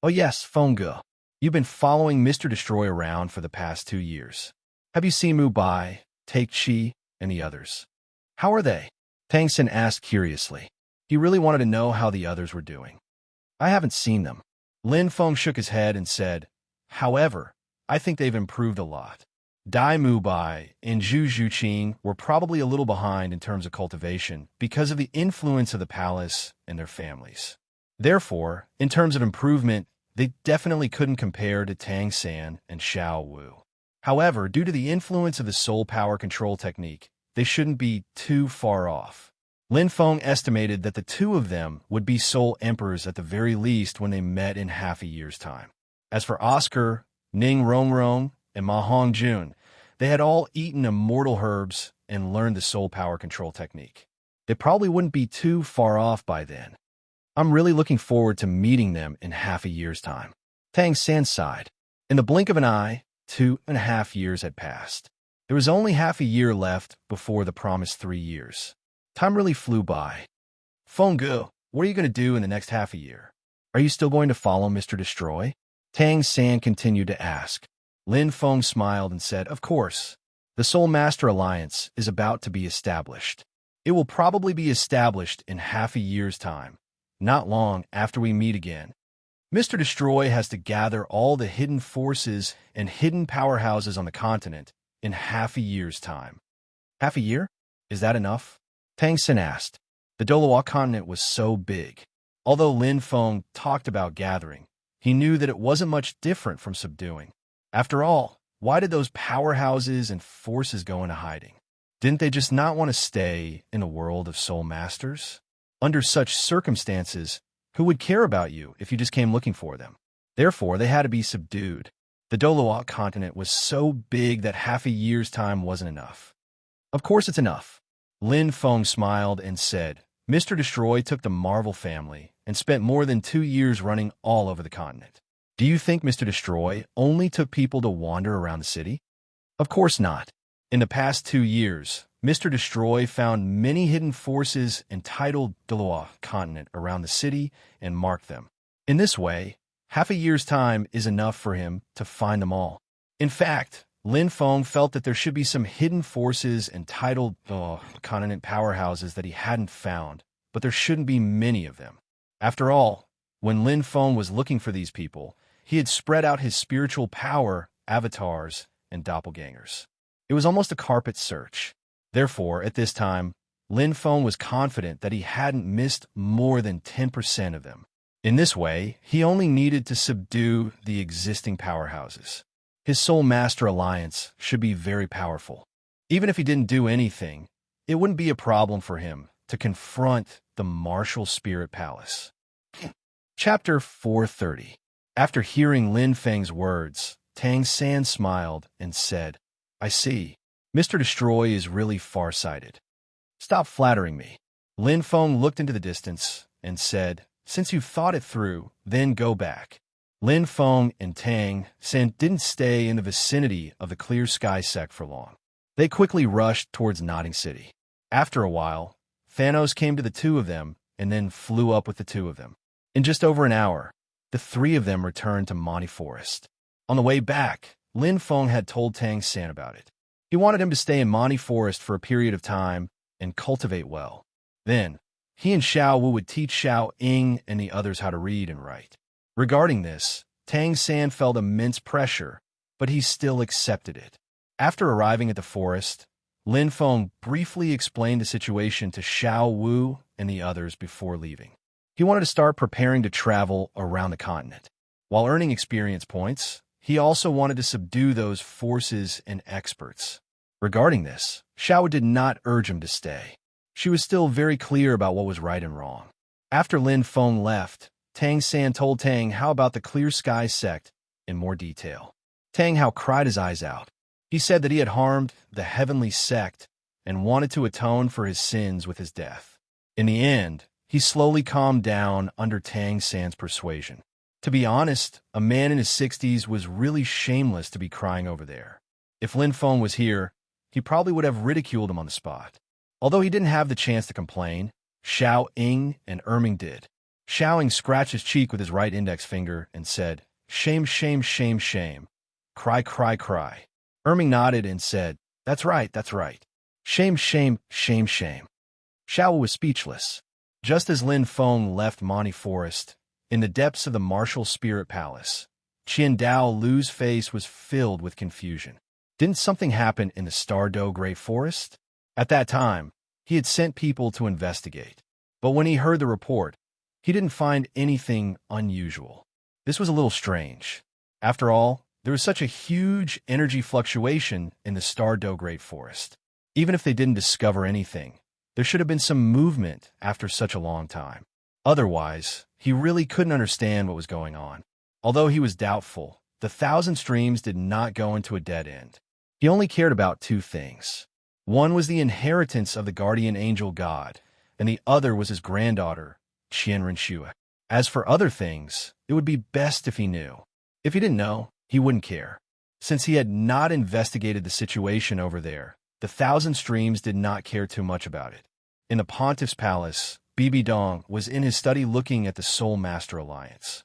"Oh yes, Fengge. You've been following Mr. Destroy around for the past 2 years. Have you seen Mu Bai, Take Chi, and the others? How are they?" Tang San asked curiously. He really wanted to know how the others were doing. "I haven't seen them." Lin Feng shook his head and said, "However, I think they've improved a lot. Dai Mu Bai and Zhu Zhuqing were probably a little behind in terms of cultivation because of the influence of the palace and their families. Therefore, in terms of improvement, they definitely couldn't compare to Tang San and Xiao Wu. However, due to the influence of the soul power control technique, they shouldn't be too far off." Lin Feng estimated that the two of them would be soul emperors at the very least when they met in half a year's time. As for Oscar, Ning Rongrong, and Ma Hongjun, they had all eaten immortal herbs and learned the soul power control technique. They probably wouldn't be too far off by then. "I'm really looking forward to meeting them in half a year's time." Tang San sighed. In the blink of an eye, 2.5 years had passed. There was only half a year left before the promised 3 years. Time really flew by. "Fengge, what are you going to do in the next half a year? Are you still going to follow Mr. Destroy?" Tang San continued to ask. Lin Feng smiled and said, "Of course. The Soul Master Alliance is about to be established. It will probably be established in half a year's time, not long after we meet again. Mr. Destroy has to gather all the hidden forces and hidden powerhouses on the continent in half a year's time." "Half a year? Is that enough?" Tang San asked. The Douluo continent was so big. Although Lin Feng talked about gathering, he knew that it wasn't much different from subduing. After all, why did those powerhouses and forces go into hiding? Didn't they just not want to stay in the world of soul masters? Under such circumstances, who would care about you if you just came looking for them? Therefore, they had to be subdued. The Douluo continent was so big that half a year's time wasn't enough. "Of course it's enough." Lin Feng smiled and said, "Mr. Destroy took the Marvel family and spent more than 2 years running all over the continent. Do you think Mr. Destroy only took people to wander around the city? Of course not. In the past 2 years, Mr. Destroy found many hidden forces entitled Douluo continent around the city and marked them. In this way, half a year's time is enough for him to find them all. In fact, Lin Feng felt that there should be some hidden forces entitled continent powerhouses that he hadn't found, but there shouldn't be many of them. After all, when Lin Feng was looking for these people, he had spread out his spiritual power, avatars, and doppelgangers. It was almost a carpet search. Therefore, at this time, Lin Feng was confident that he hadn't missed more than 10% of them. In this way, he only needed to subdue the existing powerhouses. His Soul Master Alliance should be very powerful. Even if he didn't do anything, it wouldn't be a problem for him to confront the Martial Spirit Palace. Chapter 430. After hearing Lin Feng's words, Tang San smiled and said, "I see. Mr. Destroy is really far-sighted. Stop flattering me." Lin Feng looked into the distance and said, "Since you've thought it through, then go back." Lin Feng and Tang San didn't stay in the vicinity of the Clear Sky sect for long. They quickly rushed towards Nodding City. After a while, Thanos came to the two of them and then flew up with the two of them. In just over an hour, the three of them returned to Monty Forest. On the way back, Lin Feng had told Tang San about it. He wanted him to stay in Monty Forest for a period of time and cultivate well. Then, he and Xiao Wu would teach Xiao Ying and the others how to read and write. Regarding this, Tang San felt immense pressure, but he still accepted it. After arriving at the forest, Lin Feng briefly explained the situation to Xiao Wu and the others before leaving. He wanted to start preparing to travel around the continent. While earning experience points, he also wanted to subdue those forces and experts. Regarding this, Xiao Wu did not urge him to stay. She was still very clear about what was right and wrong. After Lin Feng left, Tang San told Tang how about the Clear Sky sect in more detail. Tang Hao cried his eyes out. He said that he had harmed the heavenly sect and wanted to atone for his sins with his death. In the end, he slowly calmed down under Tang San's persuasion. To be honest, a man in his 60s was really shameless to be crying over there. If Lin Feng was here, he probably would have ridiculed him on the spot. Although he didn't have the chance to complain, Xiao Ying and Erming did. Xiao Ying scratched his cheek with his right index finger and said, "Shame, shame, shame, shame. Cry, cry, cry." Erming nodded and said, that's right, that's right. Shame, shame, shame, shame." Xiao Wu was speechless. Just as Lin Feng left Monty Forest, in the depths of the Martial Spirit Palace, Qian Dao Lu's face was filled with confusion. Didn't something happen in the Stardow Grey Forest? At that time, he had sent people to investigate. But when he heard the report, he didn't find anything unusual. This was a little strange. After all, there was such a huge energy fluctuation in the Stardow Great Forest. Even if they didn't discover anything, there should have been some movement after such a long time. Otherwise, he really couldn't understand what was going on. Although he was doubtful, the Thousand Streams did not go into a dead end. He only cared about two things. One was the inheritance of the guardian angel god, and the other was his granddaughter, Qian Renxue. As for other things, it would be best if he knew. If he didn't know, he wouldn't care. Since he had not investigated the situation over there, the Thousand Streams did not care too much about it. In the Pontiff's palace, Bibi Dong was in his study looking at the Soul Master Alliance.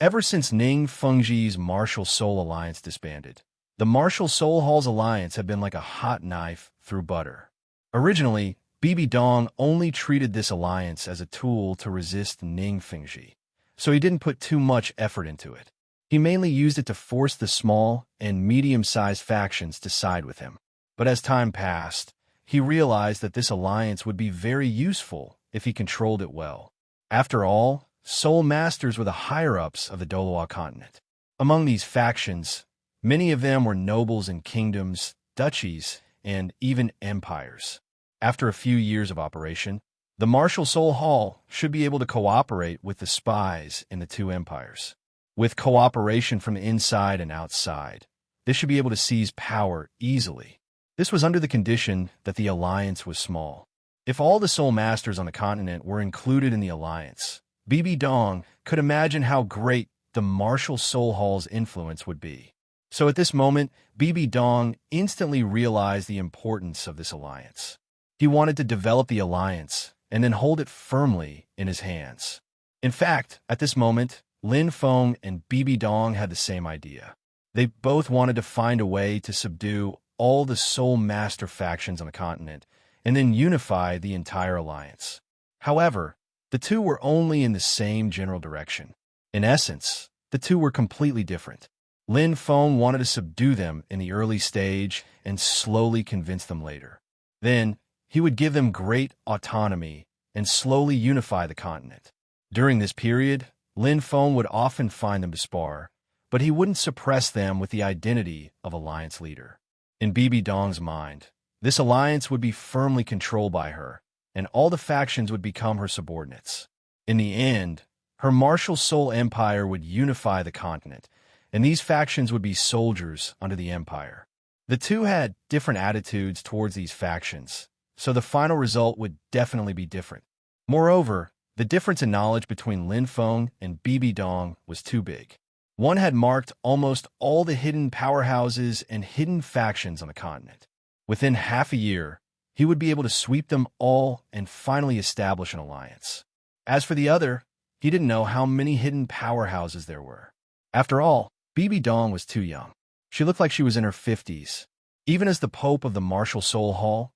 Ever since Ning Fengji's Martial Soul Alliance disbanded, the Martial Soul Hall's alliance had been like a hot knife through butter. Originally, Bibi Dong only treated this alliance as a tool to resist Ning Fengji, so he didn't put too much effort into it. He mainly used it to force the small and medium-sized factions to side with him. But as time passed, he realized that this alliance would be very useful if he controlled it well. After all, Soul Masters were the higher-ups of the Douluo continent. Among these factions, many of them were nobles in kingdoms, duchies, and even empires. After a few years of operation, the Martial Soul Hall should be able to cooperate with the spies in the two empires. With cooperation from the inside and outside, they should be able to seize power easily. This was under the condition that the alliance was small. If all the Soul Masters on the continent were included in the alliance, Bibi Dong could imagine how great the Martial Soul Hall's influence would be. So at this moment, Bibi Dong instantly realized the importance of this alliance. He wanted to develop the alliance and then hold it firmly in his hands. In fact, at this moment, Lin Feng and Bibi Dong had the same idea. They both wanted to find a way to subdue all the Soul Master factions on the continent and then unify the entire alliance. However, the two were only in the same general direction. In essence, the two were completely different. Lin Feng wanted to subdue them in the early stage and slowly convince them later. Then, he would give them great autonomy and slowly unify the continent. During this period, Lin Feng would often find them to spar, but he wouldn't suppress them with the identity of alliance leader. In Bibi Dong's mind, this alliance would be firmly controlled by her, and all the factions would become her subordinates. In the end, her Martial Soul Empire would unify the continent, and these factions would be soldiers under the empire. The two had different attitudes towards these factions, so the final result would definitely be different. Moreover, the difference in knowledge between Lin Feng and Bibi Dong was too big. One had marked almost all the hidden powerhouses and hidden factions on the continent. Within half a year, he would be able to sweep them all and finally establish an alliance. As for the other, he didn't know how many hidden powerhouses there were. After all, Bibi Dong was too young. She looked like she was in her 50s. Even as the Pope of the Martial Soul Hall,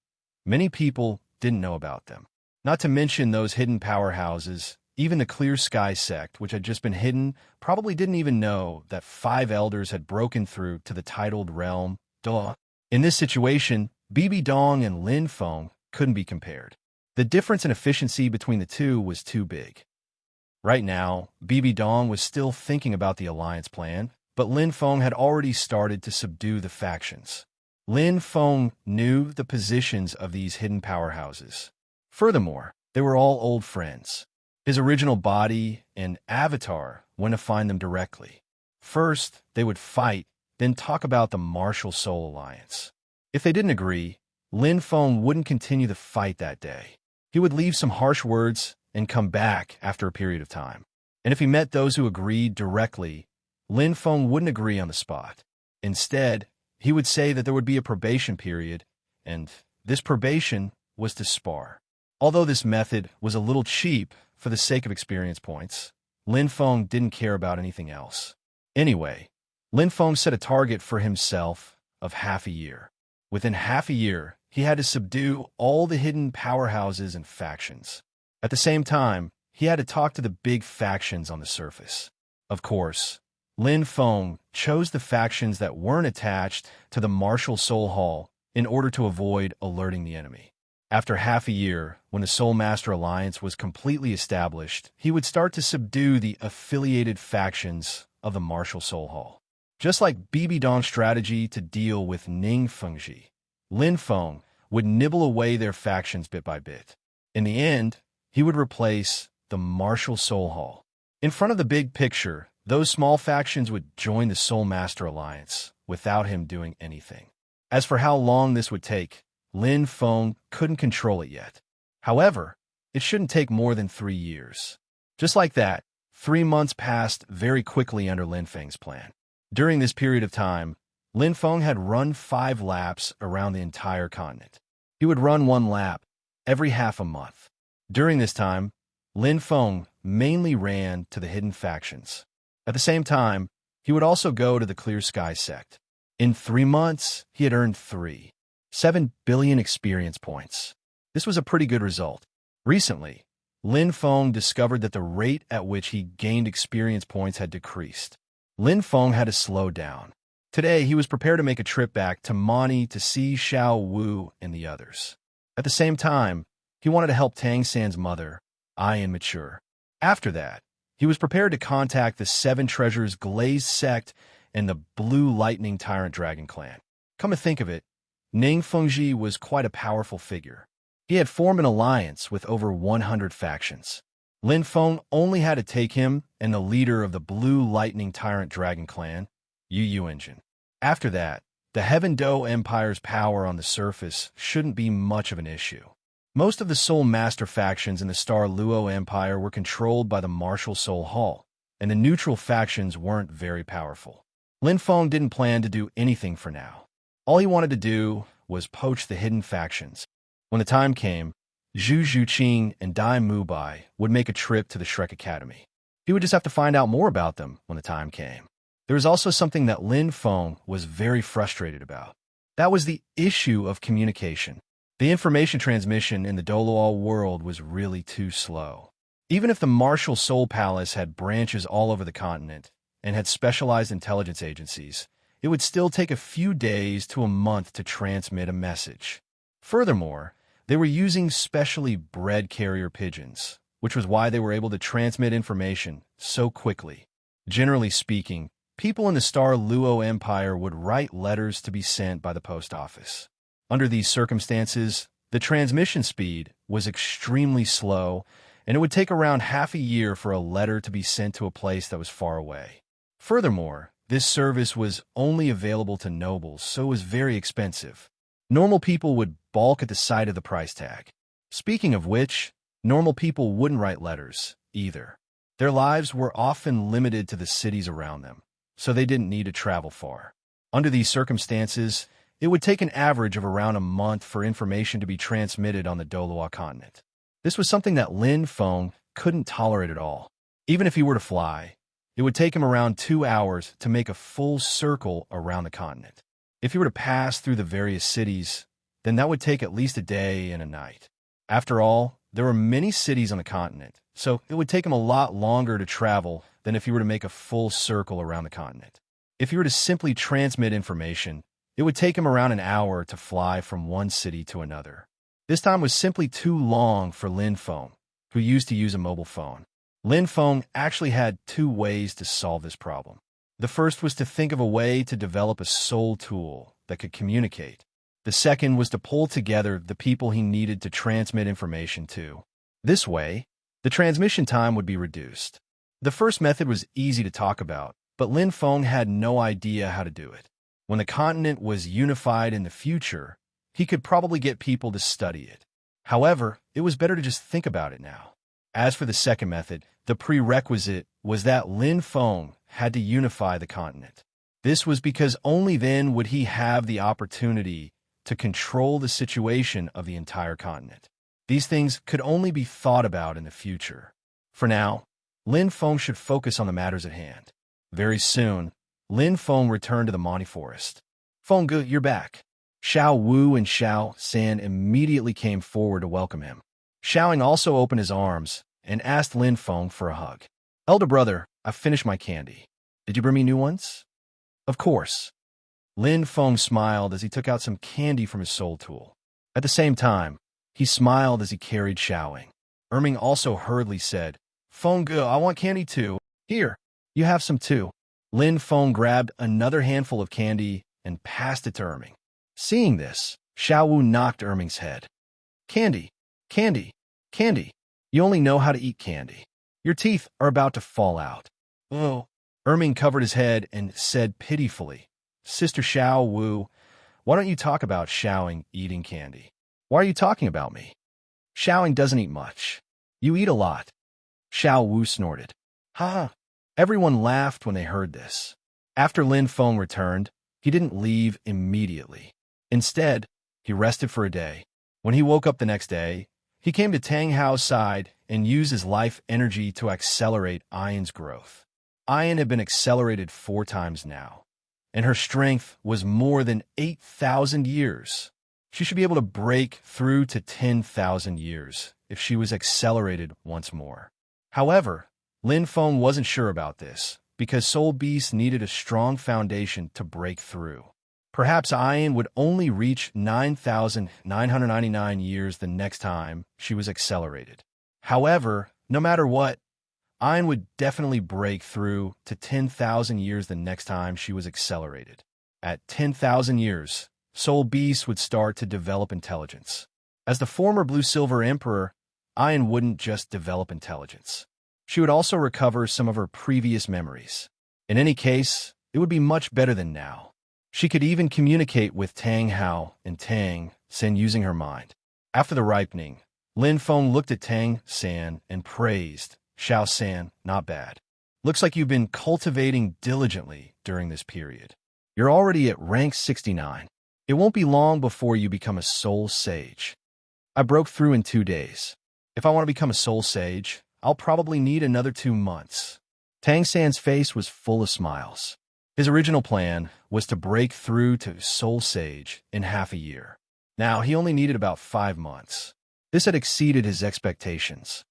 many people didn't know about them. Not to mention those hidden powerhouses, even the Clear Sky sect, which had just been hidden, probably didn't even know that 5 elders had broken through to the titled realm, Douluo. In this situation, Bibi Dong and Lin Feng couldn't be compared. The difference in efficiency between the two was too big. Right now, Bibi Dong was still thinking about the alliance plan, but Lin Feng had already started to subdue the factions. Lin Feng knew the positions of these hidden powerhouses. Furthermore, they were all old friends. His original body and avatar went to find them directly. First, they would fight, then talk about the Martial Soul Alliance. If they didn't agree, Lin Feng wouldn't continue the fight that day. He would leave some harsh words and come back after a period of time. And if he met those who agreed directly, Lin Feng wouldn't agree on the spot. Instead, he would say that there would be a probation period, and this probation was to spar. Although this method was a little cheap for the sake of experience points, Lin Feng didn't care about anything else. Anyway, Lin Feng set a target for himself of half a year. Within half a year, he had to subdue all the hidden powerhouses and factions. At the same time, he had to talk to the big factions on the surface. Of course, Lin Feng chose the factions that weren't attached to the Martial Soul Hall in order to avoid alerting the enemy. After half a year, when the Soul Master Alliance was completely established, he would start to subdue the affiliated factions of the Martial Soul Hall. Just like Bibi Dong's strategy to deal with Ning Fengji, Lin Feng would nibble away their factions bit by bit. In the end, he would replace the Martial Soul Hall. In front of the big picture, those small factions would join the Soul Master Alliance without him doing anything. As for how long this would take, Lin Feng couldn't control it yet. However, it shouldn't take more than 3 years. Just like that, 3 months passed very quickly under Lin Feng's plan. During this period of time, Lin Feng had run 5 laps around the entire continent. He would run 1 lap every half a month. During this time, Lin Feng mainly ran to the hidden factions. At the same time, he would also go to the Clear Sky sect. In 3 months, he had earned 7 billion experience points. This was a pretty good result. Recently, Lin Feng discovered that the rate at which he gained experience points had decreased. Lin Feng had to slow down. Today, he was prepared to make a trip back to Mani to see Xiao Wu and the others. At the same time, he wanted to help Tang San's mother, Ian, mature. After that, he was prepared to contact the 7 Treasures Glazed Sect and the Blue Lightning Tyrant Dragon Clan. Come to think of it, Ning Fengji was quite a powerful figure. He had formed an alliance with over 100 factions. Lin Feng only had to take him and the leader of the Blue Lightning Tyrant Dragon Clan, Yu Engine. After that, the Heaven Do Empire's power on the surface shouldn't be much of an issue. Most of the Soul Master factions in the Star Luo Empire were controlled by the Martial Soul Hall, and the neutral factions weren't very powerful. Lin Feng didn't plan to do anything for now. All he wanted to do was poach the hidden factions. When the time came, Zhu Zhuqing and Dai Mubai would make a trip to the Shrek Academy. He would just have to find out more about them when the time came. There was also something that Lin Feng was very frustrated about. That was the issue of communication. The information transmission in the Douluo world was really too slow. Even if the Martial Soul Palace had branches all over the continent and had specialized intelligence agencies, it would still take a few days to a month to transmit a message. Furthermore, they were using specially bred carrier pigeons, which was why they were able to transmit information so quickly. Generally speaking, people in the Star Luo Empire would write letters to be sent by the post office. Under these circumstances, the transmission speed was extremely slow, and it would take around half a year for a letter to be sent to a place that was far away. Furthermore, this service was only available to nobles, so it was very expensive. Normal people would balk at the sight of the price tag. Speaking of which, normal people wouldn't write letters, either. Their lives were often limited to the cities around them, so they didn't need to travel far. Under these circumstances, it would take an average of around a month for information to be transmitted on the Douluo continent. This was something that Lin Feng couldn't tolerate at all. Even if he were to fly, it would take him around 2 hours to make a full circle around the continent. If he were to pass through the various cities, then that would take at least a day and a night. After all, there were many cities on the continent, so it would take him a lot longer to travel than if he were to make a full circle around the continent. If he were to simply transmit information, it would take him around an hour to fly from one city to another. This time was simply too long for Lin Feng, who used to use a mobile phone. Lin Feng actually had 2 ways to solve this problem. The first was to think of a way to develop a soul tool that could communicate. The second was to pull together the people he needed to transmit information to. This way, the transmission time would be reduced. The first method was easy to talk about, but Lin Feng had no idea how to do it. When the continent was unified in the future, he could probably get people to study it. However, it was better to just think about it now. As for the second method, the prerequisite was that Lin Feng had to unify the continent. This was because only then would he have the opportunity to control the situation of the entire continent. These things could only be thought about in the future. For now, Lin Feng should focus on the matters at hand. Very soon, Lin Feng returned to the Monty Forest. "Feng, you're back." Xiao Wu and Xiao San immediately came forward to welcome him. Xiaoing also opened his arms and asked Lin Feng for a hug. "Elder brother, I've finished my candy. Did you bring me new ones?" "Of course." Lin Feng smiled as he took out some candy from his soul tool. At the same time, he smiled as he carried Xiaoing. Erming also hurriedly said, "Feng, I want candy too. Here, you have some too." Lin Feng grabbed another handful of candy and passed it to Erming. Seeing this, Xiao Wu knocked Erming's head. "Candy, candy, candy. You only know how to eat candy. Your teeth are about to fall out." "Oh." Erming covered his head and said pitifully, "Sister Xiao Wu, why don't you talk about Xiaoing eating candy? Why are you talking about me? Xiaoing doesn't eat much. You eat a lot." Xiao Wu snorted. "Ha ha." Everyone laughed when they heard this. After Lin Feng returned, he didn't leave immediately. Instead, he rested for a day. When he woke up the next day, he came to Tang Hao's side and used his life energy to accelerate Ayan's growth. Ayan had been accelerated 4 times now, and her strength was more than 8,000 years. She should be able to break through to 10,000 years if she was accelerated once more. However, Lin Feng wasn't sure about this, because Soul Beast needed a strong foundation to break through. Perhaps Ayan would only reach 9,999 years the next time she was accelerated. However, no matter what, Ayan would definitely break through to 10,000 years the next time she was accelerated. At 10,000 years, Soul Beast would start to develop intelligence. As the former Blue-Silver Emperor, Ayan wouldn't just develop intelligence. She would also recover some of her previous memories. In any case, it would be much better than now. She could even communicate with Tang Hao and Tang San using her mind. After the ripening, Lin Feng looked at Tang San and praised, "Xiao San, not bad. Looks like you've been cultivating diligently during this period. You're already at rank 69. It won't be long before you become a soul sage. I broke through in 2 days. If I want to become a soul sage, I'll probably need another 2 months." Tang San's face was full of smiles. His original plan was to break through to Soul Sage in half a year. Now, he only needed about 5 months. This had exceeded his expectations.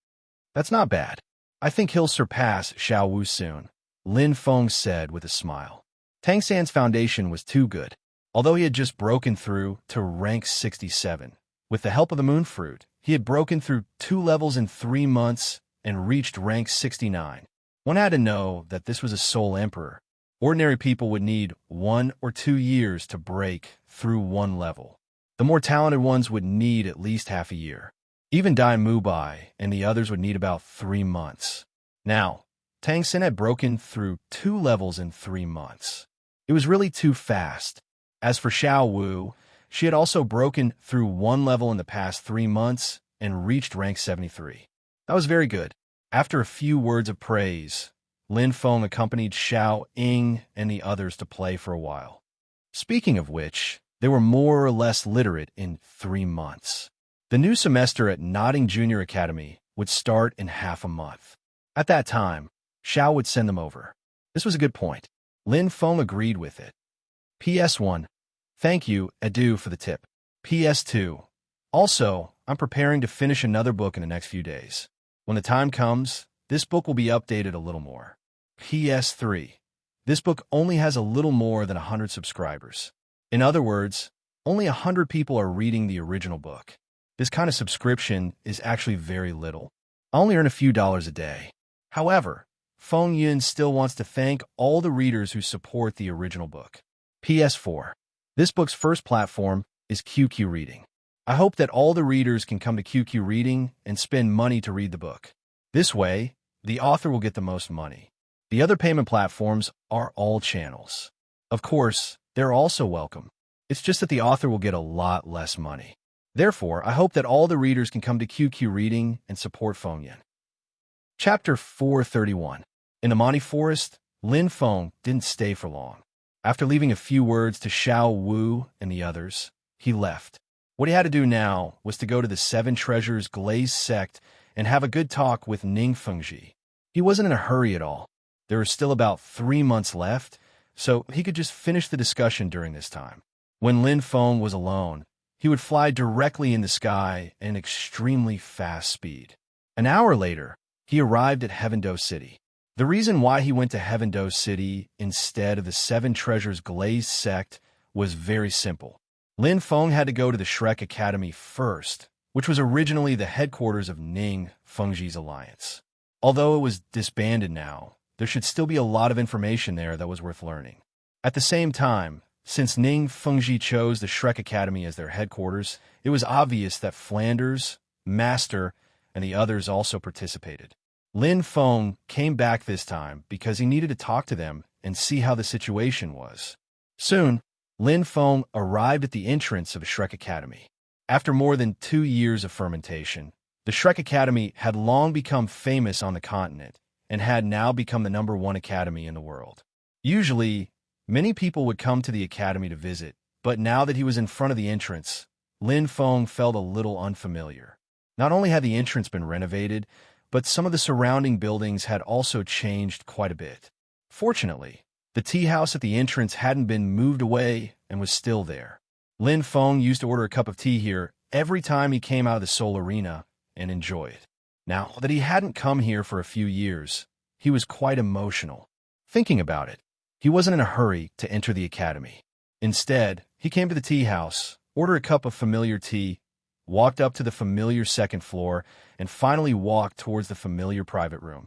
"That's not bad. I think he'll surpass Xiao Wu soon," Lin Feng said with a smile. Tang San's foundation was too good. Although he had just broken through to rank 67, with the help of the moon fruit, he had broken through 2 levels in 3 months and reached rank 69. One had to know that this was a Soul Emperor. Ordinary people would need 1 or 2 years to break through 1 level. The more talented ones would need at least half a year. Even Dai Mubai and the others would need about 3 months. Now, Tang Sin had broken through 2 levels in 3 months. It was really too fast. As for Xiao Wu, she had also broken through 1 level in the past 3 months and reached rank 73. That was very good. After a few words of praise, Lin Feng accompanied Xiao Ying and the others to play for a while. Speaking of which, they were more or less literate in 3 months. The new semester at Notting Junior Academy would start in half a month. At that time, Xiao would send them over. This was a good point. Lin Feng agreed with it. PS1. Thank you, Edu, for the tip. PS2. Also, I'm preparing to finish another book in the next few days. When the time comes, this book will be updated a little more. PS3. This book only has a little more than 100 subscribers. In other words, only 100 people are reading the original book. This kind of subscription is actually very little. I only earn a few dollars a day. However, Feng Yun still wants to thank all the readers who support the original book. PS4. This book's first platform is QQ Reading. I hope that all the readers can come to QQ Reading and spend money to read the book. This way, the author will get the most money. The other payment platforms are all channels. Of course, they're also welcome. It's just that the author will get a lot less money. Therefore, I hope that all the readers can come to QQ Reading and support Feng Yun. Chapter 431. In the Monty Forest, Lin Feng didn't stay for long. After leaving a few words to Xiao Wu and the others, he left. What he had to do now was to go to the Seven Treasures Glazed Sect and have a good talk with Ning Fengji. He wasn't in a hurry at all. There were still about 3 months left, so he could just finish the discussion during this time. When Lin Feng was alone, he would fly directly in the sky at an extremely fast speed. An hour later, he arrived at Heavendo City. The reason why he went to Heavendo City instead of the Seven Treasures Glazed Sect was very simple. Lin Feng had to go to the Shrek Academy first, which was originally the headquarters of Ning Fengji's alliance. Although it was disbanded now, there should still be a lot of information there that was worth learning. At the same time, since Ning Fengji chose the Shrek Academy as their headquarters, it was obvious that Flanders, Master, and the others also participated. Lin Feng came back this time because he needed to talk to them and see how the situation was. Soon, Lin Feng arrived at the entrance of the Shrek Academy. After more than 2 years of fermentation, the Shrek Academy had long become famous on the continent and had now become the #1 academy in the world. Usually, many people would come to the academy to visit, but now that he was in front of the entrance, Lin Feng felt a little unfamiliar. Not only had the entrance been renovated, but some of the surrounding buildings had also changed quite a bit. Fortunately, the tea house at the entrance hadn't been moved away and was still there. Lin Feng used to order a cup of tea here every time he came out of the Soul Arena and enjoy it. Now that he hadn't come here for a few years, he was quite emotional. Thinking about it, he wasn't in a hurry to enter the academy. Instead, he came to the tea house, ordered a cup of familiar tea, walked up to the familiar second floor, and finally walked towards the familiar private room.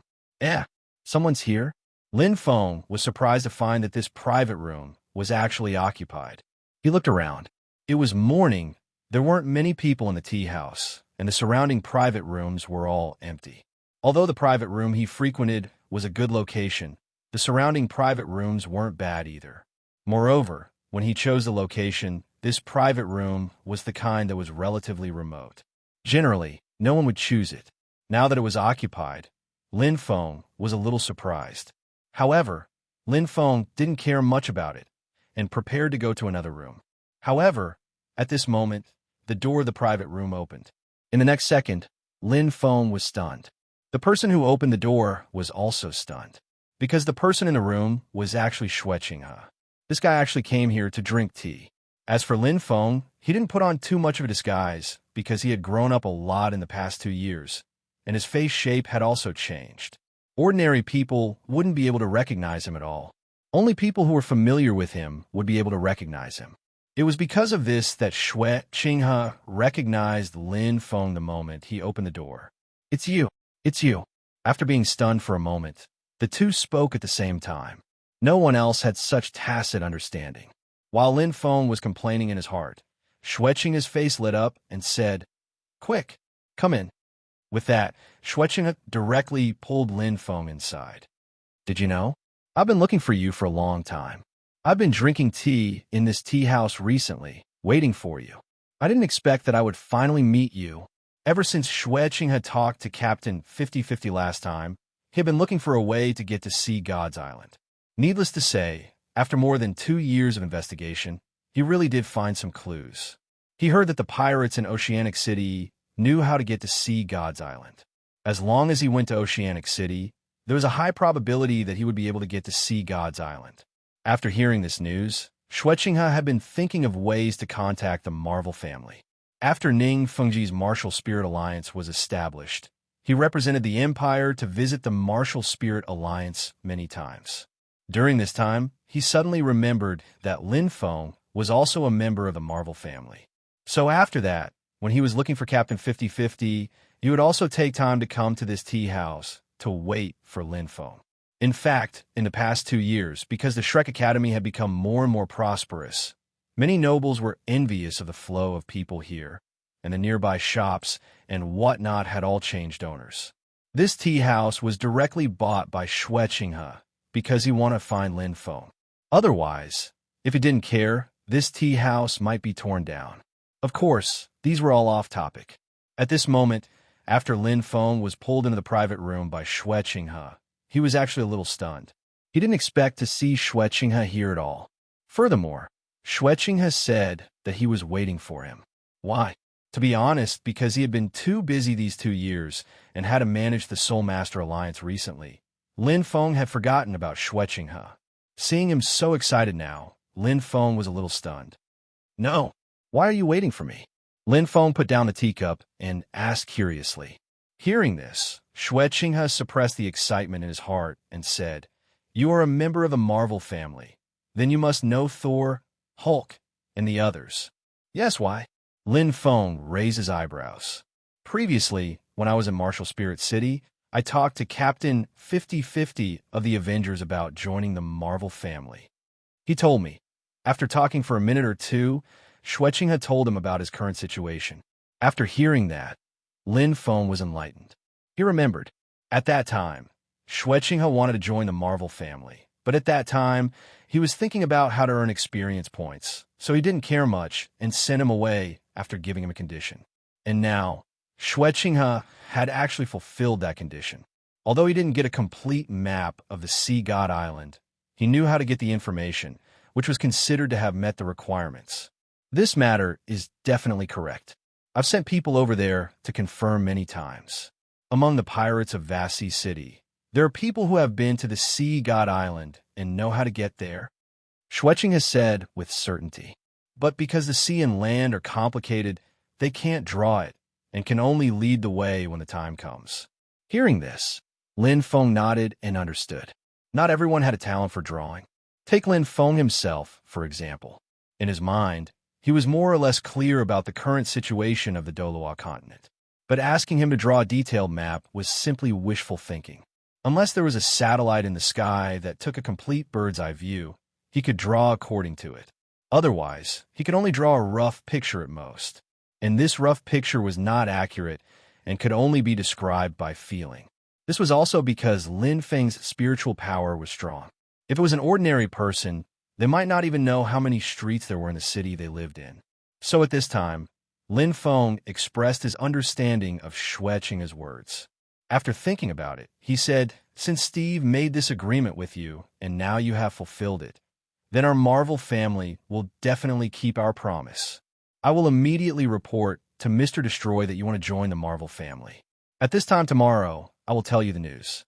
Someone's here? Lin Feng was surprised to find that this private room was actually occupied. He looked around. It was morning. There weren't many people in the tea house, and the surrounding private rooms were all empty. Although the private room he frequented was a good location, the surrounding private rooms weren't bad either. Moreover, when he chose the location, this private room was the kind that was relatively remote. Generally, no one would choose it. Now that it was occupied, Lin Feng was a little surprised. However, Lin Feng didn't care much about it and prepared to go to another room. However, at this moment, the door of the private room opened. In the next second, Lin Feng was stunned. The person who opened the door was also stunned, because the person in the room was actually Xue Qinghe. This guy actually came here to drink tea. As for Lin Feng, he didn't put on too much of a disguise because he had grown up a lot in the past 2 years, and his face shape had also changed. Ordinary people wouldn't be able to recognize him at all. Only people who were familiar with him would be able to recognize him. It was because of this that Xue Qinghe recognized Lin Feng the moment he opened the door. It's you. It's you. After being stunned for a moment, the two spoke at the same time. No one else had such tacit understanding. While Lin Feng was complaining in his heart, Xue Qinghe's face lit up and said, "Quick, come in." With that, Xue Qinghe directly pulled Lin Feng inside. "Did you know? I've been looking for you for a long time. I've been drinking tea in this tea house recently, waiting for you. I didn't expect that I would finally meet you. Ever since Xue Qinghe talked to Captain 50/50 last time, he had been looking for a way to get to see God's Island. Needless to say, after more than 2 years of investigation, he really did find some clues. He heard that the pirates in Oceanic City knew how to get to see God's Island. As long as he went to Oceanic City, there was a high probability that he would be able to get to see God's Island. After hearing this news, Xueqinghe had been thinking of ways to contact the Marvel family. After Ning Fengji's Martial Spirit Alliance was established, he represented the Empire to visit the Martial Spirit Alliance many times. During this time, he suddenly remembered that Lin Feng was also a member of the Marvel family. So after that, when he was looking for Captain 50/50, he would also take time to come to this tea house to wait for Lin Feng. In fact, in the past 2 years, because the Shrek Academy had become more and more prosperous, many nobles were envious of the flow of people here, and the nearby shops and whatnot had all changed owners. This tea house was directly bought by Xueqinghe because he wanted to find Lin Feng. Otherwise, if he didn't care, this tea house might be torn down. Of course, these were all off topic. At this moment, after Lin Feng was pulled into the private room by Xueqinghe, he was actually a little stunned. He didn't expect to see Xueqinghe here at all. Furthermore, Xueqinghe said that he was waiting for him. Why? To be honest, because he had been too busy these 2 years and had to manage the Soul Master Alliance recently, Lin Feng had forgotten about Xueqinghe. Seeing him so excited now, Lin Feng was a little stunned. "No. Why are you waiting for me?" Lin Feng put down the teacup and asked curiously. Hearing this, Xueqinghe suppressed the excitement in his heart and said, "You are a member of the Marvel family. Then you must know Thor, Hulk, and the others." "Yes, why?" Lin Feng raised his eyebrows. "Previously, when I was in Martial Spirit City, I talked to Captain 50/50 of the Avengers about joining the Marvel family. He told me. After talking for a minute or two, Xueqinghe told him about his current situation. After hearing that, Lin Feng was enlightened. He remembered. At that time, Xueqinghe wanted to join the Marvel family, but at that time, he was thinking about how to earn experience points, so he didn't care much and sent him away after giving him a condition. And now, Xueqinghe had actually fulfilled that condition. Although he didn't get a complete map of the Sea God Island, he knew how to get the information, which was considered to have met the requirements. This matter is definitely correct. I've sent people over there to confirm many times. Among the pirates of Vasi City, there are people who have been to the Sea God Island and know how to get there. Xueqinghe said with certainty. But because the sea and land are complicated, they can't draw it and can only lead the way when the time comes. Hearing this, Lin Feng nodded and understood. Not everyone had a talent for drawing. Take Lin Feng himself, for example. In his mind, he was more or less clear about the current situation of the Douluo continent. But asking him to draw a detailed map was simply wishful thinking. Unless there was a satellite in the sky that took a complete bird's-eye view, he could draw according to it. Otherwise, he could only draw a rough picture at most. And this rough picture was not accurate and could only be described by feeling. This was also because Lin Feng's spiritual power was strong. If it was an ordinary person, they might not even know how many streets there were in the city they lived in. So at this time, Lin Feng expressed his understanding of Xueqinghe's words. After thinking about it, he said, "Since Steve made this agreement with you, and now you have fulfilled it, then our Marvel family will definitely keep our promise. I will immediately report to Mr. Destroy that you want to join the Marvel family. At this time tomorrow, I will tell you the news."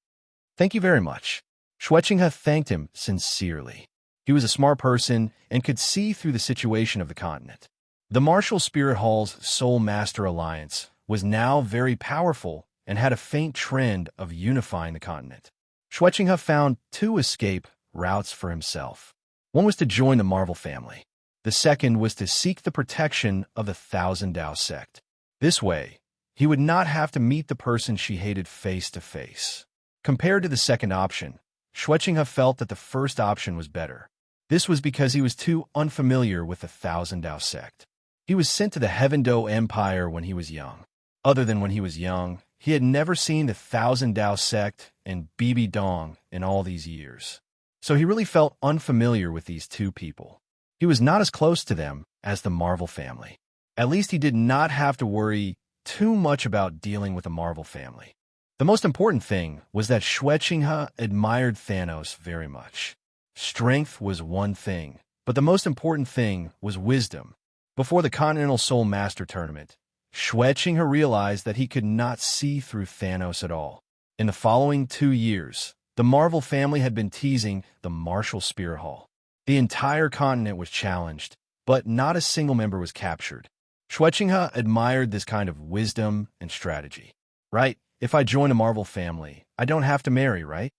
"Thank you very much." Xueqinghe thanked him sincerely. He was a smart person and could see through the situation of the continent. The Martial Spirit Hall's Soul Master Alliance was now very powerful and had a faint trend of unifying the continent. Xueqinghe found 2 escape routes for himself. One was to join the Marvel family. The second was to seek the protection of the Thousand Dao sect. This way, he would not have to meet the person she hated face to face. Compared to the second option, Xueqinghe felt that the first option was better. This was because he was too unfamiliar with the Thousand Dao sect. He was sent to the Heaven Do Empire when he was young. Other than when he was young, he had never seen the Thousand Dao sect and Bibi Dong in all these years. So he really felt unfamiliar with these 2 people. He was not as close to them as the Marvel family. At least he did not have to worry too much about dealing with the Marvel family. The most important thing was that Xueqinghe admired Thanos very much. Strength was one thing, but the most important thing was wisdom. Before the Continental Soul Master Tournament, Xueqinghe realized that he could not see through Thanos at all. In the following 2 years, the Marvel family had been teasing the Martial Spirit Hall. The entire continent was challenged, but not a single member was captured. Xueqinghe admired this kind of wisdom and strategy. Right? If I join a Marvel family, I don't have to marry, right?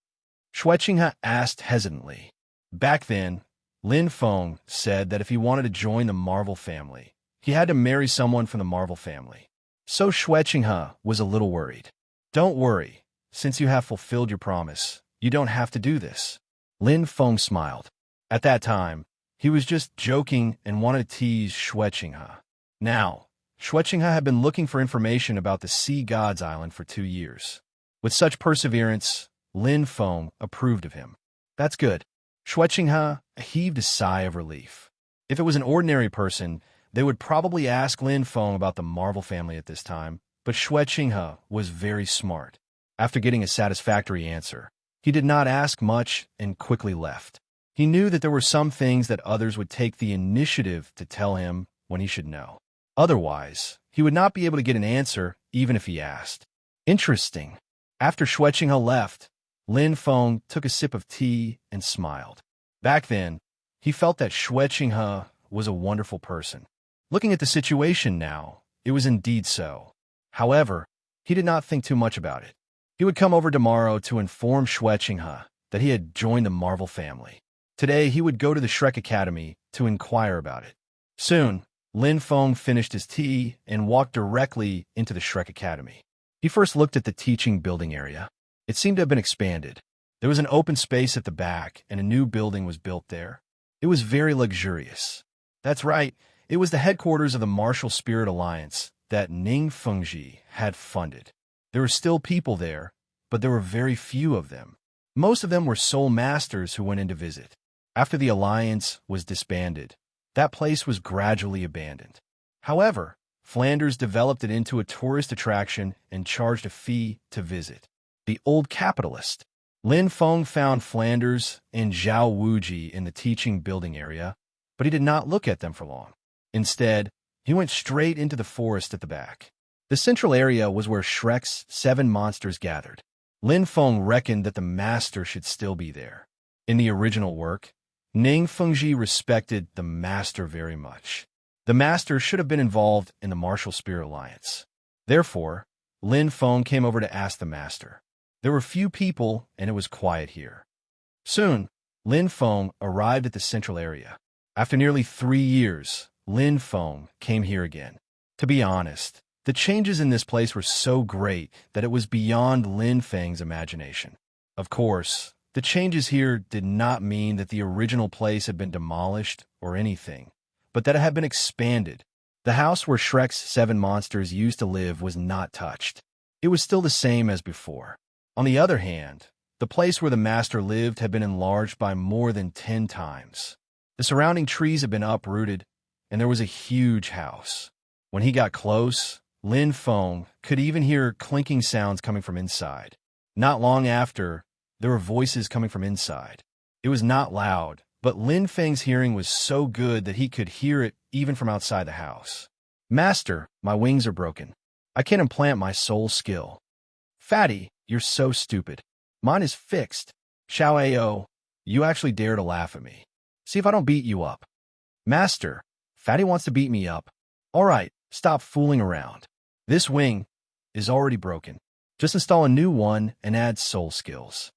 Xueqinghe asked hesitantly. Back then, Lin Feng said that if he wanted to join the Marvel family, he had to marry someone from the Marvel family. So Xueqinghe was a little worried. Don't worry, since you have fulfilled your promise, you don't have to do this. Lin Feng smiled. At that time, he was just joking and wanted to tease Xueqinghe. Now, Xueqinghe had been looking for information about the Sea God's Island for 2 years. With such perseverance, Lin Feng approved of him. That's good. Xueqinghe heaved a sigh of relief. If it was an ordinary person, they would probably ask Lin Feng about the Marvel family at this time, but Xueqinghe was very smart. After getting a satisfactory answer, he did not ask much and quickly left. He knew that there were some things that others would take the initiative to tell him when he should know. Otherwise, he would not be able to get an answer even if he asked. Interesting. After Xueqinghe left, Lin Feng took a sip of tea and smiled. Back then, he felt that Xueqinghe was a wonderful person. Looking at the situation now, it was indeed so. However, he did not think too much about it. He would come over tomorrow to inform Xueqinghe that he had joined the Marvel family. Today, he would go to the Shrek Academy to inquire about it. Soon, Lin Feng finished his tea and walked directly into the Shrek Academy. He first looked at the teaching building area. It seemed to have been expanded. There was an open space at the back, and a new building was built there. It was very luxurious. That's right, it was the headquarters of the Martial Spirit Alliance that Ning Fengji had funded. There were still people there, but there were very few of them. Most of them were soul masters who went in to visit. After the alliance was disbanded, that place was gradually abandoned. However, Flanders developed it into a tourist attraction and charged a fee to visit. The old capitalist. Lin Feng found Flanders and Zhao Wuji in the teaching building area, but he did not look at them for long. Instead, he went straight into the forest at the back. The central area was where Shrek's 7 monsters gathered. Lin Feng reckoned that the master should still be there. In the original work, Ning Fengji respected the master very much. The master should have been involved in the Martial Spirit Alliance. Therefore, Lin Feng came over to ask the master. There were few people, and it was quiet here. Soon, Lin Feng arrived at the central area. After nearly 3 years, Lin Feng came here again. To be honest, the changes in this place were so great that it was beyond Lin Feng's imagination. Of course, the changes here did not mean that the original place had been demolished or anything, but that it had been expanded. The house where Shrek's 7 monsters used to live was not touched. It was still the same as before. On the other hand, the place where the master lived had been enlarged by more than 10 times. The surrounding trees had been uprooted, and there was a huge house. When he got close, Lin Feng could even hear clinking sounds coming from inside. Not long after, there were voices coming from inside. It was not loud, but Lin Feng's hearing was so good that he could hear it even from outside the house. Master, my wings are broken. I can't implant my soul skill. Fatty, you're so stupid. Mine is fixed. Xiao Ao, you actually dare to laugh at me. See if I don't beat you up. Master, Fatty wants to beat me up. All right, stop fooling around. This wing is already broken. Just install a new one and add soul skills.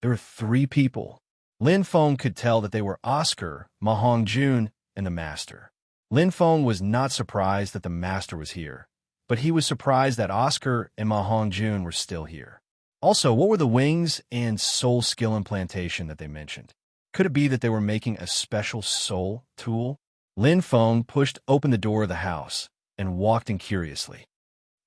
There were 3 people. Lin Feng could tell that they were Oscar, Ma Hongjun, and the Master. Lin Feng was not surprised that the Master was here, but he was surprised that Oscar and Ma Hongjun were still here. Also, what were the wings and soul skill implantation that they mentioned? Could it be that they were making a special soul tool? Lin Feng pushed open the door of the house and walked in curiously.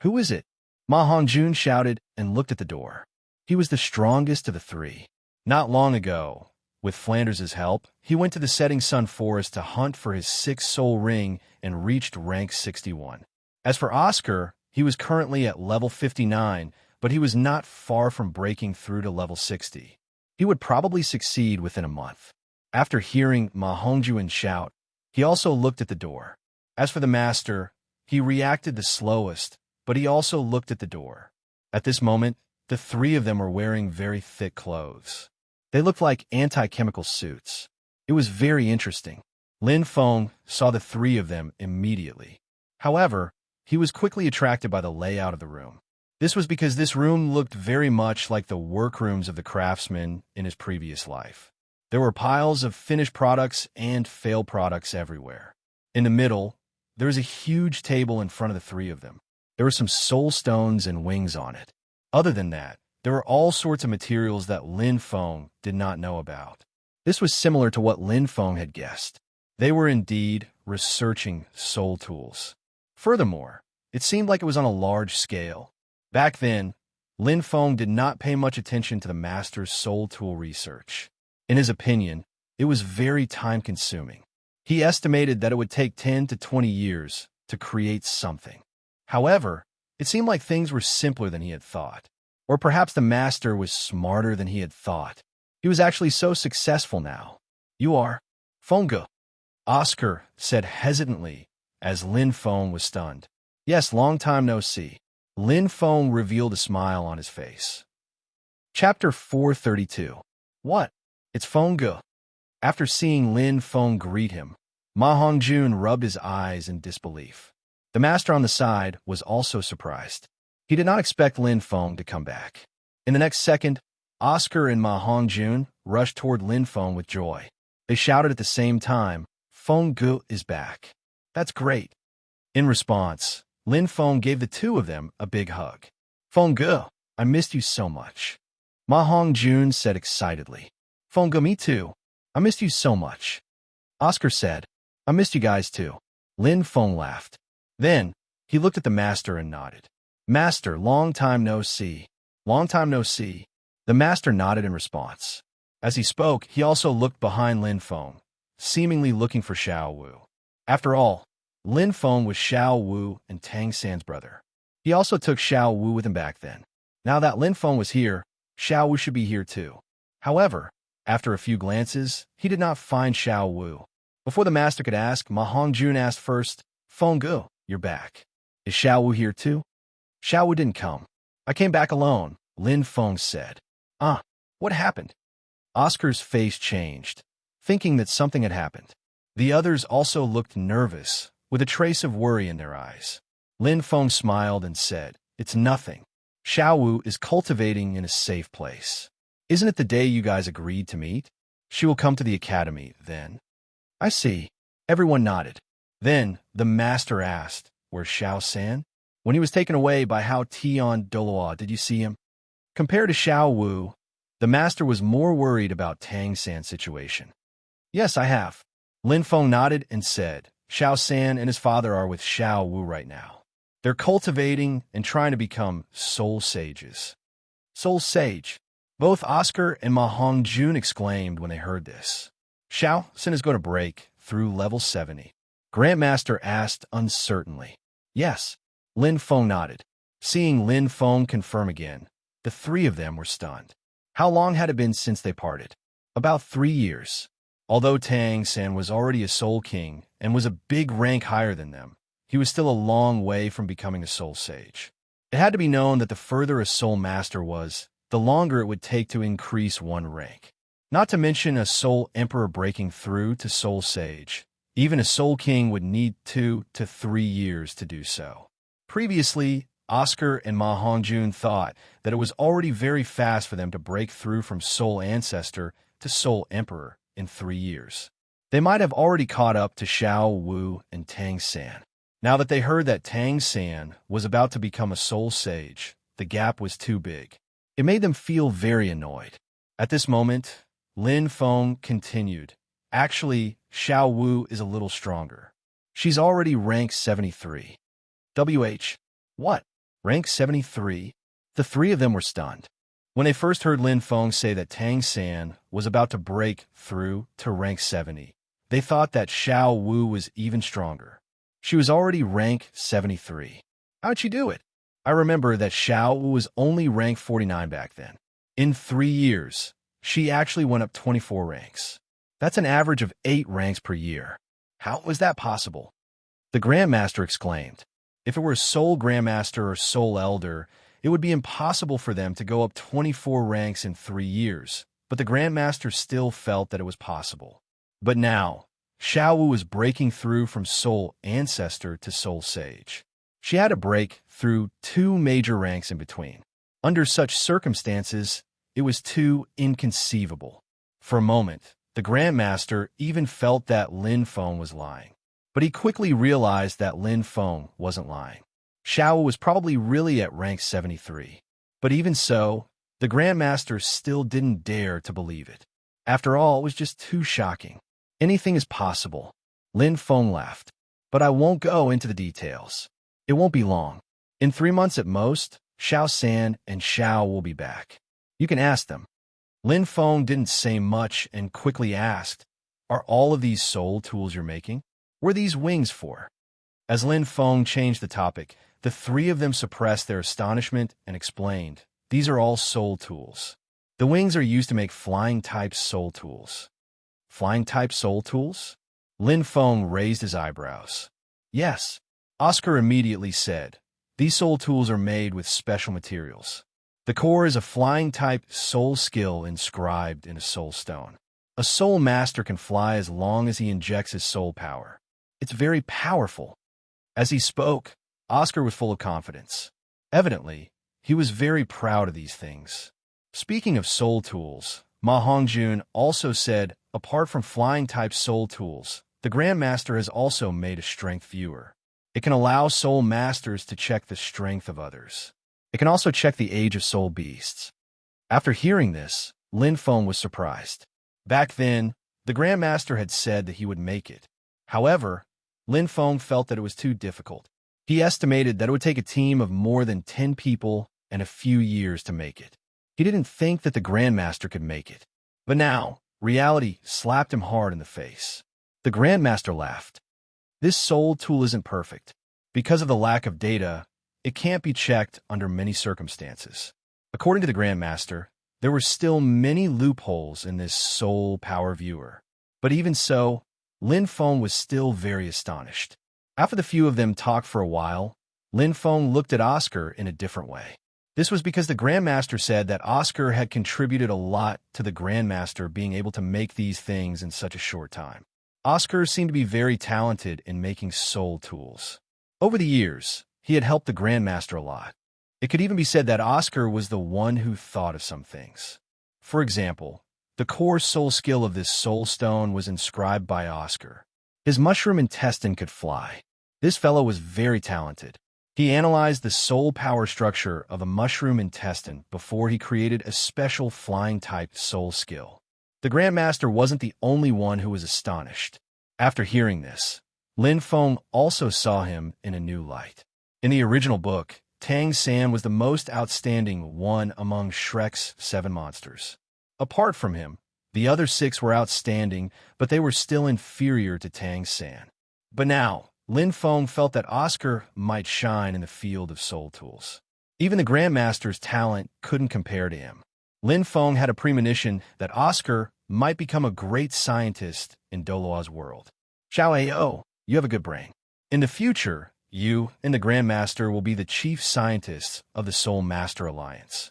Who is it? Ma Hongjun shouted and looked at the door. He was the strongest of the 3. Not long ago, with Flanders' help, he went to the Setting Sun Forest to hunt for his 6th soul ring and reached rank 61. As for Oscar, he was currently at level 59, but he was not far from breaking through to level 60. He would probably succeed within a month. After hearing Ma Hongjun shout, he also looked at the door. As for the Master, he reacted the slowest, but he also looked at the door. At this moment, The three of them were wearing very thick clothes. They looked like anti-chemical suits. It was very interesting. Lin Feng saw the three of them immediately. However, he was quickly attracted by the layout of the room. This was because this room looked very much like the workrooms of the craftsman in his previous life. There were piles of finished products and failed products everywhere. In the middle, there was a huge table in front of the three of them. There were some soul stones and wings on it. Other than that, there were all sorts of materials that Lin Feng did not know about. This was similar to what Lin Feng had guessed. They were indeed researching soul tools. Furthermore, it seemed like it was on a large scale. Back then, Lin Feng did not pay much attention to the master's soul tool research. In his opinion, it was very time-consuming. He estimated that it would take 10 to 20 years to create something. However, it seemed like things were simpler than he had thought. Or perhaps the master was smarter than he had thought. He was actually so successful now. You are Fengge, Oscar said hesitantly as Lin Feng was stunned. Yes, long time no see. Lin Feng revealed a smile on his face. Chapter 432. What? It's Fengge. After seeing Lin Feng greet him, Ma Hongjun rubbed his eyes in disbelief. The master on the side was also surprised. He did not expect Lin Feng to come back. In the next second, Oscar and Ma Hongjun rushed toward Lin Feng with joy. They shouted at the same time, Fengge is back. That's great. In response, Lin Feng gave the two of them a big hug. Fengge, I missed you so much. Ma Hongjun said excitedly. Fengge, me too. I missed you so much. Oscar said, I missed you guys too. Lin Feng laughed. Then, he looked at the master and nodded. Master, long time no see. Long time no see. The master nodded in response. As he spoke, he also looked behind Lin Feng, seemingly looking for Xiao Wu. After all, Lin Feng was Xiao Wu and Tang San's brother. He also took Xiao Wu with him back then. Now that Lin Feng was here, Xiao Wu should be here too. However, after a few glances, he did not find Xiao Wu. Before the master could ask, Ma Hongjun asked first, Fengge, you're back. Is Xiao Wu here too? Xiao Wu didn't come. I came back alone, Lin Feng said. What happened? Oscar's face changed, thinking that something had happened. The others also looked nervous, with a trace of worry in their eyes. Lin Feng smiled and said, It's nothing. Xiao Wu is cultivating in a safe place. Isn't it the day you guys agreed to meet? She will come to the academy, then. I see. Everyone nodded. Then, the master asked, Where's Xiao San? When he was taken away by Hao Tian Douluo, did you see him? Compared to Xiao Wu, the master was more worried about Tang San's situation. Yes, I have. Lin Feng nodded and said, Xiao San and his father are with Xiao Wu right now. They're cultivating and trying to become soul sages. Soul sage. Both Oscar and Ma Hongjun exclaimed when they heard this. Xiao San is going to break through level 70. Grandmaster asked uncertainly. Yes. Lin Feng nodded. Seeing Lin Feng confirm again, the three of them were stunned. How long had it been since they parted? About 3 years. Although Tang San was already a Soul King and was a big rank higher than them, he was still a long way from becoming a Soul Sage. It had to be known that the further a Soul Master was, the longer it would take to increase one rank. Not to mention a Soul Emperor breaking through to Soul Sage. Even a Soul King would need 2 to 3 years to do so. Previously, Oscar and Ma Hongjun thought that it was already very fast for them to break through from Soul Ancestor to Soul Emperor in 3 years. They might have already caught up to Xiao Wu and Tang San. Now that they heard that Tang San was about to become a Soul Sage, the gap was too big. It made them feel very annoyed. At this moment, Lin Feng continued. Actually, Xiao Wu is a little stronger. She's already rank 73. What? Rank 73? The three of them were stunned. When they first heard Lin Feng say that Tang San was about to break through to rank 70, they thought that Xiao Wu was even stronger. She was already rank 73. How'd she do it? I remember that Xiao Wu was only rank 49 back then. In 3 years, she actually went up 24 ranks. That's an average of 8 ranks per year. How was that possible? The Grandmaster exclaimed. If it were Soul Grandmaster or Soul Elder, It would be impossible for them to go up 24 ranks in 3 years, but the Grandmaster still felt that it was possible. But now, Xiaowu was breaking through from Soul Ancestor to Soul Sage. She had to break through 2 major ranks in between. Under such circumstances, it was too inconceivable. For a moment, the Grandmaster even felt that Lin Feng was lying. But he quickly realized that Lin Feng wasn't lying. Xiao was probably really at rank 73. But even so, the Grandmaster still didn't dare to believe it. After all, it was just too shocking. Anything is possible. Lin Feng laughed. But I won't go into the details. It won't be long. In 3 months at most, Xiao San and Xiao will be back. You can ask them. Lin Feng didn't say much and quickly asked, "Are all of these soul tools you're making? What are these wings for?" As Lin Feng changed the topic, the 3 of them suppressed their astonishment and explained, "These are all soul tools. The wings are used to make flying-type soul tools." Flying-type soul tools? Lin Feng raised his eyebrows. "Yes," Oscar immediately said. "These soul tools are made with special materials. The core is a flying-type soul skill inscribed in a soul stone. A soul master can fly as long as he injects his soul power. It's very powerful." As he spoke, Oscar was full of confidence. Evidently, he was very proud of these things. Speaking of soul tools, Ma Hongjun also said, apart from flying-type soul tools, the Grandmaster has also made a strength viewer. It can allow soul masters to check the strength of others. It can also check the age of soul beasts. After hearing this, Lin Feng was surprised. Back then, the Grandmaster had said that he would make it. However, Lin Feng felt that it was too difficult. He estimated that it would take a team of more than 10 people and a few years to make it. He didn't think that the Grandmaster could make it. But now, reality slapped him hard in the face. The Grandmaster laughed. "This soul tool isn't perfect. Because of the lack of data, it can't be checked under many circumstances." According to the Grandmaster, there were still many loopholes in this soul power viewer. But even so, Lin Feng was still very astonished. After the few of them talked for a while, Lin Feng looked at Oscar in a different way. This was because the Grandmaster said that Oscar had contributed a lot to the Grandmaster being able to make these things in such a short time. Oscar seemed to be very talented in making soul tools. Over the years, he had helped the Grandmaster a lot. It could even be said that Oscar was the one who thought of some things. For example, the core soul skill of this soul stone was inscribed by Oscar. His mushroom intestine could fly. This fellow was very talented. He analyzed the soul power structure of a mushroom intestine before he created a special flying-type soul skill. The Grandmaster wasn't the only one who was astonished. After hearing this, Lin Feng also saw him in a new light. In the original book, Tang San was the most outstanding one among Shrek's 7 monsters. Apart from him, the other 6 were outstanding, but they were still inferior to Tang San. But now, Lin Feng felt that Oscar might shine in the field of soul tools. Even the Grandmaster's talent couldn't compare to him. Lin Feng had a premonition that Oscar might become a great scientist in Douluo's world. "Xiao Ao, you have a good brain. In the future, you and the Grandmaster will be the chief scientists of the Soul Master Alliance."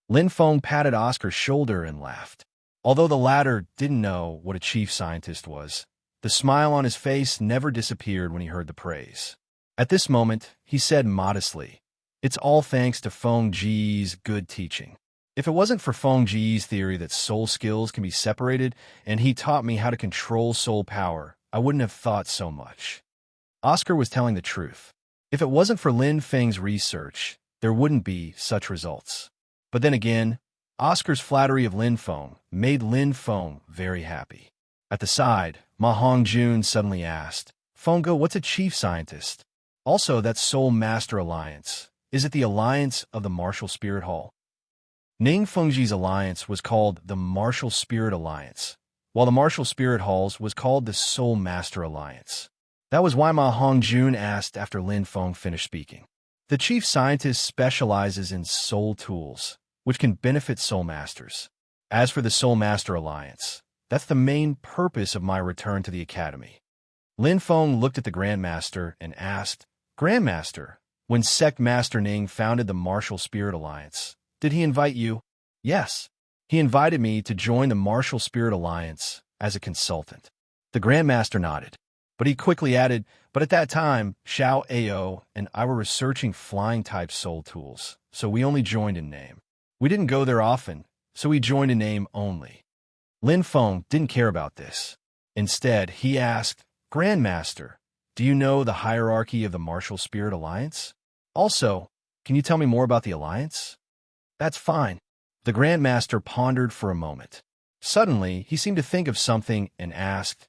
Lin Feng patted Oscar's shoulder and laughed. Although the latter didn't know what a chief scientist was, the smile on his face never disappeared when he heard the praise. At this moment, he said modestly, "It's all thanks to Feng Ji's good teaching. If it wasn't for Feng Ji's theory that soul skills can be separated, and he taught me how to control soul power, I wouldn't have thought so much." Oscar was telling the truth. If it wasn't for Lin Feng's research, there wouldn't be such results. But then again, Oscar's flattery of Lin Feng made Lin Feng very happy. At the side, Ma Hongjun suddenly asked, "Fengge, what's a chief scientist? Also, that Soul Master Alliance. Is it the Alliance of the Martial Spirit Hall?" Ning Fengji's alliance was called the Martial Spirit Alliance, while the Martial Spirit Halls was called the Soul Master Alliance. That was why Ma Hongjun asked after Lin Feng finished speaking. The chief scientist specializes in soul tools, which can benefit soul masters. As for the Soul Master Alliance, that's the main purpose of my return to the academy. Lin Feng looked at the Grandmaster and asked, "Grandmaster, When Sect Master Ning founded the Martial Spirit Alliance, did he invite you? Yes. He invited me to join the Martial Spirit Alliance as a consultant. The Grandmaster nodded, but he quickly added, but at that time, Xiao Ao and I were researching flying-type soul tools, so we only joined in name. We didn't go there often, so we joined in name only. Lin Feng didn't care about this. Instead, he asked, Grandmaster, do you know the hierarchy of the Martial Spirit Alliance? Also, can you tell me more about the Alliance? That's fine. The Grandmaster pondered for a moment. Suddenly, he seemed to think of something and asked,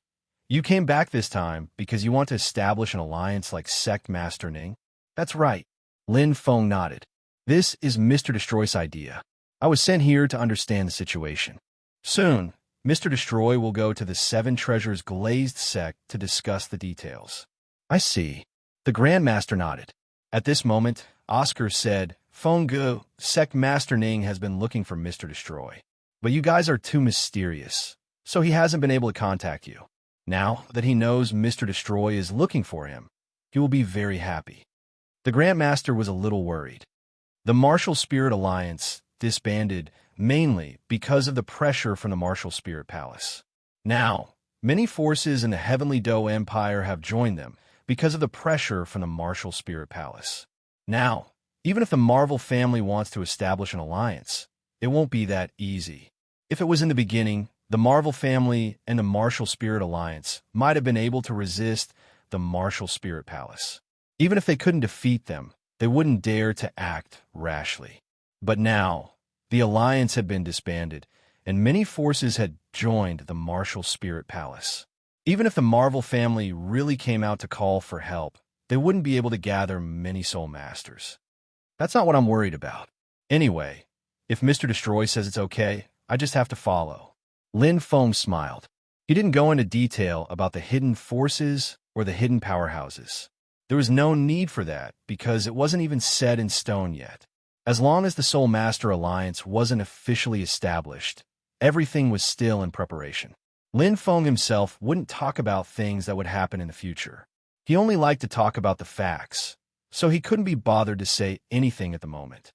You came back this time because you want to establish an alliance like Sect Master Ning? That's right. Lin Feng nodded. This is Mr. Destroy's idea. I was sent here to understand the situation. Soon, Mr. Destroy will go to the Seven Treasures Glazed Sect to discuss the details. I see. The Grandmaster nodded. At this moment, Oscar said, Feng Gu, Sect Master Ning has been looking for Mr. Destroy. But you guys are too mysterious, so he hasn't been able to contact you. Now that he knows Mr. Destroy is looking for him, he will be very happy. The Grandmaster was a little worried. The Martial Spirit Alliance disbanded mainly because of the pressure from the Martial Spirit Palace. Now, many forces in the Heavenly Do Empire have joined them because of the pressure from the Martial Spirit Palace. Now, even if the Marvel family wants to establish an alliance, it won't be that easy. If it was in the beginning, the Marvel family and the Martial Spirit Alliance might have been able to resist the Martial Spirit Palace. Even if they couldn't defeat them, they wouldn't dare to act rashly. But now, the alliance had been disbanded, and many forces had joined the Martial Spirit Palace. Even if the Marvel family really came out to call for help, they wouldn't be able to gather many Soul Masters. That's not what I'm worried about. Anyway, if Mr. Destroy says it's okay, I just have to follow. Lin Feng smiled. He didn't go into detail about the hidden forces or the hidden powerhouses. There was no need for that because it wasn't even set in stone yet. As long as the Soul Master Alliance wasn't officially established, everything was still in preparation. Lin Feng himself wouldn't talk about things that would happen in the future. He only liked to talk about the facts, so he couldn't be bothered to say anything at the moment.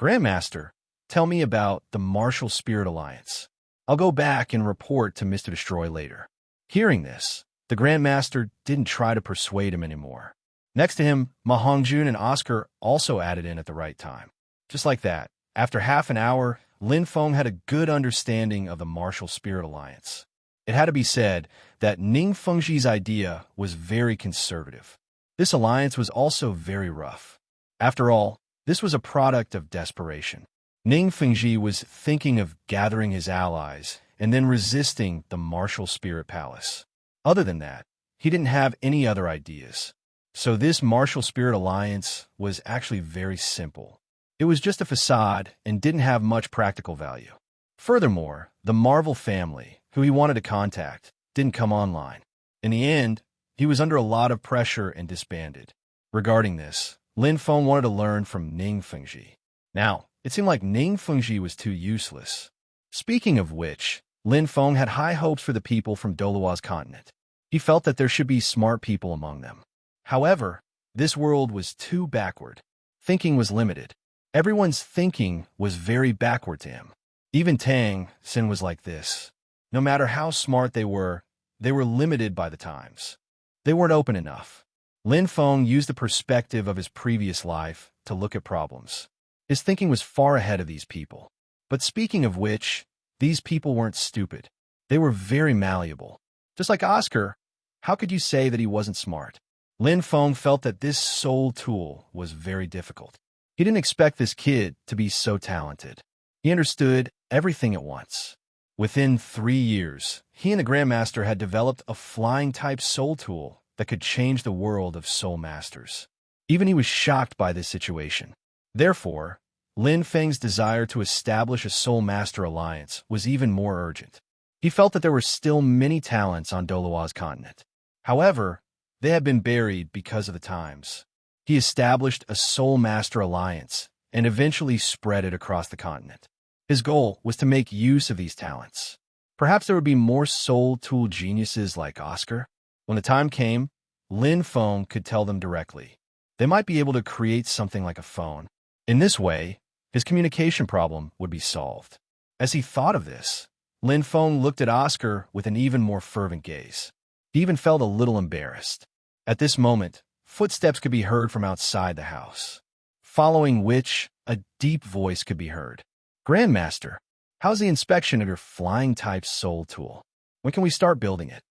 Grandmaster, tell me about the Martial Spirit Alliance. I'll go back and report to Mr. Destroy later. Hearing this, the Grandmaster didn't try to persuade him anymore. Next to him, Ma Hongjun and Oscar also added in at the right time. Just like that, after half an hour, Lin Feng had a good understanding of the Martial Spirit Alliance. It had to be said that Ning Fengji's idea was very conservative. This alliance was also very rough. After all, this was a product of desperation. Ning Fengji was thinking of gathering his allies and then resisting the Martial Spirit Palace. Other than that, he didn't have any other ideas. So this Martial Spirit Alliance was actually very simple. It was just a facade and didn't have much practical value. Furthermore, the Marvel family, who he wanted to contact, didn't come online. In the end, he was under a lot of pressure and disbanded. Regarding this, Lin Feng wanted to learn from Ning Fengji. Now, it seemed like Ning Fengji was too useless. Speaking of which, Lin Feng had high hopes for the people from Douluo's continent. He felt that there should be smart people among them. However, this world was too backward. Thinking was limited. Everyone's thinking was very backward to him. Even Tang Xin was like this. No matter how smart they were limited by the times. They weren't open enough. Lin Feng used the perspective of his previous life to look at problems. His thinking was far ahead of these people. But speaking of which, these people weren't stupid. They were very malleable. Just like Oscar, how could you say that he wasn't smart? Lin Feng felt that this soul tool was very difficult. He didn't expect this kid to be so talented. He understood everything at once. Within 3 years, he and the Grandmaster had developed a flying-type soul tool that could change the world of soul masters. Even he was shocked by this situation. Therefore, Lin Feng's desire to establish a soul master alliance was even more urgent. He felt that there were still many talents on Douluo's continent. However, they had been buried because of the times. He established a soul master alliance and eventually spread it across the continent. His goal was to make use of these talents. Perhaps there would be more soul tool geniuses like Oscar. When the time came, Lin Feng could tell them directly. they might be able to create something like a phone. In this way, his communication problem would be solved. As he thought of this, Lin Feng looked at Oscar with an even more fervent gaze. He even felt a little embarrassed. At this moment, footsteps could be heard from outside the house, following which a deep voice could be heard. "Grandmaster, how's the inspection of your flying-type soul tool? When can we start building it?"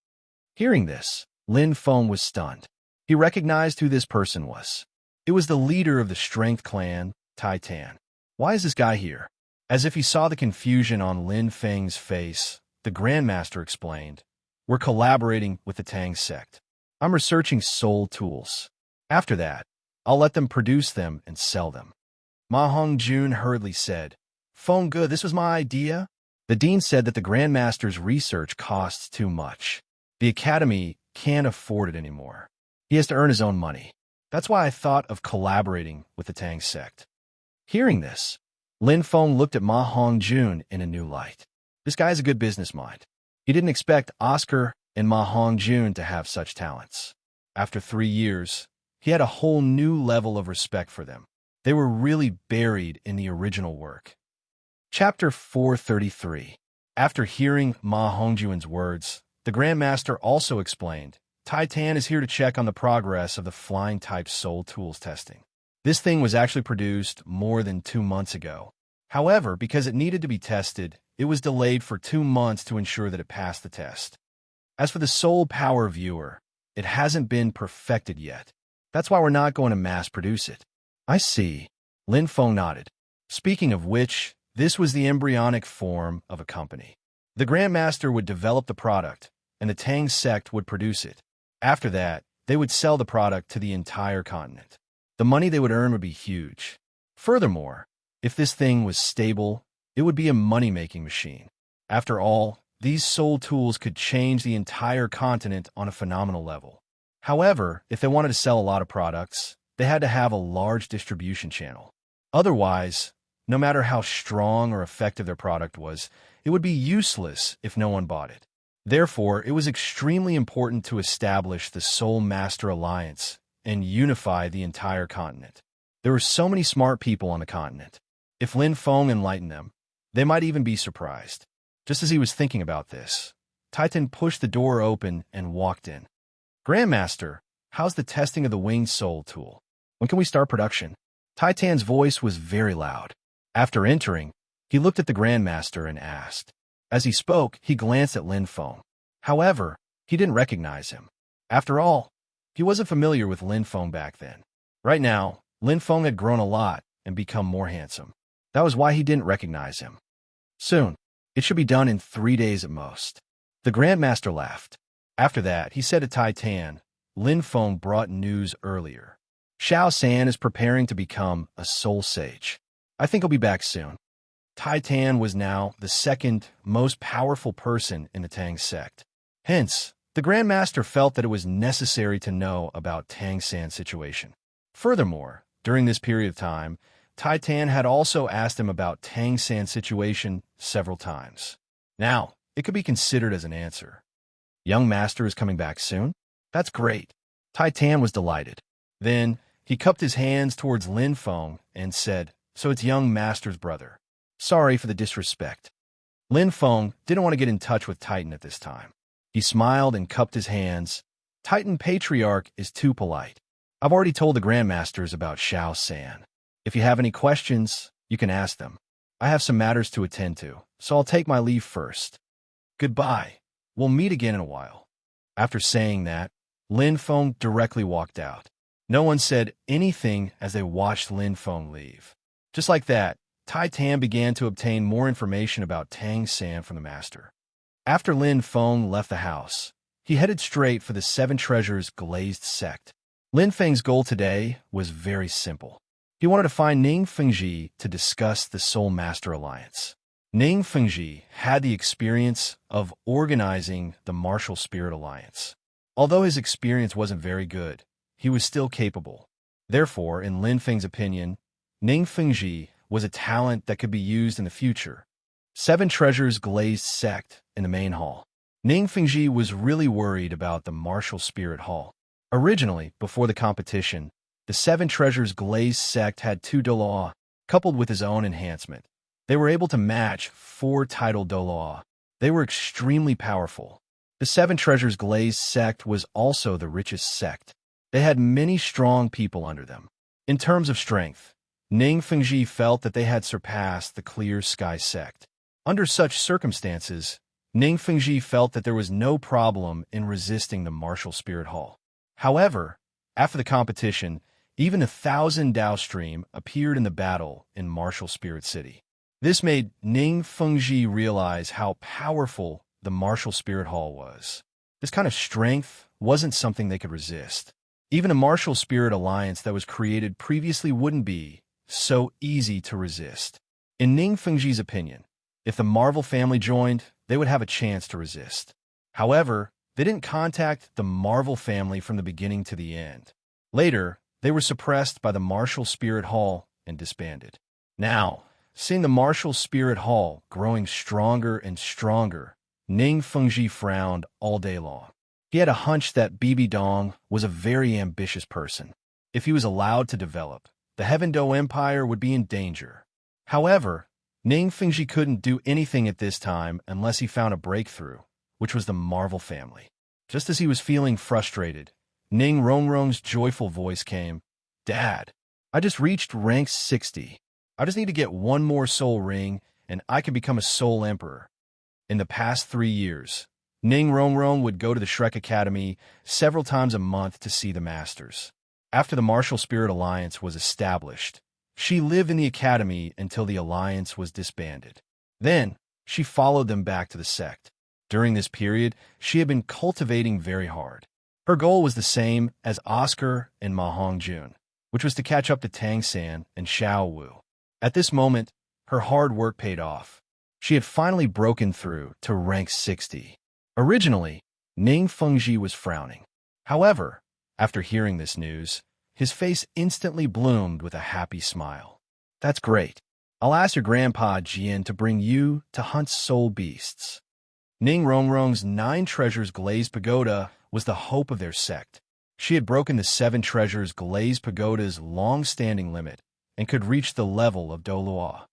Hearing this, Lin Feng was stunned. He recognized who this person was. It was the leader of the Strength clan, Titan. Why is this guy here? As if he saw the confusion on Lin Feng's face, the Grandmaster explained, "We're collaborating with the Tang sect. I'm researching soul tools. After that, I'll let them produce them and sell them." Ma Hongjun hurriedly said, "Feng Ge, this was my idea." The dean said that the Grandmaster's research costs too much. The academy can't afford it anymore. He has to earn his own money. That's why I thought of collaborating with the Tang sect. Hearing this, Lin Feng looked at Ma Hongjun in a new light. This guy has a good business mind. He didn't expect Oscar and Ma Hongjun to have such talents. After 3 years, he had a whole new level of respect for them. They were really buried in the original work. Chapter 433. After hearing Ma Hongjun's words, the Grandmaster also explained, "Titan is here to check on the progress of the flying-type soul tools testing. This thing was actually produced more than 2 months ago. However, because it needed to be tested, it was delayed for 2 months to ensure that it passed the test. As for the soul power viewer, it hasn't been perfected yet. That's why we're not going to mass produce it." "I see." Lin Feng nodded. Speaking of which, this was the embryonic form of a company. The Grandmaster would develop the product, and the Tang sect would produce it. After that, they would sell the product to the entire continent. The money they would earn would be huge. Furthermore, if this thing was stable, it would be a money-making machine. After all, these soul tools could change the entire continent on a phenomenal level. However, if they wanted to sell a lot of products, they had to have a large distribution channel. Otherwise, no matter how strong or effective their product was, it would be useless if no one bought it. Therefore, it was extremely important to establish the Soul Master Alliance and unify the entire continent. There were so many smart people on the continent. If Lin Feng enlightened them, they might even be surprised. Just as he was thinking about this, Titan pushed the door open and walked in. "Grandmaster, how's the testing of the winged soul tool? When can we start production?" Titan's voice was very loud. After entering, he looked at the Grandmaster and asked. As he spoke, he glanced at Lin Feng. However, he didn't recognize him. After all, he wasn't familiar with Lin Feng back then. Right now, Lin Feng had grown a lot and become more handsome. That was why he didn't recognize him. "Soon. It should be done in 3 days at most." The Grandmaster laughed. After that, he said to Titan, "Lin Feng brought news earlier. Xiao San is preparing to become a soul sage. I think he'll be back soon." Titan was now the second most powerful person in the Tang sect. Hence, the Grandmaster felt that it was necessary to know about Tang San's situation. Furthermore, during this period of time, Titan had also asked him about Tang San's situation several times. Now, it could be considered as an answer. "Young Master is coming back soon? That's great." Titan was delighted. Then, he cupped his hands towards Lin Feng and said, "So it's young Master's brother. Sorry for the disrespect." Lin Feng didn't want to get in touch with Titan at this time. He smiled and cupped his hands. "Titan Patriarch is too polite. I've already told the Grandmasters about Xiao San. If you have any questions, you can ask them. I have some matters to attend to, so I'll take my leave first. Goodbye. We'll meet again in a while." After saying that, Lin Feng directly walked out. No one said anything as they watched Lin Feng leave. Just like that, Titan began to obtain more information about Tang San from the master. After Lin Feng left the house, he headed straight for the Seven Treasures Glazed Sect. Lin Feng's goal today was very simple. He wanted to find Ning Fengji to discuss the Soul Master Alliance. Ning Fengji had the experience of organizing the Martial Spirit Alliance. Although his experience wasn't very good, he was still capable. Therefore, in Lin Feng's opinion, Ning Fengji was a talent that could be used in the future. Seven Treasures Glazed Sect in the main hall. Ning Fengji was really worried about the Martial Spirit Hall. Originally, before the competition, The Seven Treasures Glazed sect had 2 Douluo, coupled with his own enhancement. They were able to match 4 title Douluo. They were extremely powerful. The Seven Treasures Glazed sect was also the richest sect. They had many strong people under them. In terms of strength, Ning Fengji felt that they had surpassed the Clear Sky sect. Under such circumstances, Ning Fengji felt that there was no problem in resisting the martial spirit hall. However, after the competition, even 1,000 Dao stream appeared in the battle in Martial Spirit City. This made Ning Fengji realize how powerful the Martial Spirit Hall was. This kind of strength wasn't something they could resist. Even a Martial Spirit Alliance that was created previously wouldn't be so easy to resist. In Ning Fengji's opinion, if the Marvel family joined, they would have a chance to resist. However, they didn't contact the Marvel family from the beginning to the end. Later, they were suppressed by the Martial Spirit Hall and disbanded. Now, seeing the Martial Spirit Hall growing stronger and stronger, Ning Fengji frowned all day long. He had a hunch that Bibi Dong was a very ambitious person. If he was allowed to develop, the Heaven Do Empire would be in danger. However, Ning Fengji couldn't do anything at this time unless he found a breakthrough, which was the Marvel family. Just as he was feeling frustrated, Ning Rongrong's joyful voice came. "Dad, I just reached rank 60. I just need to get one more soul ring, and I can become a soul emperor." In the past 3 years, Ning Rongrong would go to the Shrek Academy several times a month to see the masters. After the Martial Spirit Alliance was established, she lived in the academy until the alliance was disbanded. Then, she followed them back to the sect. During this period, she had been cultivating very hard. Her goal was the same as Oscar and Ma Hongjun, which was to catch up to Tang San and Xiao Wu. At this moment, her hard work paid off. She had finally broken through to rank 60. Originally, Ning Fengji was frowning. However, after hearing this news, his face instantly bloomed with a happy smile. "That's great. I'll ask your grandpa Jian to bring you to hunt soul beasts." Ning Rongrong's 9 Treasures Glazed Pagoda was the hope of their sect. She had broken the 7 Treasures Glazed Pagoda's long-standing limit and could reach the level of Douluo.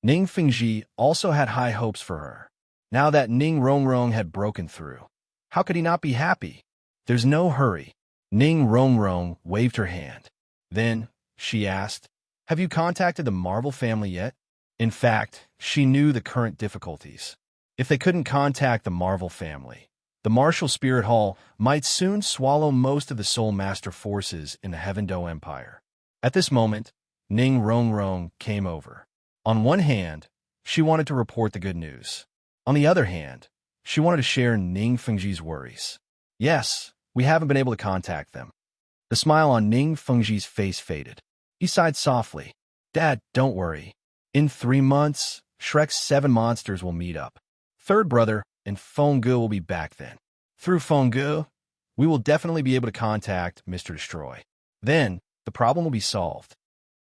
Ning Fengji also had high hopes for her. Now that Ning Rongrong had broken through, how could he not be happy? "There's no hurry." Ning Rongrong waved her hand. Then, she asked, "Have you contacted the Marvel family yet?" In fact, she knew the current difficulties. If they couldn't contact the Marvel family, the Martial Spirit Hall might soon swallow most of the Soul Master forces in the Heaven Do Empire. At this moment, Ning Rongrong came over. On one hand, she wanted to report the good news. On the other hand, she wanted to share Ning Fengji's worries. "Yes, we haven't been able to contact them." The smile on Ning Fengji's face faded. He sighed softly. "Dad, don't worry. In 3 months, Shrek's 7 monsters will meet up. Third brother and Fengge will be back then. Through Fengge, we will definitely be able to contact Mr. Destroy. Then, the problem will be solved."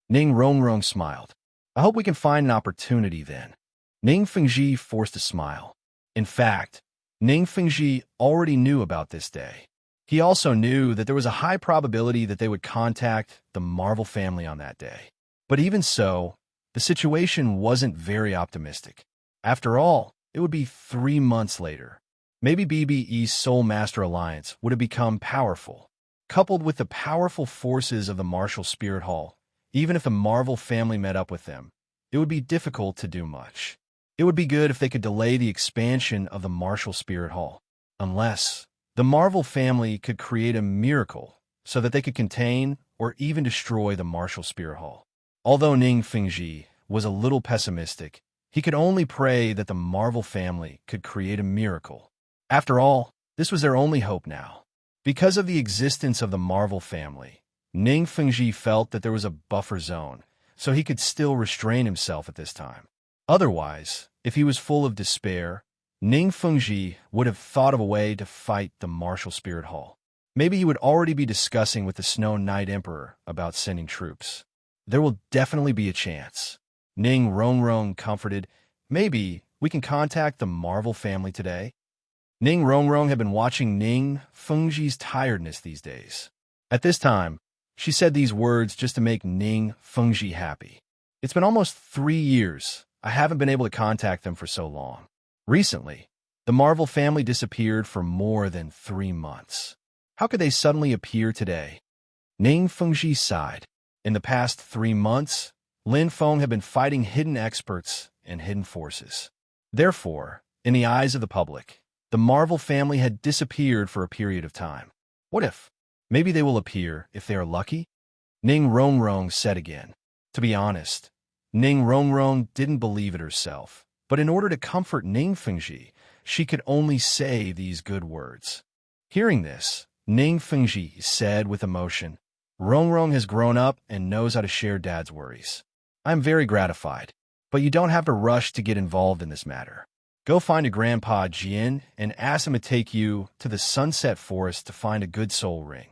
Ning Rongrong smiled. "I hope we can find an opportunity then." Ning Fengji forced a smile. In fact, Ning Fengji already knew about this day. He also knew that there was a high probability that they would contact the Marvel family on that day. But even so, the situation wasn't very optimistic. After all, it would be 3 months later. Maybe BBE's Soul Master Alliance would have become powerful. Coupled with the powerful forces of the Martial Spirit Hall, even if the Marvel family met up with them, it would be difficult to do much. It would be good if they could delay the expansion of the Martial Spirit Hall, unless the Marvel family could create a miracle so that they could contain or even destroy the Martial Spirit Hall. Although Ning Fengji was a little pessimistic, he could only pray that the Marvel family could create a miracle. After all, this was their only hope now. Because of the existence of the Marvel family, Ning Fengji felt that there was a buffer zone, so he could still restrain himself at this time. Otherwise, if he was full of despair, Ning Fengji would have thought of a way to fight the Martial Spirit Hall. Maybe he would already be discussing with the Snow Knight Emperor about sending troops. There will definitely be a chance. Ning Rongrong comforted. "Maybe we can contact the Marvel family today." Ning Rongrong had been watching Ning Fengji's tiredness these days. At this time, She said these words just to make Ning Fengji happy. It's been almost 3 years. I haven't been able to contact them for so long. Recently, the Marvel family disappeared for more than 3 months. How could they suddenly appear today? Ning Fengji sighed. In the past 3 months, Lin Feng had been fighting hidden experts and hidden forces. Therefore, in the eyes of the public, the Marvel family had disappeared for a period of time. What if? Maybe they will appear if they are lucky? Ning Rongrong said again. To be honest, Ning Rongrong didn't believe it herself, but in order to comfort Ning Fengji, she could only say these good words. Hearing this, Ning Fengji said with emotion, Rongrong has grown up and knows how to share Dad's worries. I'm very gratified, but you don't have to rush to get involved in this matter. Go find a Grandpa Jian and ask him to take you to the Sunset Forest to find a good soul ring.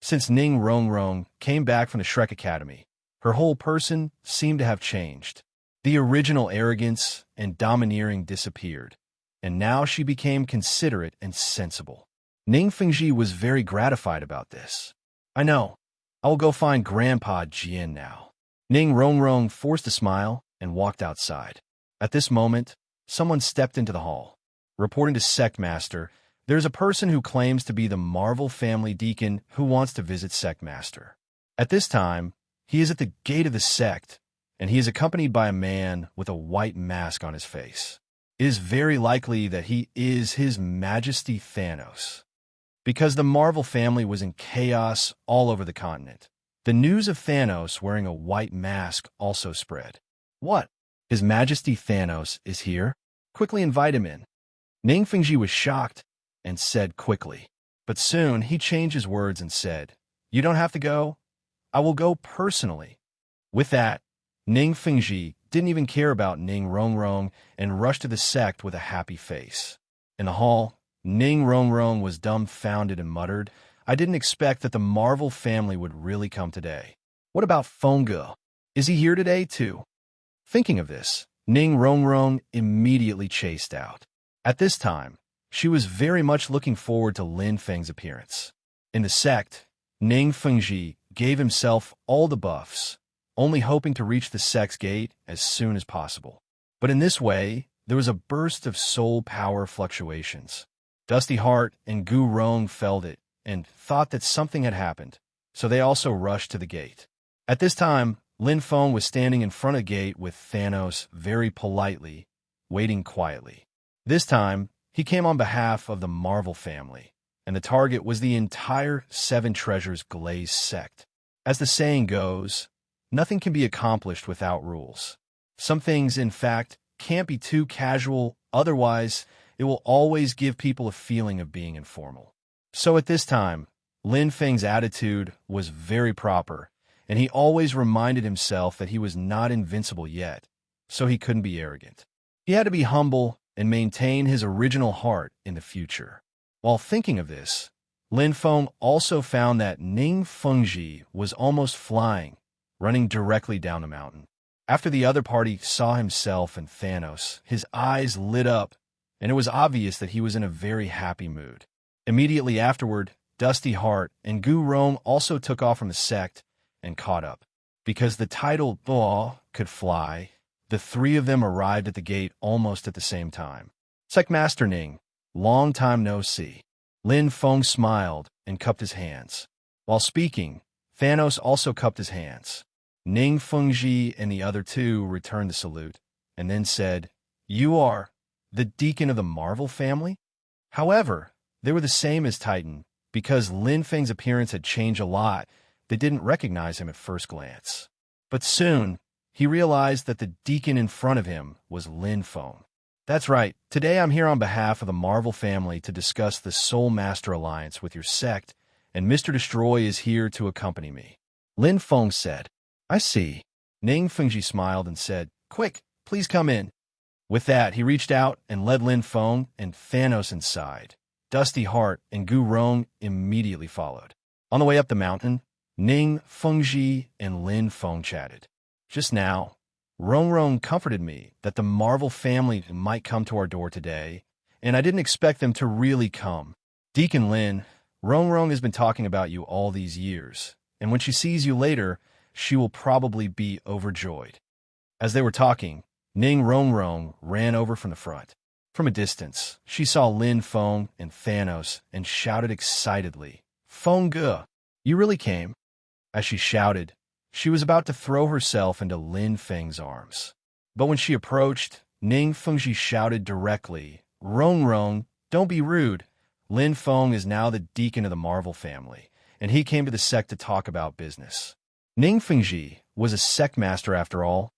Since Ning Rongrong came back from the Shrek Academy, her whole person seemed to have changed. The original arrogance and domineering disappeared, and now she became considerate and sensible. Ning Fengji was very gratified about this. I know. I will go find Grandpa Jian now. Ning Rongrong forced a smile and walked outside. At this moment, someone stepped into the hall. Reporting to Sect Master, there's a person who claims to be the Marvel family deacon who wants to visit Sect Master. At this time, he is at the gate of the sect, and he is accompanied by a man with a white mask on his face. It is very likely that he is His Majesty Thanos. Because the Marvel family was in chaos all over the continent, the news of Thanos wearing a white mask also spread. What? His Majesty Thanos is here? Quickly invite him in. Ning Fengji was shocked and said quickly. But soon he changed his words and said, You don't have to go. I will go personally. With that, Ning Fengji didn't even care about Ning Rongrong and rushed to the sect with a happy face. In the hall, Ning Rongrong was dumbfounded and muttered, I didn't expect that the Marvel family would really come today. What about Fengge? Is he here today too? Thinking of this, Ning Rongrong immediately chased out. At this time, she was very much looking forward to Lin Feng's appearance. In the sect, Ning Fengji gave himself all the buffs, only hoping to reach the sect's gate as soon as possible. But in this way, there was a burst of soul power fluctuations. Dusty Heart and Gu Rong felt it and thought that something had happened, so they also rushed to the gate. At this time, Lin Feng was standing in front of the gate with Thanos very politely, waiting quietly. This time, he came on behalf of the Marvel family, and the target was the entire Seven Treasures Glaze sect. As the saying goes, nothing can be accomplished without rules. Some things, in fact, can't be too casual, otherwise it will always give people a feeling of being informal. So at this time, Lin Feng's attitude was very proper, and he always reminded himself that he was not invincible yet, so he couldn't be arrogant. He had to be humble and maintain his original heart in the future. While thinking of this, Lin Feng also found that Ning Fengji was almost flying, running directly down the mountain. After the other party saw himself and Thanos, his eyes lit up, and it was obvious that he was in a very happy mood. Immediately afterward, Dusty Heart and Gu Rong also took off from the sect and caught up. Because the title Douluo could fly, the three of them arrived at the gate almost at the same time. Sect Master Ning, long time no see. Lin Feng smiled and cupped his hands. While speaking, Thanos also cupped his hands. Ning Fengji and the other two returned the salute, and then said, You are the deacon of the Marvel family? However, they were the same as Titan. Because Lin Feng's appearance had changed a lot, they didn't recognize him at first glance. But soon, he realized that the deacon in front of him was Lin Feng. That's right, today I'm here on behalf of the Marvel family to discuss the Soul Master Alliance with your sect, and Mr. Destroy is here to accompany me. Lin Feng said, I see. Ning Fengji smiled and said, Quick, please come in. With that, he reached out and led Lin Feng and Thanos inside. Dusty Heart and Gu Rong immediately followed. On the way up the mountain, Ning Fengji and Lin Feng chatted. Just now, Rong comforted me that the Marvel family might come to our door today, and I didn't expect them to really come. Deacon Lin, Rong has been talking about you all these years, and when she sees you later, she will probably be overjoyed." As they were talking, Ning Rongrong ran over from the front. From a distance, she saw Lin Feng and Thanos and shouted excitedly, "Feng Ge, you really came?" As she shouted, she was about to throw herself into Lin Feng's arms. But when she approached, Ning Fengji shouted directly, "Rongrong, don't be rude. Lin Feng is now the deacon of the Marvel family, and he came to the sect to talk about business." Ning Fengji was a sect master after all,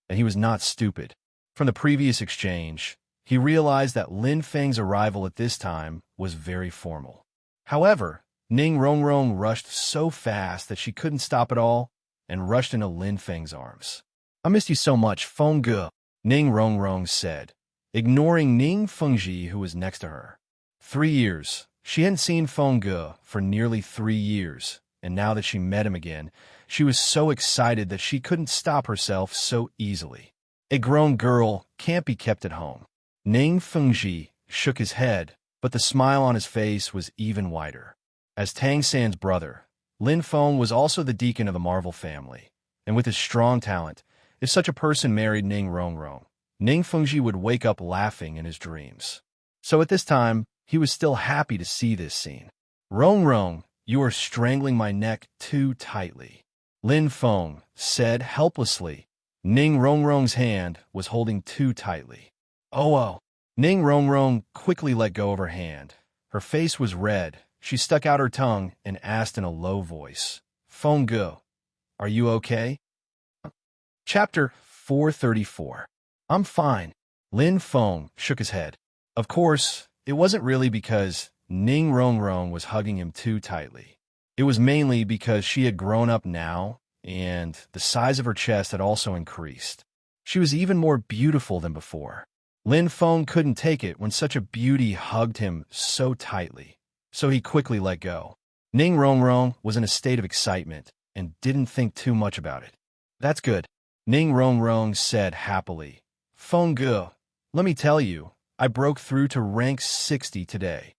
and he was not stupid. From the previous exchange, he realized that Lin Feng's arrival at this time was very formal. However, Ning Rongrong rushed so fast that she couldn't stop at all and rushed into Lin Feng's arms. "I missed you so much, Feng Ge," Ning Rongrong said, ignoring Ning Fengji, who was next to her. 3 years. She hadn't seen Feng Ge for nearly 3 years, and now that she met him again, she was so excited that she couldn't stop herself so easily. A grown girl can't be kept at home. Ning Fengji shook his head, but the smile on his face was even wider. As Tang San's brother, Lin Feng was also the deacon of the Marvel family, and with his strong talent, if such a person married Ning Rongrong, Ning Fengji would wake up laughing in his dreams. So at this time, he was still happy to see this scene. "Rongrong, you are strangling my neck too tightly," Lin Feng said helplessly. Ning Rongrong's hand was holding too tightly. Oh. Ning Rongrong quickly let go of her hand. Her face was red. She stuck out her tongue and asked in a low voice, "Feng Ge, are you okay?" Chapter 434. "I'm fine." Lin Feng shook his head. Of course, it wasn't really because Ning Rongrong was hugging him too tightly. It was mainly because she had grown up now, and the size of her chest had also increased. She was even more beautiful than before. Lin Feng couldn't take it when such a beauty hugged him so tightly, so he quickly let go. Ning Rongrong was in a state of excitement and didn't think too much about it. "That's good," Ning Rongrong said happily. "Feng Ge, let me tell you, I broke through to rank 60 today."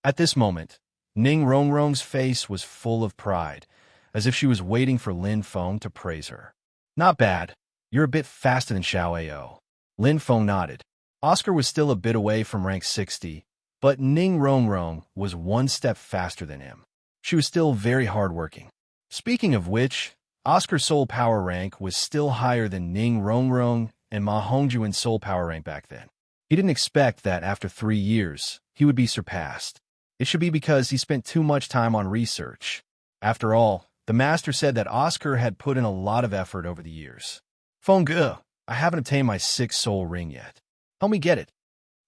At this moment, Ning Rongrong's face was full of pride, as if she was waiting for Lin Feng to praise her. "Not bad. You're a bit faster than Xiao Ao." Lin Feng nodded. Oscar was still a bit away from rank 60, but Ning Rongrong was one step faster than him. She was still very hardworking. Speaking of which, Oscar's soul power rank was still higher than Ning Rongrong and Ma Hongjuan's soul power rank back then. He didn't expect that after 3 years, he would be surpassed. It should be because he spent too much time on research. After all, the master said that Oscar had put in a lot of effort over the years. "Feng Ge, I haven't obtained my 6th soul ring yet. Help me get it."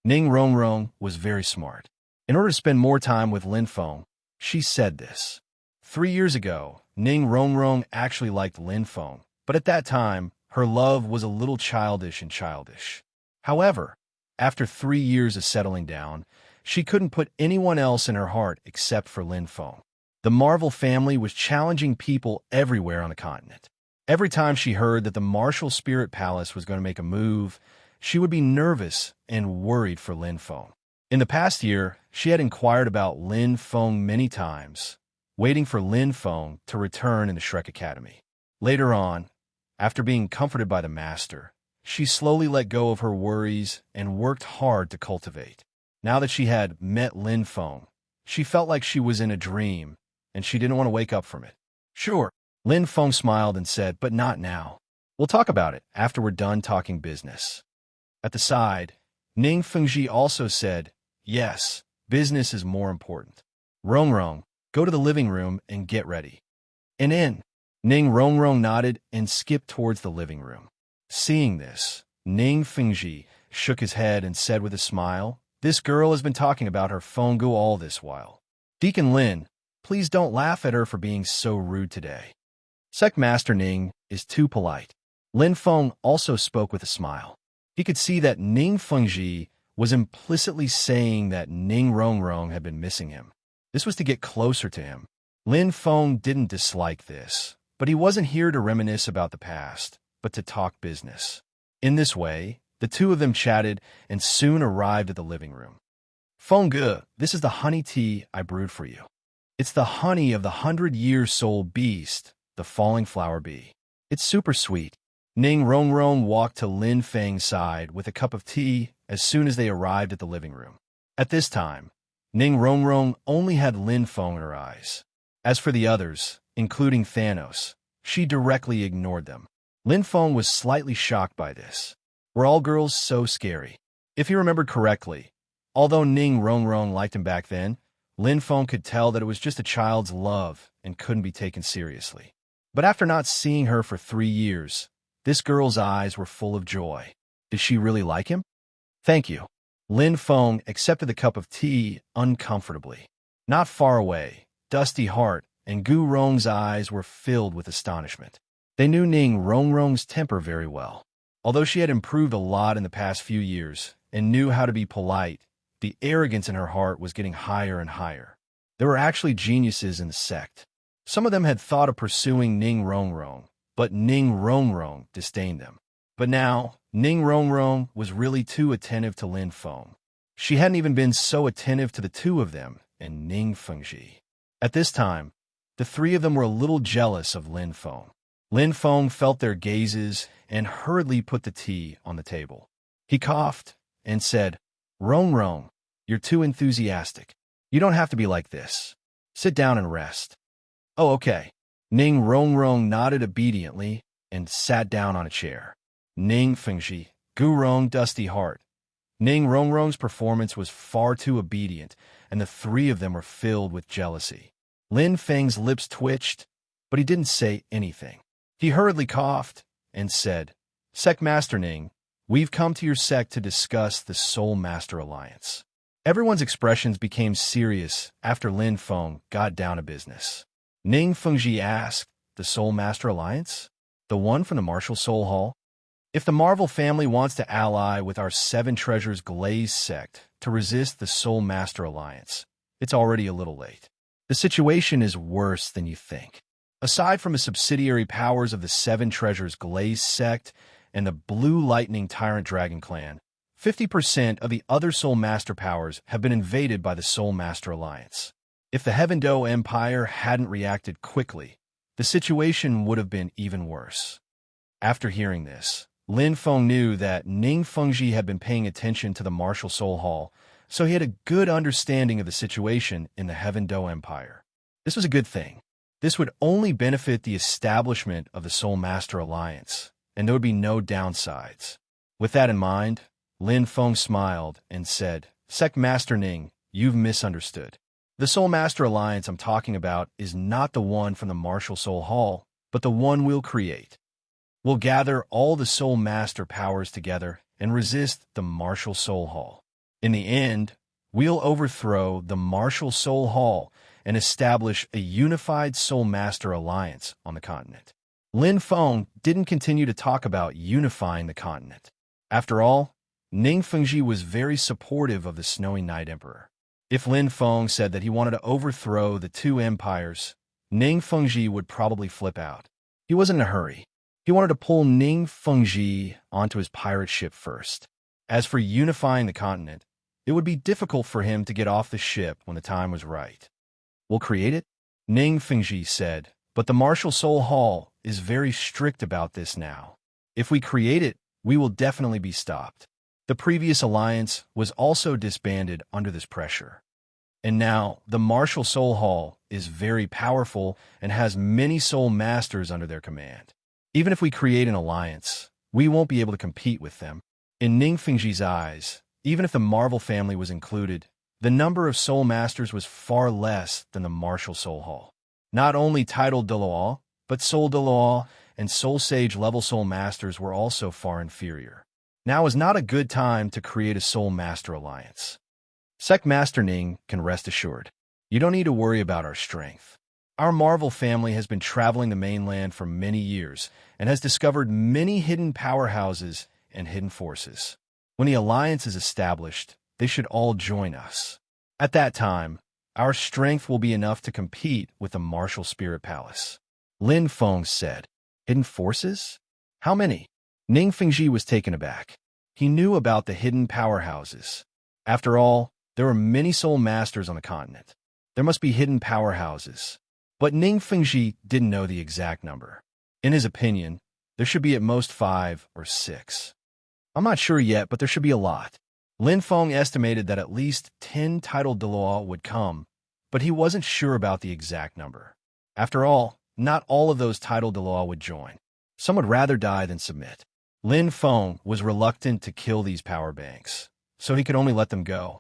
Ning Rongrong was very smart. In order to spend more time with Lin Feng, she said this. 3 years ago, Ning Rongrong actually liked Lin Feng, but at that time, her love was a little childish. However, after 3 years of settling down, she couldn't put anyone else in her heart except for Lin Feng. The Marvel family was challenging people everywhere on the continent. Every time she heard that the Martial Spirit Palace was going to make a move, she would be nervous and worried for Lin Feng. In the past year, she had inquired about Lin Feng many times, waiting for Lin Feng to return in the Shrek Academy. Later on, after being comforted by the master, she slowly let go of her worries and worked hard to cultivate. Now that she had met Lin Feng, she felt like she was in a dream, and she didn't want to wake up from it. "Sure." Lin Feng smiled and said, "But not now. We'll talk about it after we're done talking business." At the side, Ning Fengji also said, "Yes, business is more important. Rongrong, go to the living room and get ready." "And in." Ning Rongrong nodded and skipped towards the living room. Seeing this, Ning Fengji shook his head and said with a smile, "This girl has been talking about her Feng Ge all this while. Deacon Lin, please don't laugh at her for being so rude today. Sect Master Ning is too polite." Lin Feng also spoke with a smile. He could see that Ning Fengji was implicitly saying that Ning Rongrong had been missing him. This was to get closer to him. Lin Feng didn't dislike this, but he wasn't here to reminisce about the past, but to talk business. In this way, the two of them chatted and soon arrived at the living room. "Feng Ge, this is the honey tea I brewed for you." It's the honey of the 100-year soul beast, the falling flower bee. It's super sweet. Ning Rongrong walked to Lin Feng's side with a cup of tea as soon as they arrived at the living room. At this time, Ning Rongrong only had Lin Feng in her eyes. As for the others, including Thanos, she directly ignored them. Lin Feng was slightly shocked by this. Were all girls so scary? If he remembered correctly, although Ning Rongrong liked him back then, Lin Feng could tell that it was just a child's love and couldn't be taken seriously. But after not seeing her for 3 years, this girl's eyes were full of joy. Did she really like him? Thank you. Lin Feng accepted the cup of tea uncomfortably. Not far away, Dusty Heart and Gu Rong's eyes were filled with astonishment. They knew Ning Rongrong's temper very well. Although she had improved a lot in the past few years and knew how to be polite, the arrogance in her heart was getting higher and higher. There were actually geniuses in the sect. Some of them had thought of pursuing Ning Rongrong, but Ning Rongrong disdained them. But now, Ning Rongrong was really too attentive to Lin Feng. She hadn't even been so attentive to the two of them and Ning Fengji. At this time, the three of them were a little jealous of Lin Feng. Lin Feng felt their gazes and hurriedly put the tea on the table. He coughed and said, Rongrong, you're too enthusiastic. You don't have to be like this. Sit down and rest. Oh, okay. Ning Rongrong nodded obediently and sat down on a chair. Ning Fengji, Gu Rong, Dusty Heart. Ning Rongrong's performance was far too obedient, and the three of them were filled with jealousy. Lin Feng's lips twitched, but he didn't say anything. He hurriedly coughed and said, Sect Master Ning, we've come to your sect to discuss the Soul Master Alliance. Everyone's expressions became serious after Lin Feng got down to business. Ning Fengji asked, the Soul Master Alliance? The one from the Martial Soul Hall? If the Marvel family wants to ally with our Seven Treasures Glaze sect to resist the Soul Master Alliance, it's already a little late. The situation is worse than you think. Aside from the subsidiary powers of the Seven Treasures Glaze sect and the Blue Lightning Tyrant Dragon clan, 50% of the other Soul Master powers have been invaded by the Soul Master Alliance. If the Heaven Do Empire hadn't reacted quickly, the situation would have been even worse. After hearing this, Lin Feng knew that Ning Fengji had been paying attention to the Martial Soul Hall, so he had a good understanding of the situation in the Heaven Do Empire. This was a good thing. This would only benefit the establishment of the Soul Master Alliance, and there would be no downsides. With that in mind, Lin Feng smiled and said, Sect Master Ning, you've misunderstood. The Soul Master Alliance I'm talking about is not the one from the Martial Soul Hall, but the one we'll create. We'll gather all the Soul Master powers together and resist the Martial Soul Hall. In the end, we'll overthrow the Martial Soul Hall and establish a unified Soul Master Alliance on the continent. Lin Feng didn't continue to talk about unifying the continent. After all, Ning Fengji was very supportive of the Snowy Night Emperor. If Lin Feng said that he wanted to overthrow the two empires, Ning Fengji would probably flip out. He wasn't in a hurry. He wanted to pull Ning Fengji onto his pirate ship first. As for unifying the continent, it would be difficult for him to get off the ship when the time was right. We'll create it? Ning Fengji said, but the Martial Soul Hall is very strict about this now. If we create it, we will definitely be stopped. The previous alliance was also disbanded under this pressure. And now, the Martial Soul Hall is very powerful and has many Soul Masters under their command. Even if we create an alliance, we won't be able to compete with them. In Ning Fengji's eyes, even if the Marvel family was included, the number of Soul Masters was far less than the Martial Soul Hall. Not only titled Douluo, but Soul Douluo and Soul Sage level Soul Masters were also far inferior. Now is not a good time to create a Soul Master alliance. Sect Master Ning can rest assured. You don't need to worry about our strength. Our Marvel family has been traveling the mainland for many years and has discovered many hidden powerhouses and hidden forces. When the alliance is established, they should all join us. At that time, our strength will be enough to compete with the Martial Spirit Palace. Lin Feng said, Hidden forces? How many? Ning Fengji was taken aback. He knew about the hidden powerhouses. After all, there were many Soul Masters on the continent. There must be hidden powerhouses. But Ning Fengji didn't know the exact number. In his opinion, there should be at most 5 or 6. I'm not sure yet, but there should be a lot. Lin Feng estimated that at least 10 titled Douluo would come, but he wasn't sure about the exact number. After all, not all of those titled Douluo would join. Some would rather die than submit. Lin Feng was reluctant to kill these power banks, so he could only let them go.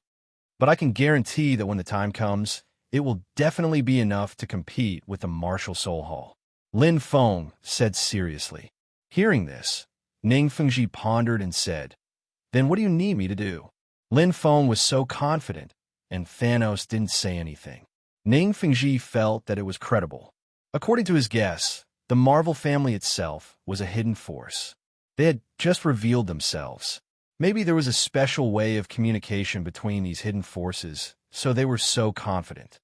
But I can guarantee that when the time comes, it will definitely be enough to compete with the Martial Soul Hall. Lin Feng said seriously. Hearing this, Ning Fengji pondered and said, "Then what do you need me to do?" Lin Feng was so confident, and Thanos didn't say anything. Ning Fengji felt that it was credible. According to his guess, the Marvel family itself was a hidden force. They had just revealed themselves. Maybe there was a special way of communication between these hidden forces, so they were so confident.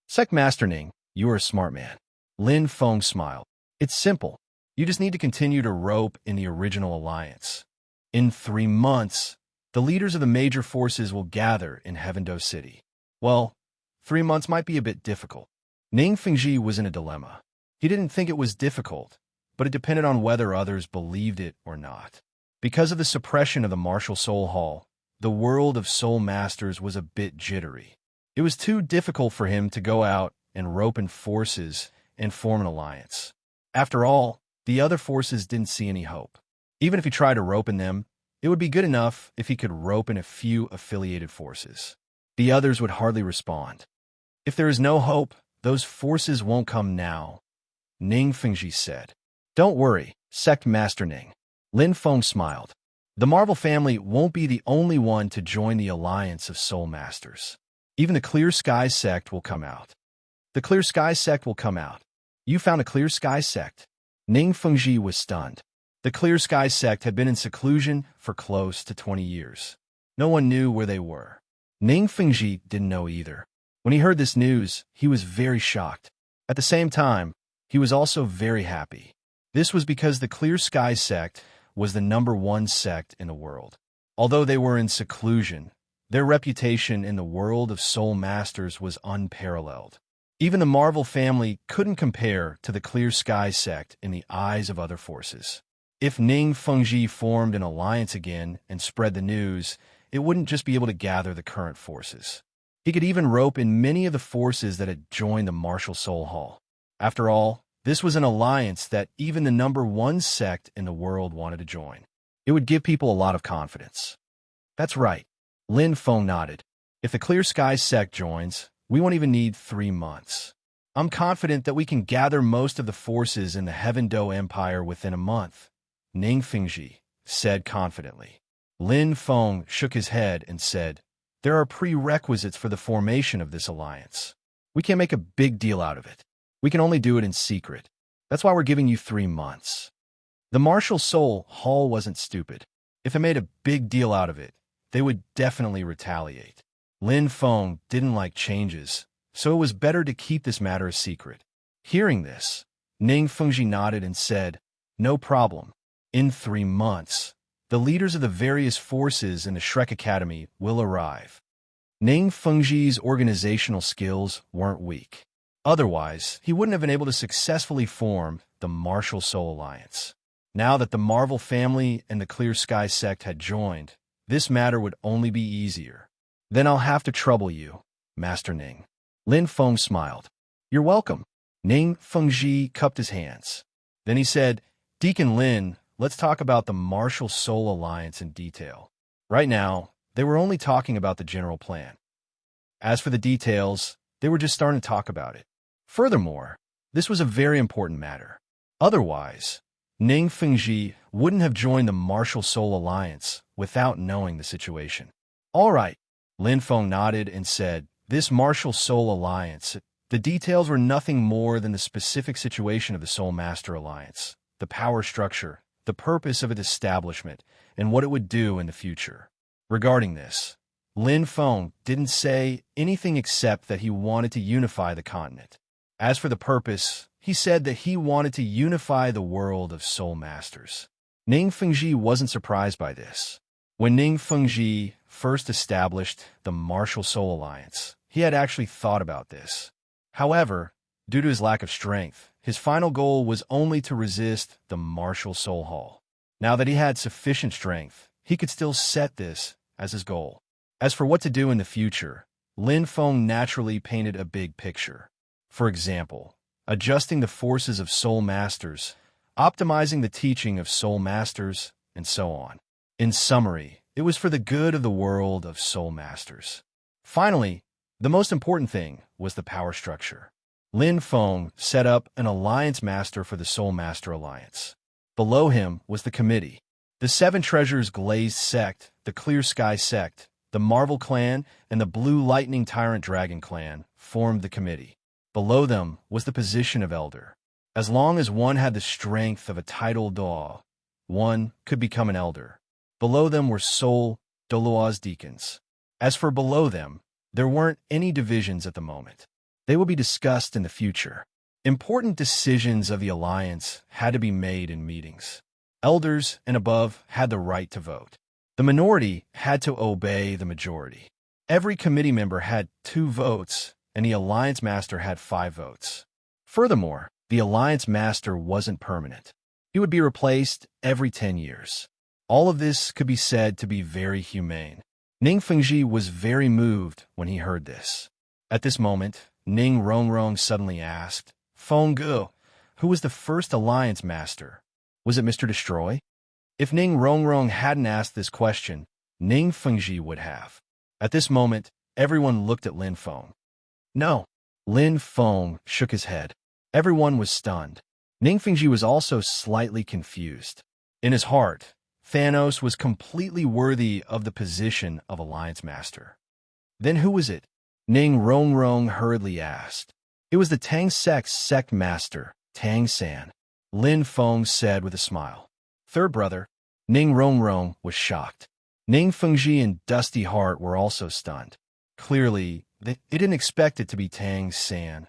Sect Master Ning, you are a smart man. Lin Feng smiled. It's simple. You just need to continue to rope in the original alliance. In 3 months, the leaders of the major forces will gather in Heavendo City. Well, 3 months might be a bit difficult. Ning Fengji was in a dilemma. He didn't think it was difficult, but it depended on whether others believed it or not. Because of the suppression of the Martial Soul Hall, the world of Soul Masters was a bit jittery. It was too difficult for him to go out and rope in forces and form an alliance. After all, the other forces didn't see any hope. Even if he tried to rope in them, it would be good enough if he could rope in a few affiliated forces. The others would hardly respond. If there is no hope, those forces won't come now, Ning Fengji said. Don't worry, Sect Master Ning. Lin Feng smiled. The Marvel family won't be the only one to join the alliance of Soul Masters. Even the Clear Sky sect will come out. The Clear Sky sect will come out. You found a Clear Sky sect? Ning Fengji was stunned. The Clear Sky sect had been in seclusion for close to 20 years. No one knew where they were. Ning Fengji didn't know either. When he heard this news, he was very shocked. At the same time, he was also very happy. This was because the Clear Sky sect was the #1 sect in the world. Although they were in seclusion, their reputation in the world of Soul Masters was unparalleled. Even the Marvel family couldn't compare to the Clear Sky sect in the eyes of other forces. If Ning Fengji formed an alliance again and spread the news, it wouldn't just be able to gather the current forces. He could even rope in many of the forces that had joined the Martial Soul Hall. After all, this was an alliance that even the #1 sect in the world wanted to join. It would give people a lot of confidence. That's right. Lin Feng nodded. If the Clear Sky sect joins, we won't even need 3 months. I'm confident that we can gather most of the forces in the Heavendo Empire within a month, Ning Fengji said confidently. Lin Feng shook his head and said, there are prerequisites for the formation of this alliance. We can't make a big deal out of it. We can only do it in secret. That's why we're giving you 3 months. The Martial Soul Hall wasn't stupid. If they made a big deal out of it, they would definitely retaliate. Lin Feng didn't like changes, so it was better to keep this matter a secret. Hearing this, Ning Fengji nodded and said, no problem. In 3 months, the leaders of the various forces in the Shrek Academy will arrive. Ning Fengji's organizational skills weren't weak. Otherwise, he wouldn't have been able to successfully form the Martial Soul Alliance. Now that the Marvel family and the Clear Sky sect had joined, this matter would only be easier. Then I'll have to trouble you, Master Ning. Lin Feng smiled. You're welcome. Ning Fengji cupped his hands. Then he said, Deacon Lin, let's talk about the Martial Soul Alliance in detail. Right now, they were only talking about the general plan. As for the details, they were just starting to talk about it. Furthermore, this was a very important matter. Otherwise, Ning Fengji wouldn't have joined the Martial Soul Alliance without knowing the situation. All right, Lin Feng nodded and said, this Martial Soul Alliance, the details were nothing more than the specific situation of the Soul Master Alliance, the power structure, the purpose of its establishment, and what it would do in the future. Regarding this, Lin Feng didn't say anything except that he wanted to unify the continent. As for the purpose, he said that he wanted to unify the world of Soul Masters. Ning Fengji wasn't surprised by this. When Ning Fengji first established the Martial Soul Alliance, he had actually thought about this. However, due to his lack of strength, his final goal was only to resist the martial soul hall. Now that he had sufficient strength, he could still set this as his goal. As for what to do in the future, Lin Feng naturally painted a big picture. For example, adjusting the forces of soul masters, optimizing the teaching of soul masters, and so on. In summary, it was for the good of the world of soul masters. Finally, the most important thing was the power structure. Lin Feng set up an alliance master for the Soul Master Alliance. Below him was the committee. The Seven Treasures Glazed Sect, the Clear Sky Sect, the Marvel Clan, and the Blue Lightning Tyrant Dragon Clan formed the committee. Below them was the position of Elder. As long as one had the strength of a tidal Douluo, one could become an Elder. Below them were Soul Douluo's deacons. As for below them, there weren't any divisions at the moment. They will be discussed in the future. Important decisions of the alliance had to be made in meetings. Elders and above had the right to vote. The minority had to obey the majority. Every committee member had 2 votes, and the alliance master had 5 votes. Furthermore, the alliance master wasn't permanent. He would be replaced every 10 years. All of this could be said to be very humane. Ning Fengji was very moved when he heard this. At this moment, Ning Rongrong suddenly asked, Feng Gu, who was the first alliance master? Was it Mr. Destroy? If Ning Rongrong hadn't asked this question, Ning Fengji would have. At this moment, everyone looked at Lin Feng. No. Lin Feng shook his head. Everyone was stunned. Ning Fengji was also slightly confused. In his heart, Thanos was completely worthy of the position of Alliance Master. Then who was it? Ning Rongrong hurriedly asked. It was the Tang Sect's Sect Master, Tang San. Lin Feng said with a smile. Third brother, Ning Rongrong was shocked. Ning Fengji and Dusty Heart were also stunned. Clearly, they didn't expect it to be Tang San.